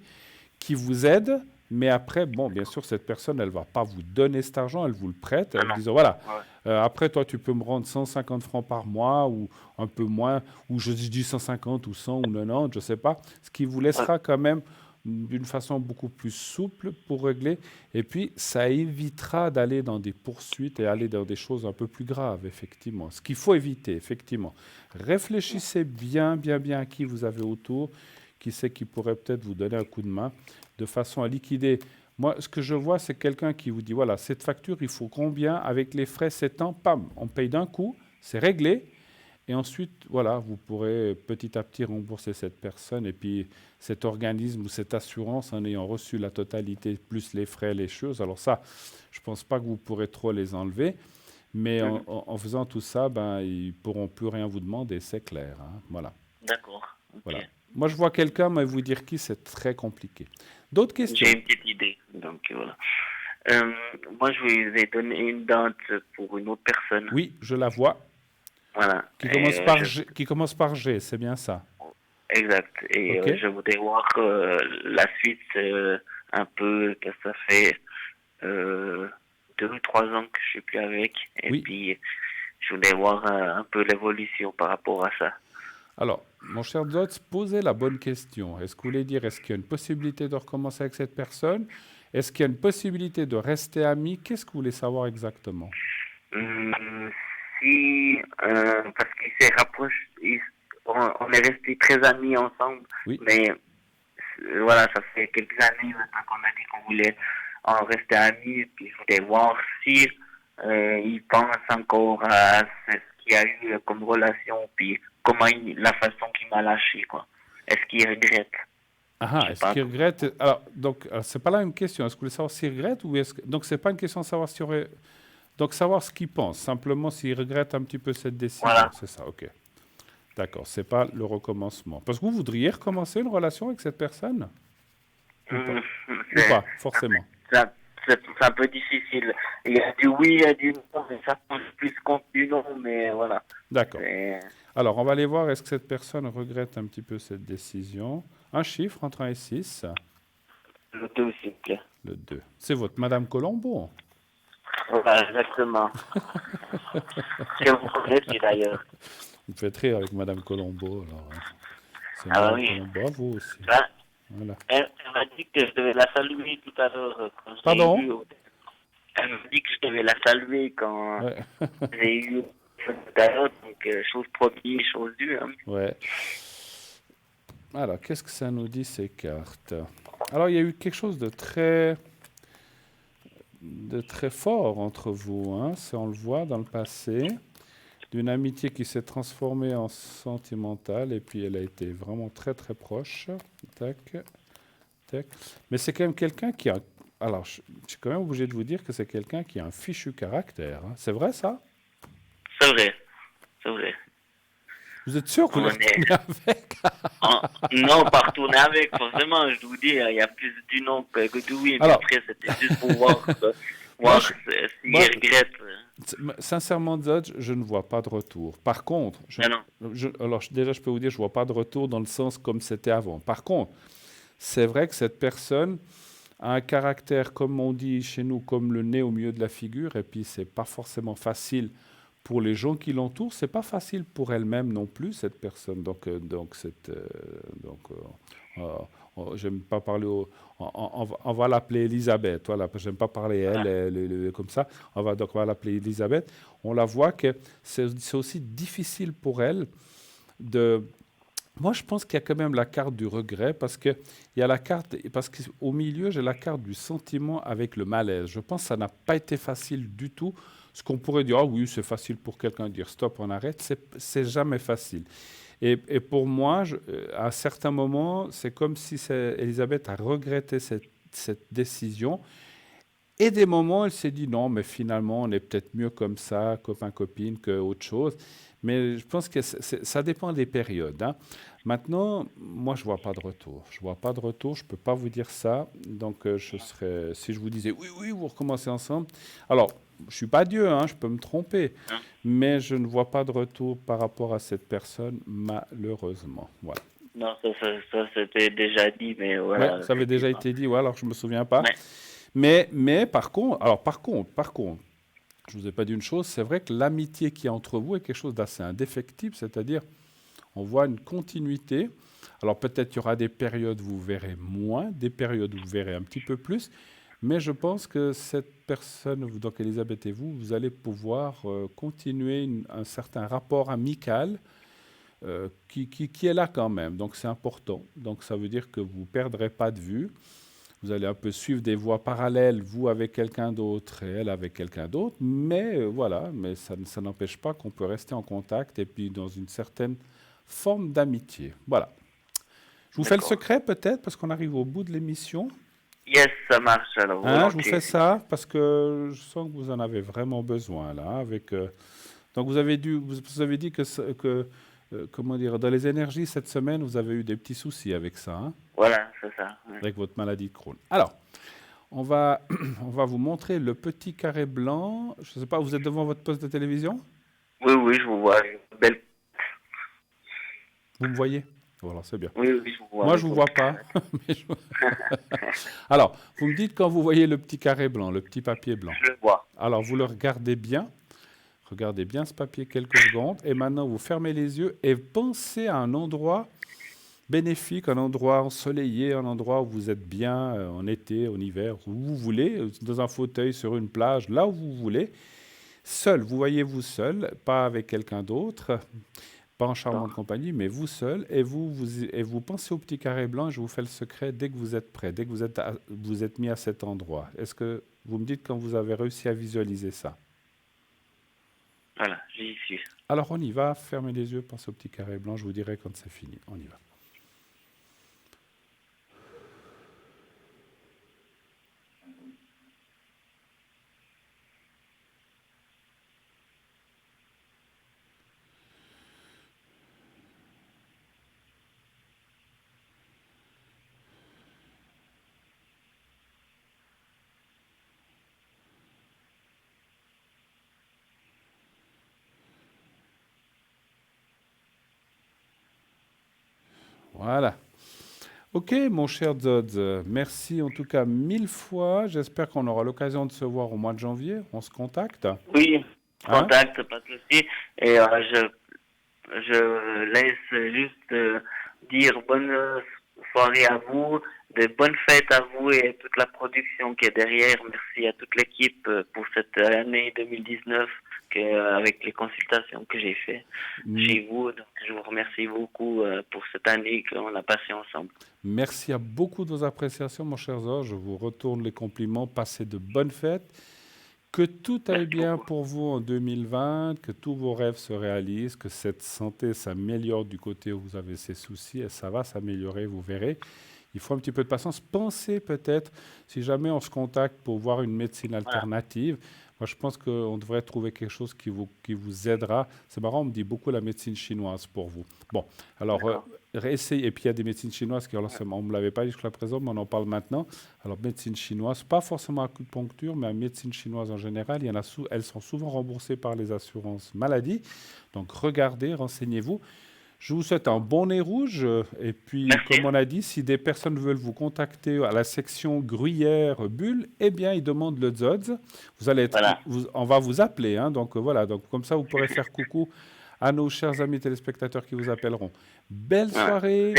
qui vous aide, mais après, bon, bien sûr, cette personne, elle ne va pas vous donner cet argent, elle vous le prête, en disant, voilà, après, toi, tu peux me rendre 150 francs par mois ou un peu moins, ou je dis 150 ou 100 ou 90, je ne sais pas, ce qui vous laissera quand même d'une façon beaucoup plus souple pour régler. Et puis, ça évitera d'aller dans des poursuites et aller dans des choses un peu plus graves, effectivement. Ce qu'il faut éviter, effectivement. Réfléchissez bien à qui vous avez autour, qui sait qui pourrait peut-être vous donner un coup de main, de façon à liquider. Moi, ce que je vois, c'est quelqu'un qui vous dit, voilà, cette facture, il faut combien avec les frais 7 ans, pam, on paye d'un coup, c'est réglé. Et ensuite, voilà, vous pourrez petit à petit rembourser cette personne et puis cet organisme ou cette assurance en ayant reçu la totalité plus les frais, les choses. Alors ça, je ne pense pas que vous pourrez trop les enlever, mais en faisant tout ça, ils ne pourront plus rien vous demander, c'est clair. Hein, voilà. D'accord. Okay. Voilà. Moi, je vois quelqu'un, mais vous dire qui, c'est très compliqué. D'autres questions? J'ai une petite idée. Donc, voilà. Moi, je vous ai donné une date pour une autre personne. Oui, je la vois. Voilà. Qui commence par G, c'est bien ça? Exact. Et je voudrais voir la suite un peu, que ça fait 2 ou 3 ans que je suis plus avec. Et puis, je voulais voir un peu l'évolution par rapport à ça. Alors, mon cher Zotz, posez la bonne question. Est-ce que vous voulez dire, est-ce qu'il y a une possibilité de recommencer avec cette personne? Est-ce qu'il y a une possibilité de rester amis? Qu'est-ce que vous voulez savoir exactement? Parce qu'il s'est rapproché, on est restés très amis ensemble, mais voilà, ça fait quelques années maintenant qu'on a dit qu'on voulait en rester amis, puis je voulais voir si il pense encore à ce qu'il y a eu comme relation, puis la façon qu'il m'a lâché, quoi. Est-ce qu'il regrette? Est-ce qu'il regrette? Alors, donc, c'est pas là une question. Est-ce que vous voulez savoir s'il regrette ou est-ce que... Donc, c'est pas une question de savoir s'il aurait... Donc, savoir ce qu'il pense, simplement s'il regrette un petit peu cette décision. Voilà. C'est ça, ok. D'accord, c'est pas le recommencement. Parce que vous voudriez recommencer une relation avec cette personne? Ou pas, forcément. C'est un peu difficile. Il y a du oui, il y a du non, mais ça penche plus contre du non, mais voilà. D'accord. Alors, on va aller voir, est-ce que cette personne regrette un petit peu cette décision? Un chiffre entre 1 et 6. Le 2, s'il vous plaît. Le 2. C'est votre Madame Colombo? Voilà, exactement. Que vous connaissez d'ailleurs. Vous faites rire avec Madame Colombo, alors. C'est Madame Colombo à vous aussi. Voilà. Elle m'a dit que je devais la saluer tout à l'heure. Pardon? Elle m'a dit que je devais la saluer quand j'ai eu tout à l'heure. Donc, chose promise, chose due. Hein. Ouais. Alors, qu'est-ce que ça nous dit, ces cartes? Alors, il y a eu quelque chose de très fort entre vous. Hein? Ça, on le voit dans le passé. D'une amitié qui s'est transformée en sentimentale, et puis elle a été vraiment très, très proche. Tac, tac. Mais c'est quand même quelqu'un qui a... Alors, je suis quand même obligé de vous dire que c'est quelqu'un qui a un fichu caractère. Hein. C'est vrai, ça? C'est vrai. C'est vrai. Vous êtes sûr que vous retournez avec? Non, pas retourner avec, forcément. Je vous dis, il y a plus du non que du oui. Mais après, c'était juste pour voir s'il regrette. Sincèrement, Zodge, je ne vois pas de retour. Par contre, déjà, je peux vous dire, je ne vois pas de retour dans le sens comme c'était avant. Par contre, c'est vrai que cette personne a un caractère, comme on dit chez nous, comme le nez au milieu de la figure, et puis c'est pas forcément facile pour les gens qui l'entourent, c'est pas facile pour elle-même non plus, cette personne. J'aime pas parler on va l'appeler Elisabeth. Voilà, j'aime pas parler elle comme ça. On va l'appeler Elisabeth. On la voit que c'est aussi difficile pour elle de... Moi, je pense qu'il y a quand même la carte du regret parce qu'au milieu, j'ai la carte du sentiment avec le malaise. Je pense que ça n'a pas été facile du tout. Ce qu'on pourrait dire, oui, c'est facile pour quelqu'un de dire stop, on arrête, c'est jamais facile. Et pour moi, à certains moments, c'est comme si Elisabeth a regretté cette décision Et des moments, elle s'est dit non, mais finalement, on est peut-être mieux comme ça, copain-copine, qu'autre chose. Mais je pense que ça dépend des périodes, hein. Maintenant, moi, je ne vois pas de retour. Je ne vois pas de retour, je ne peux pas vous dire ça. Donc, si je vous disais oui, oui, vous recommencez ensemble. Alors, je ne suis pas Dieu, hein, je peux me tromper. Mais je ne vois pas de retour par rapport à cette personne, malheureusement. Voilà. Non, ça c'était déjà dit, mais Ouais, voilà. ça avait déjà été dit, ouais, alors je ne me souviens pas. Mais par contre, je ne vous ai pas dit une chose, c'est vrai que l'amitié qui est entre vous est quelque chose d'assez indéfectible, c'est-à-dire on voit une continuité. Alors peut-être qu'il y aura des périodes où vous verrez moins, des périodes où vous verrez un petit peu plus, mais je pense que cette personne, donc Elisabeth et vous allez pouvoir continuer un certain rapport amical qui est là quand même. Donc c'est important. Donc ça veut dire que vous ne perdrez pas de vue. Vous allez un peu suivre des voies parallèles, vous avec quelqu'un d'autre et elle avec quelqu'un d'autre, mais voilà, mais ça n'empêche pas qu'on peut rester en contact et puis dans une certaine forme d'amitié. Voilà. Je vous fais le secret peut-être parce qu'on arrive au bout de l'émission. Yes, ça marche alors. Je vous fais ça parce que je sens que vous en avez vraiment besoin là. Donc vous avez dit que comment dire, dans les énergies cette semaine, vous avez eu des petits soucis avec ça. Hein? Voilà, c'est ça. Ouais. Avec votre maladie de Crohn. Alors, on va vous montrer le petit carré blanc. Je ne sais pas, vous êtes devant votre poste de télévision? Oui, je vous vois. Belle. Vous me voyez? Voilà, c'est bien. Oui, je vous vois. Moi, je ne vous vois pas. Alors, vous me dites quand vous voyez le petit carré blanc, le petit papier blanc. Je le vois. Alors, vous le regardez bien. Regardez bien ce papier quelques secondes. Et maintenant, vous fermez les yeux et pensez à un endroit bénéfique, un endroit ensoleillé, un endroit où vous êtes bien en été, en hiver, où vous voulez, dans un fauteuil, sur une plage, là où vous voulez. Seul, vous voyez-vous seul, pas avec quelqu'un d'autre, pas en charmante compagnie, mais vous seul. Et vous pensez au petit carré blanc. Je vous fais le secret dès que vous êtes prêt, dès que vous êtes mis à cet endroit. Est-ce que vous me dites quand vous avez réussi à visualiser ça? Voilà, j'y suis. Alors on y va, fermez les yeux, pensez au petit carré blanc, je vous dirai quand c'est fini. On y va. Voilà. Ok, mon cher Zodz, merci en tout cas 1000 fois. J'espère qu'on aura l'occasion de se voir au mois de janvier. On se contacte? Oui, contacte, pas de souci. Et je laisse juste dire bonne soirée à vous, de bonnes fêtes à vous et toute la production qui est derrière. Merci à toute l'équipe pour cette année 2019 avec les consultations que j'ai fait chez vous. Donc, je vous remercie beaucoup pour cette année qu'on a passée ensemble. Merci à beaucoup de vos appréciations, mon cher Zod. Je vous retourne les compliments. Passez de bonnes fêtes. Que tout aille bien pour vous en 2020, que tous vos rêves se réalisent, que cette santé s'améliore du côté où vous avez ces soucis, et ça va s'améliorer, vous verrez. Il faut un petit peu de patience. Pensez peut-être, si jamais on se contacte pour voir une médecine alternative, moi je pense qu'on devrait trouver quelque chose qui vous aidera. C'est marrant, on me dit beaucoup la médecine chinoise pour vous. Bon, alors essayez. Et puis il y a des médecines chinoises qui, on ne me l'avait pas dit jusqu'à présent, mais on en parle maintenant. Alors médecine chinoise, pas forcément acupuncture, mais la médecine chinoise en général, elles sont souvent remboursées par les assurances maladie. Donc regardez, renseignez-vous. Je vous souhaite un bon nez rouge. Et puis, comme on a dit, si des personnes veulent vous contacter à la section Gruyère Bulle, eh bien, ils demandent le Zodz. Vous allez on va vous appeler. Hein, donc, voilà. Donc, comme ça, vous pourrez faire coucou à nos chers amis téléspectateurs qui vous appelleront. Belle soirée.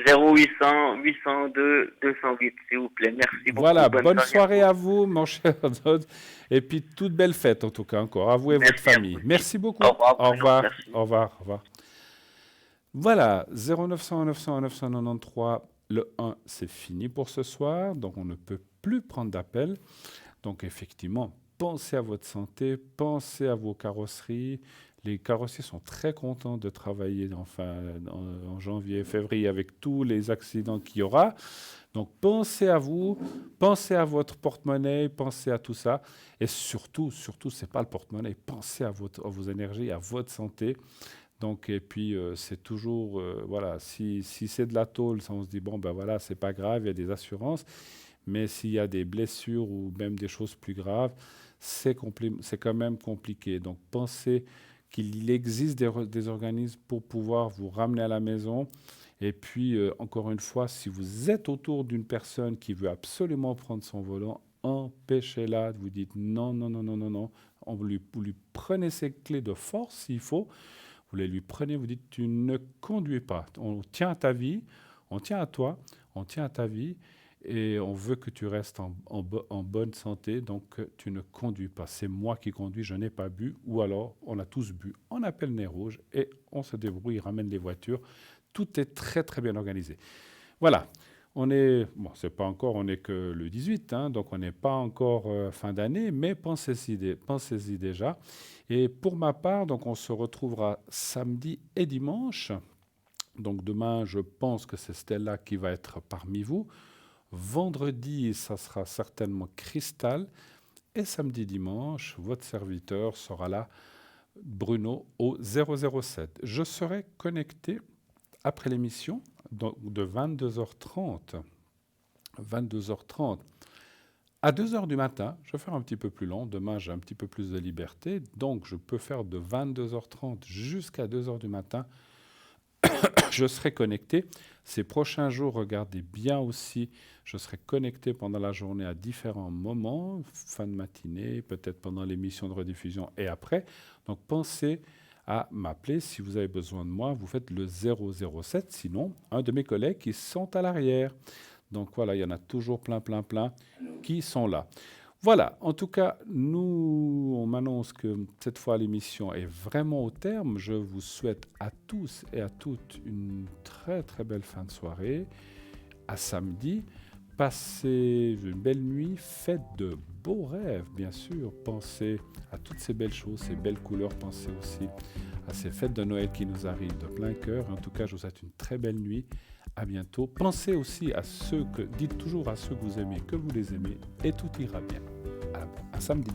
0800 802 208, s'il vous plaît. Merci beaucoup. Voilà, bonne soirée à vous, mon cher Zodz. Et puis, toute belle fête, en tout cas, encore. À vous et votre famille. Merci beaucoup. Au revoir. Au revoir. Au revoir. Voilà, 0900 900 993, le 1, c'est fini pour ce soir, donc on ne peut plus prendre d'appel. Donc effectivement, pensez à votre santé, pensez à vos carrosseries, Les carrossiers sont très contents de travailler en janvier, février avec tous les accidents qu'il y aura. Donc pensez à vous, pensez à votre porte-monnaie, pensez à tout ça. Et surtout, ce n'est pas le porte-monnaie, pensez à vos énergies, à votre santé. Donc, et puis, c'est toujours, voilà, si c'est de la tôle, on se dit, bon, ben voilà, c'est pas grave, il y a des assurances. Mais s'il y a des blessures ou même des choses plus graves, c'est quand même compliqué. Donc, pensez qu'il existe des organismes pour pouvoir vous ramener à la maison. Et puis, encore une fois, si vous êtes autour d'une personne qui veut absolument prendre son volant, empêchez-la. Vous dites non, non, non, non, non, non. Vous lui prenez ses clés de force s'il faut. Vous les lui prenez, vous dites tu ne conduis pas. On tient à ta vie, on tient à toi, on tient à ta vie. Et on veut que tu restes en bonne santé, donc tu ne conduis pas. C'est moi qui conduis, je n'ai pas bu, ou alors on a tous bu. On appelle nez rouge et on se débrouille, ramène les voitures. Tout est très très bien organisé. Voilà, on n'est que le 18, hein, donc on n'est pas encore fin d'année, mais pensez-y déjà. Et pour ma part, donc on se retrouvera samedi et dimanche. Donc demain, je pense que c'est Stella qui va être parmi vous. Vendredi, ça sera certainement Cristal. Et samedi, dimanche, votre serviteur sera là, Bruno, au 007. Je serai connecté après l'émission de 22h30. 22h30 à 2h du matin. Je vais faire un petit peu plus long. Demain, j'ai un petit peu plus de liberté. Donc, je peux faire de 22h30 jusqu'à 2h du matin. Je serai connecté. Ces prochains jours, regardez bien aussi, je serai connecté pendant la journée à différents moments, fin de matinée, peut-être pendant l'émission de rediffusion et après. Donc pensez à m'appeler si vous avez besoin de moi. Vous faites le 007, sinon un de mes collègues qui sont à l'arrière. Donc voilà, il y en a toujours plein qui sont là. Voilà, en tout cas, on m'annonce que cette fois l'émission est vraiment au terme. Je vous souhaite à tous et à toutes une très très belle fin de soirée. À samedi, passez une belle nuit, faites de beaux rêves, bien sûr. Pensez à toutes ces belles choses, ces belles couleurs. Pensez aussi à ces fêtes de Noël qui nous arrivent de plein cœur. En tout cas, je vous souhaite une très belle nuit. À bientôt. Pensez aussi à dites toujours à ceux que vous aimez que vous les aimez et tout ira bien. À samedi.